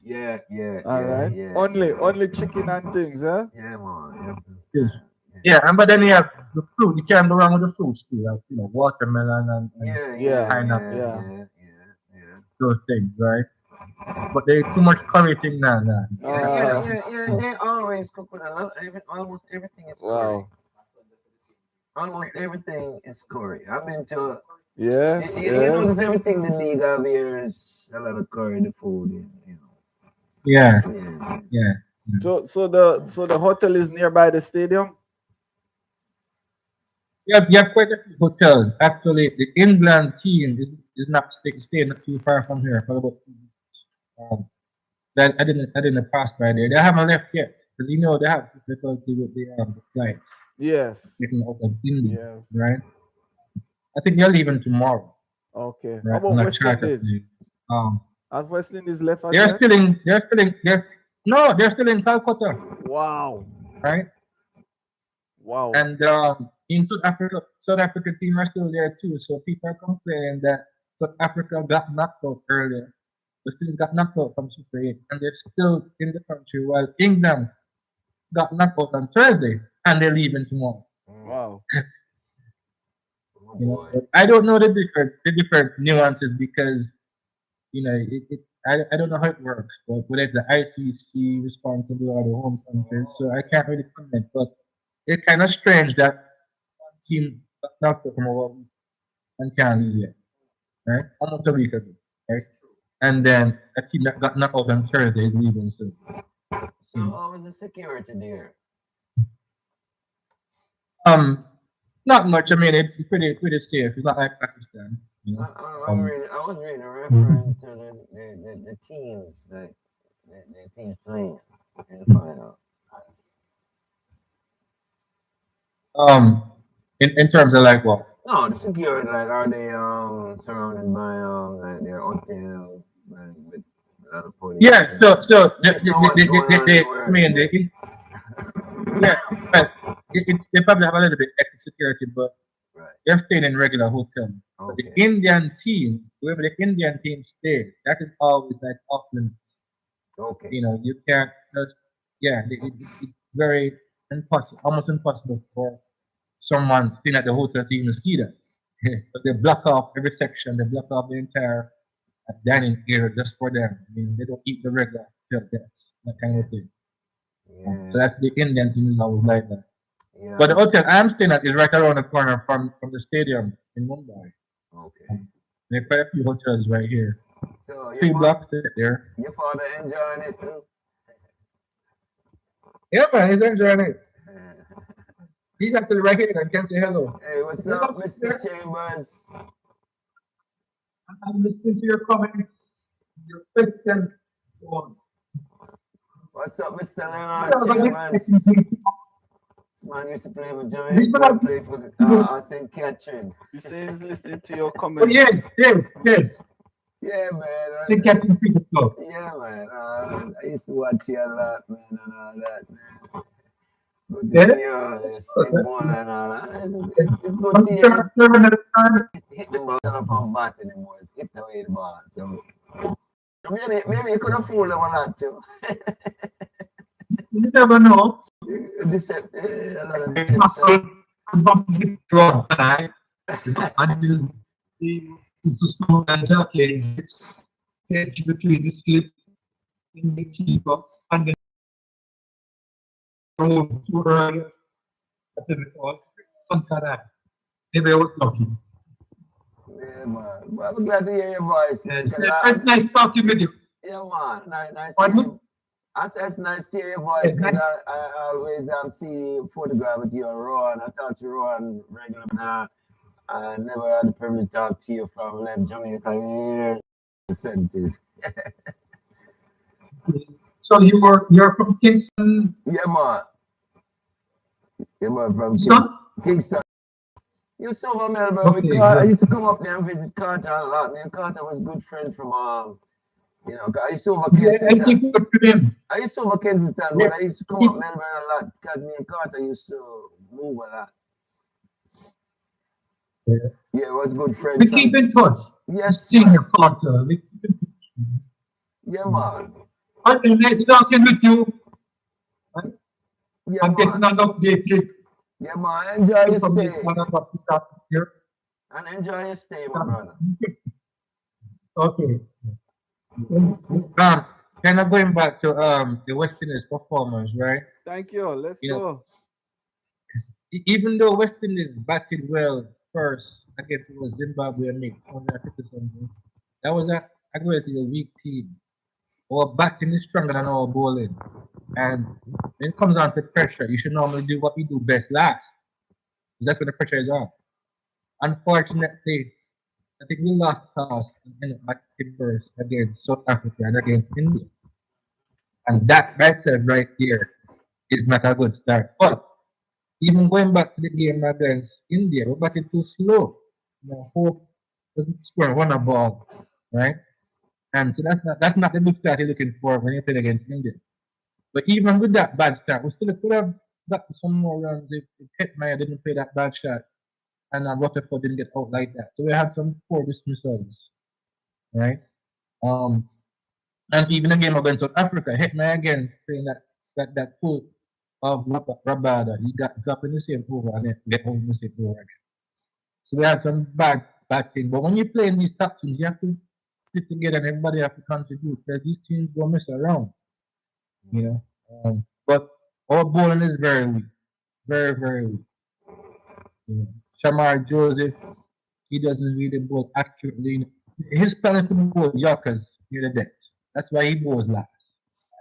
Speaker 1: Yeah.
Speaker 2: All right.
Speaker 1: Yeah.
Speaker 2: Only chicken and things, huh?
Speaker 1: Yeah, man.
Speaker 5: Yeah, and but then you have the fruit. You can't go wrong with the fruits too. Like, watermelon and pineapple.
Speaker 2: Yeah.
Speaker 5: Those things, right? But there's too much curry thing now.
Speaker 1: Yeah. They always cook with almost everything is curry.
Speaker 2: Wow.
Speaker 1: Almost everything is curry. I've been to.
Speaker 2: Yes.
Speaker 1: You notice everything the league have here is a lot of curry, the food,
Speaker 5: Yeah.
Speaker 2: So the hotel is nearby the stadium?
Speaker 5: You have quite a few hotels. Actually, the England team is not staying not too far from here for about 2 weeks. That I didn't pass by there. They haven't left yet because they have difficulty with the flights
Speaker 2: Yes.
Speaker 5: getting out of India,
Speaker 2: Yes.
Speaker 5: right? I think they're leaving tomorrow.
Speaker 2: Okay.
Speaker 5: Right?
Speaker 2: How about West Indies?
Speaker 5: Has
Speaker 2: West Indies left?
Speaker 5: they're still in Calcutta,
Speaker 2: Wow.
Speaker 5: right?
Speaker 2: Wow.
Speaker 5: And in South Africa team are still there too. So people are complaining that South Africa got knocked out earlier. The States got knocked out from Super 8, and they're still in the country while England got knocked out on Thursday, and they're leaving tomorrow.
Speaker 2: Wow.
Speaker 5: But I don't know the different nuances because I don't know how it works, but whether it's the ICC responsible or the home country, so I can't really comment. But it's kind of strange that one team got knocked out from over and can't leave yet, right? Almost a week ago, right? And then a team that got knocked out on Thursday is leaving soon.
Speaker 1: So how was the security there?
Speaker 5: Not much. I mean, it's pretty safe. It's not like Pakistan.
Speaker 1: I was reading referring to the teams that the teams playing in the final.
Speaker 5: In terms of like what?
Speaker 1: No, the security. Like, are they surrounded by like their hotel with a lot of police?
Speaker 5: Yeah. So they probably have a little bit extra security, but they're staying in regular hotel.
Speaker 1: Okay.
Speaker 5: But the Indian team, wherever the Indian team stays, that is always like off limits.
Speaker 1: Okay.
Speaker 5: You can't just it's very impossible, almost impossible for someone staying at the hotel to even see that. But they block off every section, they block off the entire dining area just for them. I mean, they don't eat the regular hotel guests, that kind of thing.
Speaker 1: Yeah.
Speaker 5: So that's the Indian team is always like that.
Speaker 1: Yeah.
Speaker 5: But the hotel I'm staying at is right around the corner from the stadium in Mumbai.
Speaker 1: Okay.
Speaker 5: There are quite a few hotels right here.
Speaker 1: So
Speaker 5: 3 blocks there.
Speaker 1: your father enjoying it too?
Speaker 5: Yeah, man, he's enjoying it. He's actually right here and can say hello.
Speaker 1: Hey, what's up, Mr. Chambers?
Speaker 5: I'm listening to your comments, your questions, so on.
Speaker 1: What's up, Mr. Leonard Chambers? This man used to play with Jamaica, play for St. Catherine.
Speaker 2: He says listening to your
Speaker 5: Oh,
Speaker 2: comments.
Speaker 5: yes.
Speaker 1: Yeah, man.
Speaker 5: St. Catherine Cricket Club.
Speaker 1: Yeah, man. I used to watch you a lot, man, and all that, man. Good to see you, Steve Ball and all that. It's good to see you. Hit the ball, not on bat anymore. It's hit away the ball. So maybe you could have fooled them a lot too.
Speaker 5: You never know.
Speaker 1: A lot of deception.
Speaker 5: Until to stone and jockey, it's hedge between the skip in the keeper and the road too early at the ball. Maybe I was lucky.
Speaker 1: Yeah, man. But I'm glad to hear your voice.
Speaker 5: Yes, it's nice talking with you.
Speaker 1: Yeah, man. Nice.
Speaker 5: Pardon?
Speaker 1: I said it's nice to hear your voice
Speaker 5: It's
Speaker 1: because
Speaker 5: nice.
Speaker 1: I always see photograph with you on Rowan. I talk to Rowan regularly. I never had the privilege to talk to you from left Jamaica here. The 70s.
Speaker 5: So you're from Kingston?
Speaker 1: Yeah, man. Yeah, man, from
Speaker 5: Kingston?
Speaker 1: Kingston. You saw from Melbourne.
Speaker 5: Okay,
Speaker 1: I
Speaker 5: good.
Speaker 1: used to come up there and visit Carter a lot. Me and Carter was good friend from I used to over
Speaker 5: Yeah, I
Speaker 1: Kensington.
Speaker 5: think good for them.
Speaker 1: I used to over Kensington,
Speaker 5: Yeah.
Speaker 1: but I used to come up Melbourne a lot because me and Carter used to move a lot.
Speaker 5: Yeah.
Speaker 1: Yeah, it was good friends.
Speaker 5: We keep in touch.
Speaker 1: Yes,
Speaker 5: Senior Carter. We keep in touch.
Speaker 1: yeah, man.
Speaker 5: Okay, nice talking with you.
Speaker 1: Yeah,
Speaker 5: I'm getting
Speaker 1: man.
Speaker 5: an update.
Speaker 1: Yeah, man. Enjoy your
Speaker 5: From
Speaker 1: stay.
Speaker 5: this one about to start here.
Speaker 1: And enjoy your stay, my brother.
Speaker 5: Okay. Kind of going back to the West Indies performance, right?
Speaker 2: Thank you. Let's
Speaker 5: Yeah.
Speaker 2: go.
Speaker 5: Even though West Indies batted well first against Zimbabwe and Nick, that was a relatively weak team. Our batting is stronger than our bowling. And when it comes down to pressure, you should normally do what you do best last. Because that's when the pressure is on. Unfortunately, I think we lost toss and ended up batting first against South Africa and against India. And that by itself right there is not a good start. But even going back to the game against India, we batted too slow. Hope doesn't score one a ball, right? And so that's not the good start you're looking for when you play against India. But even with that bad start, we still could have got some more runs if Hetmeyer didn't play that bad shot and Rutherford didn't get out like that. So we had some poor dismissals, right? And even the game against South Africa, Hetmeyer again playing that full of Rabada. He got dropped in the same over and then get home in the same over again. So we had some bad things. But when you play in these top teams, you have to sit together and everybody have to contribute because these teams don't mess around. But our bowling is very weak. Very, very weak. Shamar Joseph, he doesn't really bowl accurately. His plan is to bowl Yorkers near the deck. That's why he bowls last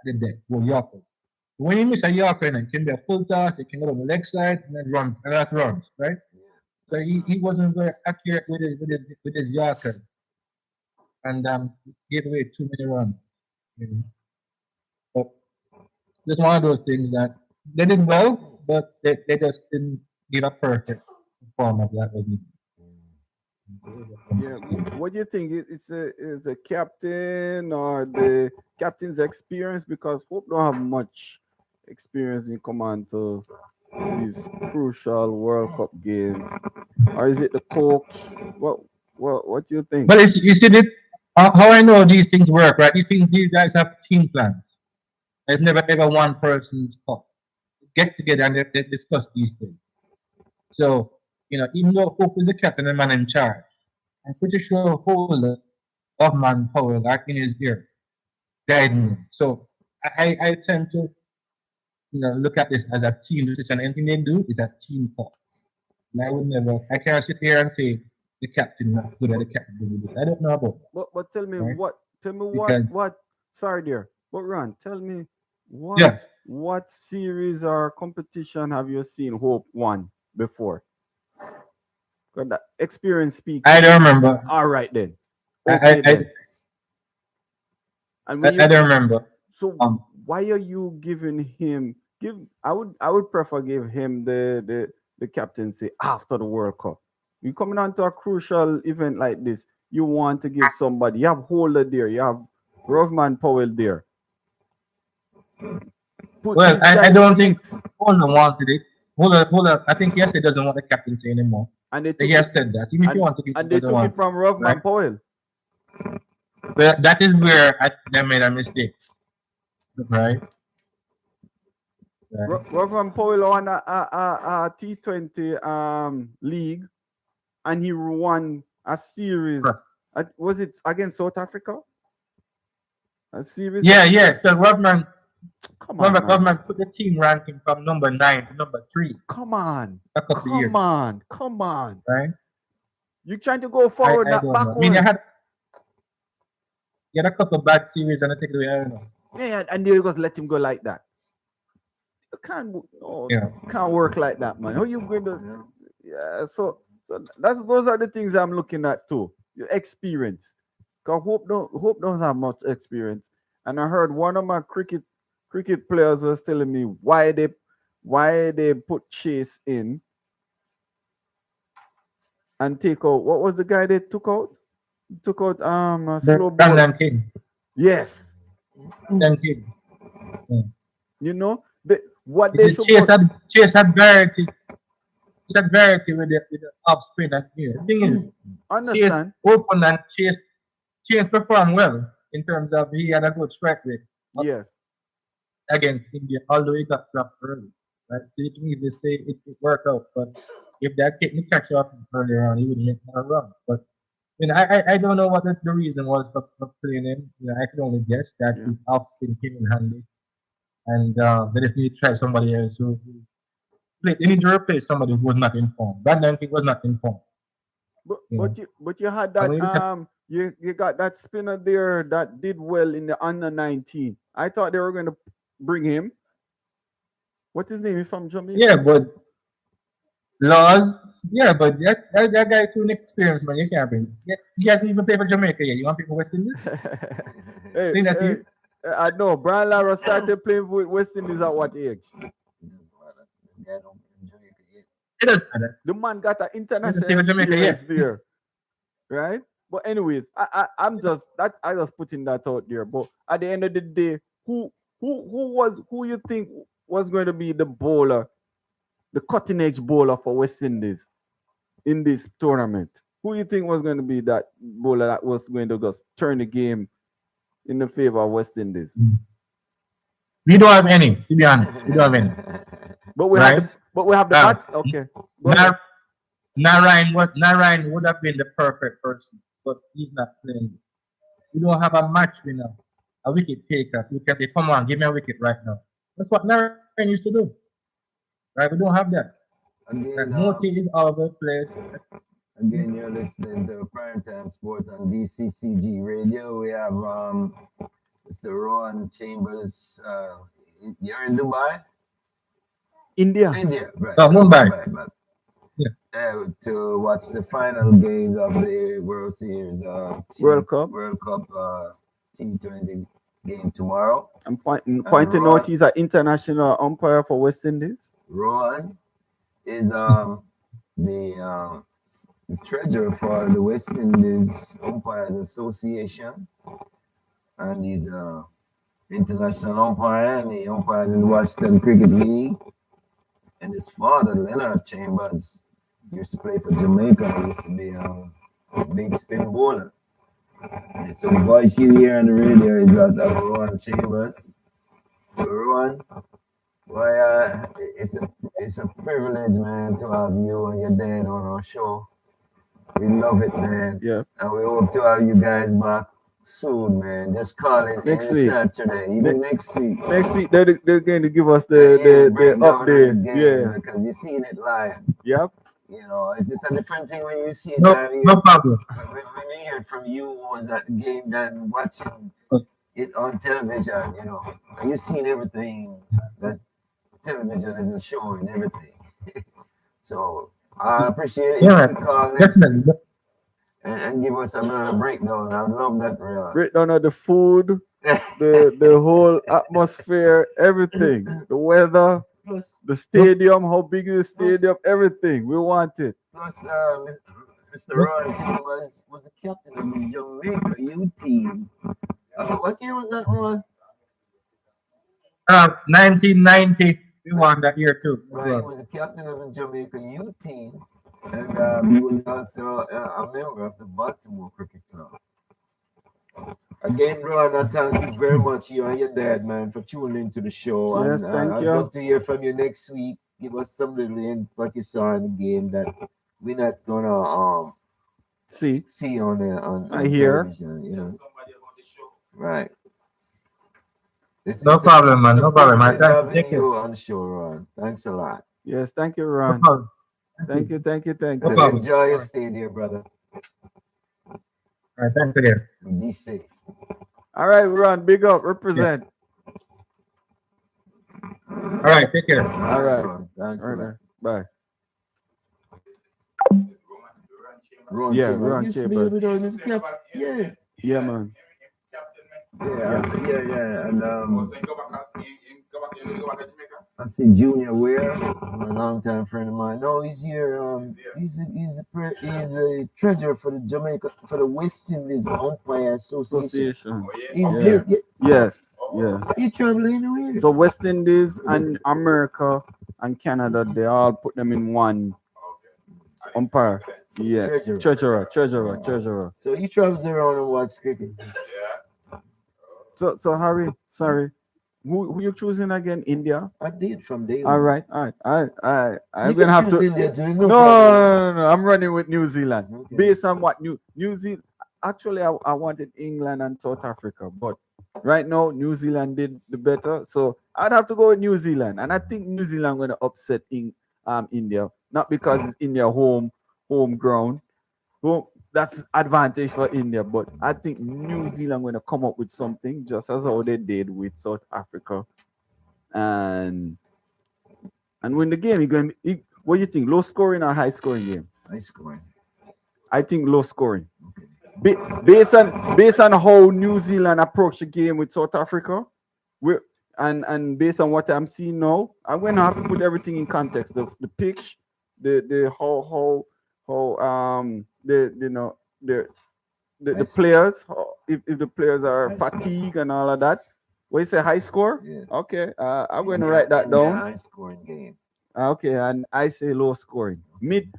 Speaker 5: at the deck, bowl Yorkers. When you miss a Yorker, it can be a full toss, it can go on the leg side and then runs, and that's runs, right? So he wasn't very accurate with his Yorkers. And gave away too many runs. But just one of those things that they did well, but they just didn't give a perfect performance that was needed.
Speaker 2: Yeah. What do you think? It's a captain or the captain's experience? Because Hope don't have much experience in command to these crucial World Cup games, or is it the coach? What do you think?
Speaker 5: But you see it. How I know these things work, right? These guys have team plans. There's never ever one person's cup. Get together and they discuss these things. So, even though Hope is the captain and man in charge, I'm pretty sure Holder of manpower are in his ear, guiding him. So I tend to look at this as a team decision. Anything they do is a team call. And I would never. I can't sit here and say the captain not good or the captain did this. I don't know about that,
Speaker 2: But tell me
Speaker 5: right?
Speaker 2: what
Speaker 5: Because
Speaker 2: sorry dear. But Ron, tell me
Speaker 5: yeah,
Speaker 2: what series or competition have you seen Hope won before? 'Cause that experience speaks.
Speaker 5: I don't remember.
Speaker 2: All right then.
Speaker 5: I
Speaker 2: Okay
Speaker 5: I,
Speaker 2: then. And when
Speaker 5: I don't remember.
Speaker 2: so why are you giving him I would prefer give him the captaincy after the World Cup. You coming on to a crucial event like this, you want to give somebody, you have Holder there, you have Rovman Powell there. Put
Speaker 5: Well,
Speaker 2: these
Speaker 5: I
Speaker 2: guys
Speaker 5: don't
Speaker 2: in
Speaker 5: think
Speaker 2: mix.
Speaker 5: Holder wanted it. Holder. I think he doesn't want the captaincy anymore.
Speaker 2: And they
Speaker 5: He
Speaker 2: took
Speaker 5: has
Speaker 2: it
Speaker 5: said that. Even if he
Speaker 2: and,
Speaker 5: wants to keep it,
Speaker 2: and they
Speaker 5: doesn't
Speaker 2: took
Speaker 5: want
Speaker 2: it from
Speaker 5: it,
Speaker 2: Rovman
Speaker 5: right?
Speaker 2: Powell.
Speaker 5: But that is where they made a mistake, right? Right.
Speaker 2: Rovman Powell won a T20 league and he won a series.
Speaker 5: Correct.
Speaker 2: Was it against South Africa? A series?
Speaker 5: Yeah. So Rodman
Speaker 2: Come on, man.
Speaker 5: Rodman took the team ranking from number 9 to number 3
Speaker 2: Come on.
Speaker 5: a couple of years,
Speaker 2: Come on.
Speaker 5: right?
Speaker 2: You trying to go forward,
Speaker 5: I
Speaker 2: not
Speaker 5: don't know. I
Speaker 2: backward.
Speaker 5: mean, you had a couple of bad series and I take it away. I don't know.
Speaker 2: Yeah, and they just let him go like that. You can't work like that, man. How you going to? Yeah, so those are the things I'm looking at too. Your experience. Cause Hope don't have much experience. And I heard one of my cricket players was telling me why they put Chase in and take out, what was the guy they took out? Took out a slow ball.
Speaker 5: Brandon King.
Speaker 2: Yes.
Speaker 5: Brandon King.
Speaker 2: You know, what they should
Speaker 5: Chase had variety. Chase had variety with the off spin. The thing is, Chase
Speaker 2: understand.
Speaker 5: opened and Chase performed well in terms of he had a good strike rate
Speaker 2: Yes.
Speaker 5: against India, although he got dropped early. Right? So it means they say it worked out, but if they had taken the catch off earlier on, he would make a run. But I don't know what the reason was for playing him. I can only guess that
Speaker 2: Yeah.
Speaker 5: his off spin came in handy, and they just need to try somebody else who played. They need to replace somebody who was not informed. Brandon King was not informed.
Speaker 2: But you had
Speaker 5: I
Speaker 2: that
Speaker 5: mean,
Speaker 2: you got that spinner there that did well in the under 19. I thought they were going to bring him. What's his name? He's from Jamaica.
Speaker 5: yeah, but Laws, yeah, but that guy too inexperienced, man. You can't bring. Yeah, he hasn't even played for Jamaica yet. You want people West Indies?
Speaker 2: Hey,
Speaker 5: Think that
Speaker 2: hey, I know Brian Lara started playing for West Indies at what age?
Speaker 1: This guy don't enjoy it yet.
Speaker 5: It doesn't matter.
Speaker 2: The man got an international
Speaker 5: play for Jamaica, yeah.
Speaker 2: experience there, right? But anyways, I'm just putting that out there. But at the end of the day, who you think was going to be the bowler, the cutting edge bowler for West Indies in this tournament? Who you think was going to be that bowler that was going to just turn the game in the favor of West Indies?
Speaker 5: We don't have any, to be honest. We don't have any.
Speaker 2: But we
Speaker 5: Right?
Speaker 2: have the
Speaker 5: Ah.
Speaker 2: bats. Okay. Go ahead.
Speaker 5: Narayan would have been the perfect person, but he's not playing. We don't have a match winner, a wicket taker. You can say, come on, give me a wicket right now. That's what Narayan used to do. Right? We don't have that.
Speaker 1: Again,
Speaker 5: Moti is all over the place.
Speaker 1: again, you're listening to Primetime Sports on DCCG Radio. We have Mr. Ron Chambers. You're in Dubai?
Speaker 2: India.
Speaker 1: India, right.
Speaker 5: Oh, Mumbai.
Speaker 1: But,
Speaker 5: Yeah.
Speaker 1: to watch the final games of the World Series,
Speaker 2: World Cup.
Speaker 1: T20 game tomorrow.
Speaker 2: I'm pointing out he's an international umpire for West Indies.
Speaker 1: Ron is the treasurer for the West Indies Umpires Association, and he's an international umpire, and he umpires in the Washington Cricket League. And his father, Leonard Chambers, used to play for Jamaica. He used to be a big spin bowler. And so the voice you hear on the radio is that of Ron Chambers. So Ron, boy, it's a privilege, man, to have you and your dad on our show. We love it, man.
Speaker 2: Yeah.
Speaker 1: And we hope to have you guys back Soon, man. Just call it
Speaker 2: Next
Speaker 1: any
Speaker 2: week.
Speaker 1: Saturday, even next week.
Speaker 2: Next week they're going to give us
Speaker 1: Yeah,
Speaker 2: the
Speaker 1: break down
Speaker 2: update.
Speaker 1: the game
Speaker 2: Yeah.
Speaker 1: because you're seeing it live.
Speaker 2: Yep.
Speaker 1: You know, it's just a different thing when you see it
Speaker 5: No,
Speaker 1: live.
Speaker 5: no problem.
Speaker 1: When you hear it from you who was at the game than watching it on television, you know, and you've seen everything that television isn't showing, everything. So I appreciate it.
Speaker 5: Yeah,
Speaker 1: You can call next
Speaker 5: definitely.
Speaker 1: and give us another breakdown. I love that, real.
Speaker 2: Breakdown of the food, the whole atmosphere, everything, the weather,
Speaker 1: plus,
Speaker 2: the stadium, how big is the stadium, everything. We want it.
Speaker 1: plus, Mr. Ron was the captain of the Jamaica U team. What year was that, Ron?
Speaker 5: 1990, we won that year too.
Speaker 1: Right, he was the captain of the Jamaica U team, and he was also a member of the Baltimore Cricket Club. Again, Ron, I thank you very much, you and your dad, man, for tuning into the show.
Speaker 2: Yes,
Speaker 1: and
Speaker 2: thank
Speaker 1: I'd
Speaker 2: you.
Speaker 1: love to hear from you next week. Give us some little in what you saw in the game that we're not gonna
Speaker 2: See,
Speaker 1: see on
Speaker 2: I hear.
Speaker 1: television, you know.
Speaker 3: Somebody on the show.
Speaker 1: Right.
Speaker 5: No problem, man. No problem. I
Speaker 1: privilege having
Speaker 5: thank you.
Speaker 1: you on the show, Ron. Thanks a lot.
Speaker 2: Yes, thank you,
Speaker 5: No
Speaker 2: Ron.
Speaker 5: problem.
Speaker 2: Thank you.
Speaker 5: No
Speaker 1: And
Speaker 5: problem.
Speaker 1: enjoy your stay there, brother.
Speaker 5: All right, thanks again.
Speaker 1: Be safe.
Speaker 2: All right, Ron, big up, represent.
Speaker 5: All right, take care.
Speaker 2: All right.
Speaker 1: Ron. Thanks
Speaker 2: All
Speaker 1: a lot.
Speaker 2: right, bye.
Speaker 1: Ron
Speaker 2: Yeah,
Speaker 1: Chambers.
Speaker 2: Ron
Speaker 1: Used to be
Speaker 2: Chambers.
Speaker 1: with us in camp. Yeah.
Speaker 2: Yeah, man.
Speaker 1: Yeah. And
Speaker 4: Also, you go back to Jamaica?
Speaker 1: I see Junior Ware, a longtime friend of mine. No, he's here. He's a treasurer for the Jamaica for the West Indies Umpire Association.
Speaker 2: Association.
Speaker 4: Oh, yeah.
Speaker 1: He's
Speaker 2: Yeah.
Speaker 1: here.
Speaker 2: Yes, yeah.
Speaker 1: He traveling anywhere.
Speaker 2: So West Indies and America and Canada, they all put them in one
Speaker 4: Okay.
Speaker 2: umpire. Yeah.
Speaker 1: Treasurer.
Speaker 2: Treasurer.
Speaker 1: So he travels around and watch cricket.
Speaker 4: Yeah.
Speaker 2: So Harry, sorry. Who you choosing again? India?
Speaker 1: I did from day
Speaker 2: All
Speaker 1: one.
Speaker 2: right. I'm
Speaker 1: You
Speaker 2: gonna
Speaker 1: can
Speaker 2: have
Speaker 1: choose
Speaker 2: to.
Speaker 1: India too. There's
Speaker 2: No,
Speaker 1: no problem.
Speaker 2: no. I'm running with New Zealand.
Speaker 1: Okay.
Speaker 2: Based on what New Zealand. Actually, I wanted England and South Africa, but right now New Zealand did the better, so I'd have to go with New Zealand, and I think New Zealand going to upset India, not because it's India home ground. Well, that's advantage for India, but I think New Zealand going to come up with something just as how they did with South Africa, and win the game. You're going. What do you think? Low scoring or high scoring game?
Speaker 1: High scoring.
Speaker 2: I think low scoring. Based on how New Zealand approached the game with South Africa, and based on what I'm seeing now, I'm gonna have to put everything in context. The pitch, the how the players, if the players are fatigued and all of that. What you say, high score?
Speaker 1: Yeah.
Speaker 2: Okay, I'm gonna write that down.
Speaker 1: High scoring game.
Speaker 2: Okay, and I say low scoring, mid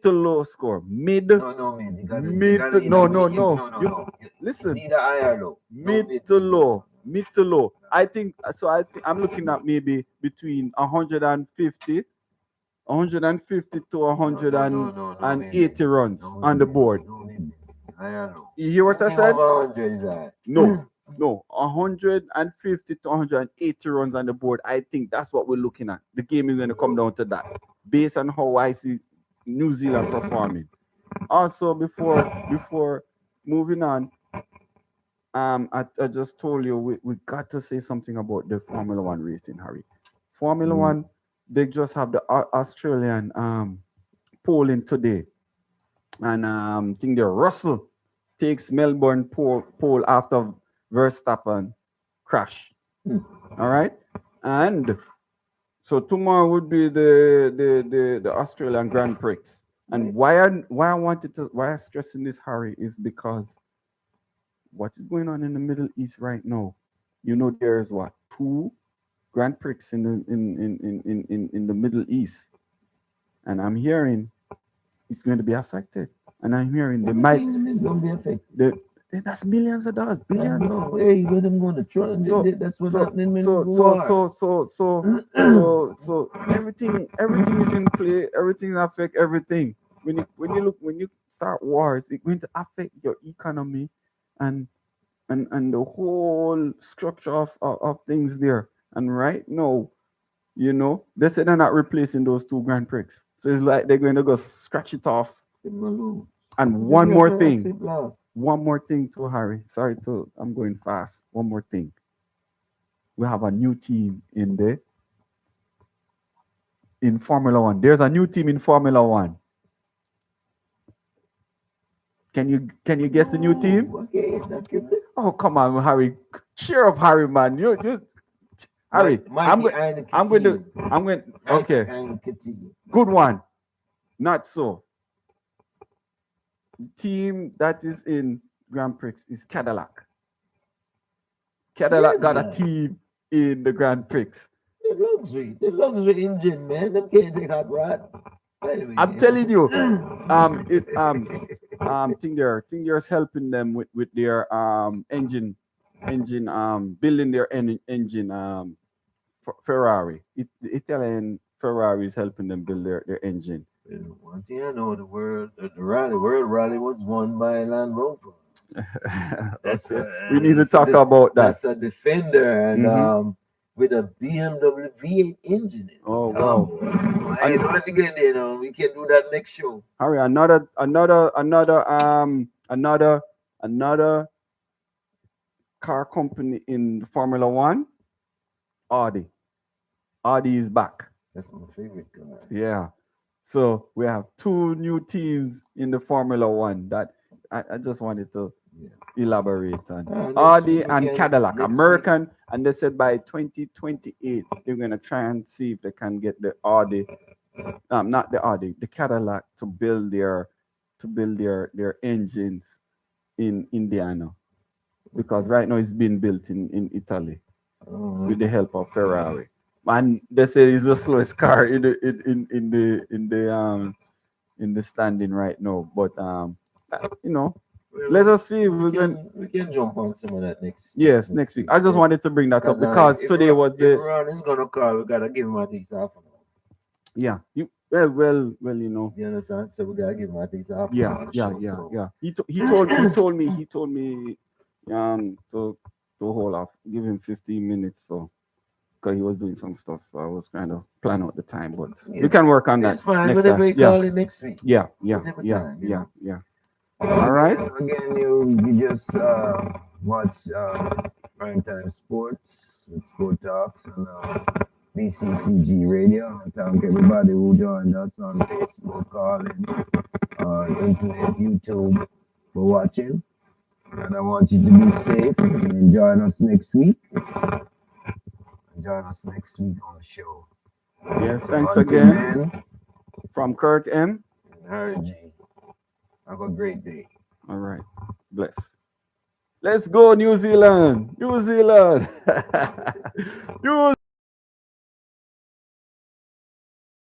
Speaker 2: to low score, mid.
Speaker 1: No, man. You gotta,
Speaker 2: Mid
Speaker 1: you gotta
Speaker 2: to-
Speaker 1: either
Speaker 2: no,
Speaker 1: be-
Speaker 2: no,
Speaker 1: you-
Speaker 2: no.
Speaker 1: no.
Speaker 2: You-
Speaker 1: It's
Speaker 2: Listen,
Speaker 1: either high or low. No
Speaker 2: mid to low, mid to low. I think so. I'm looking at maybe between 150 to 180 runs
Speaker 1: No,
Speaker 2: on the board.
Speaker 1: No, high or low.
Speaker 2: You hear what I
Speaker 1: Anything
Speaker 2: said?
Speaker 1: over 100 is high.
Speaker 2: No, 150 to 180 runs on the board. I think that's what we're looking at. The game is going to come down to that, based on how I see New Zealand performing. Also, before moving on, I just told you we got to say something about the Formula One racing, Harry. Formula One, they just have the Australian polling today, and think the Russell takes Melbourne pole after Verstappen crash. All right, and so tomorrow would be the Australian Grand Prix. And why I'm stressing this, Harry, is because what is going on in the Middle East right now? You know, there's what, 2 Grand Prix in the Middle East, and I'm hearing it's going to be affected. And I'm hearing they might.
Speaker 1: Don't be affected.
Speaker 2: That's billions of dollars, billions.
Speaker 1: No, hey, you got them going to try. That's what's happening.
Speaker 2: So everything is in play. Everything affect everything. When you start wars, it's going to affect your economy, and and the whole structure of things there. And right now, they said they're not replacing those two Grand Prix. So it's like they're going to go scratch it off.
Speaker 1: Give him a lose.
Speaker 2: And
Speaker 1: Give
Speaker 2: one
Speaker 1: him
Speaker 2: more
Speaker 1: a
Speaker 2: thing.
Speaker 1: exit loss.
Speaker 2: One more thing to Harry. Sorry I'm going fast. One more thing. We have a new team in Formula One. There's a new team in Formula One. Can you guess the new team?
Speaker 1: Okay, that's good.
Speaker 2: Oh, come on, Harry. Cheer up, Harry, man. You Harry, I'm going. Okay, good one. Not so. Team that is in Grand Prix is Cadillac. Cadillac got a team in the Grand Prix.
Speaker 1: The luxury engine, man. Them can't take hot rod. Anyway,
Speaker 2: I'm telling you, Tingler's helping them with their engine, building their engine. Ferrari, Italian Ferrari is helping them build their engine.
Speaker 1: One thing I know, the world rally was won by Land Rover. That's
Speaker 2: we need to talk about that.
Speaker 1: That's a Defender and with a BMW V8 engine. In it.
Speaker 2: Oh wow!
Speaker 1: I don't have to get there. We can do that next show.
Speaker 2: Harry, another car company in Formula One, Audi. Audi is back.
Speaker 1: That's my favorite car.
Speaker 2: Yeah. So we have two new teams in the Formula One that I just wanted to elaborate on. Audi and Cadillac, American, and they said by 2028 they're gonna try and see if they can get the Audi, not the Audi, the Cadillac to build their engines in Indiana, because right now it's being built in Italy with the help of Ferrari. And they say it's the slowest car in the standing right now. But let us see.
Speaker 1: We can jump on some of that next.
Speaker 2: Yes, next week. I just wanted to bring that up because today was the.
Speaker 1: Ron is gonna call. We gotta give him at least half an hour.
Speaker 2: Yeah. Well.
Speaker 1: You understand? So we gotta give him at least half an
Speaker 2: Yeah.
Speaker 1: hour.
Speaker 2: He told me to hold off, give him 15 minutes. So. Because he was doing some stuff, so I was kind of planning out the time, but we can work on that.
Speaker 1: That's fine.
Speaker 2: Next
Speaker 1: Whatever
Speaker 2: time.
Speaker 1: we call it next week.
Speaker 2: Yeah. All right.
Speaker 1: Again, you just watch Primetime Sports with Sport Talks on BCCG Radio. I thank everybody who joined us on Facebook, calling, internet, YouTube for watching. And I want you to be safe and join us next week. Join us next week on the show.
Speaker 2: Yes, thanks again. From Kurt M.
Speaker 1: And Harry G. Have a great day.
Speaker 2: All right. Bless. Let's go, New Zealand. New Zealand.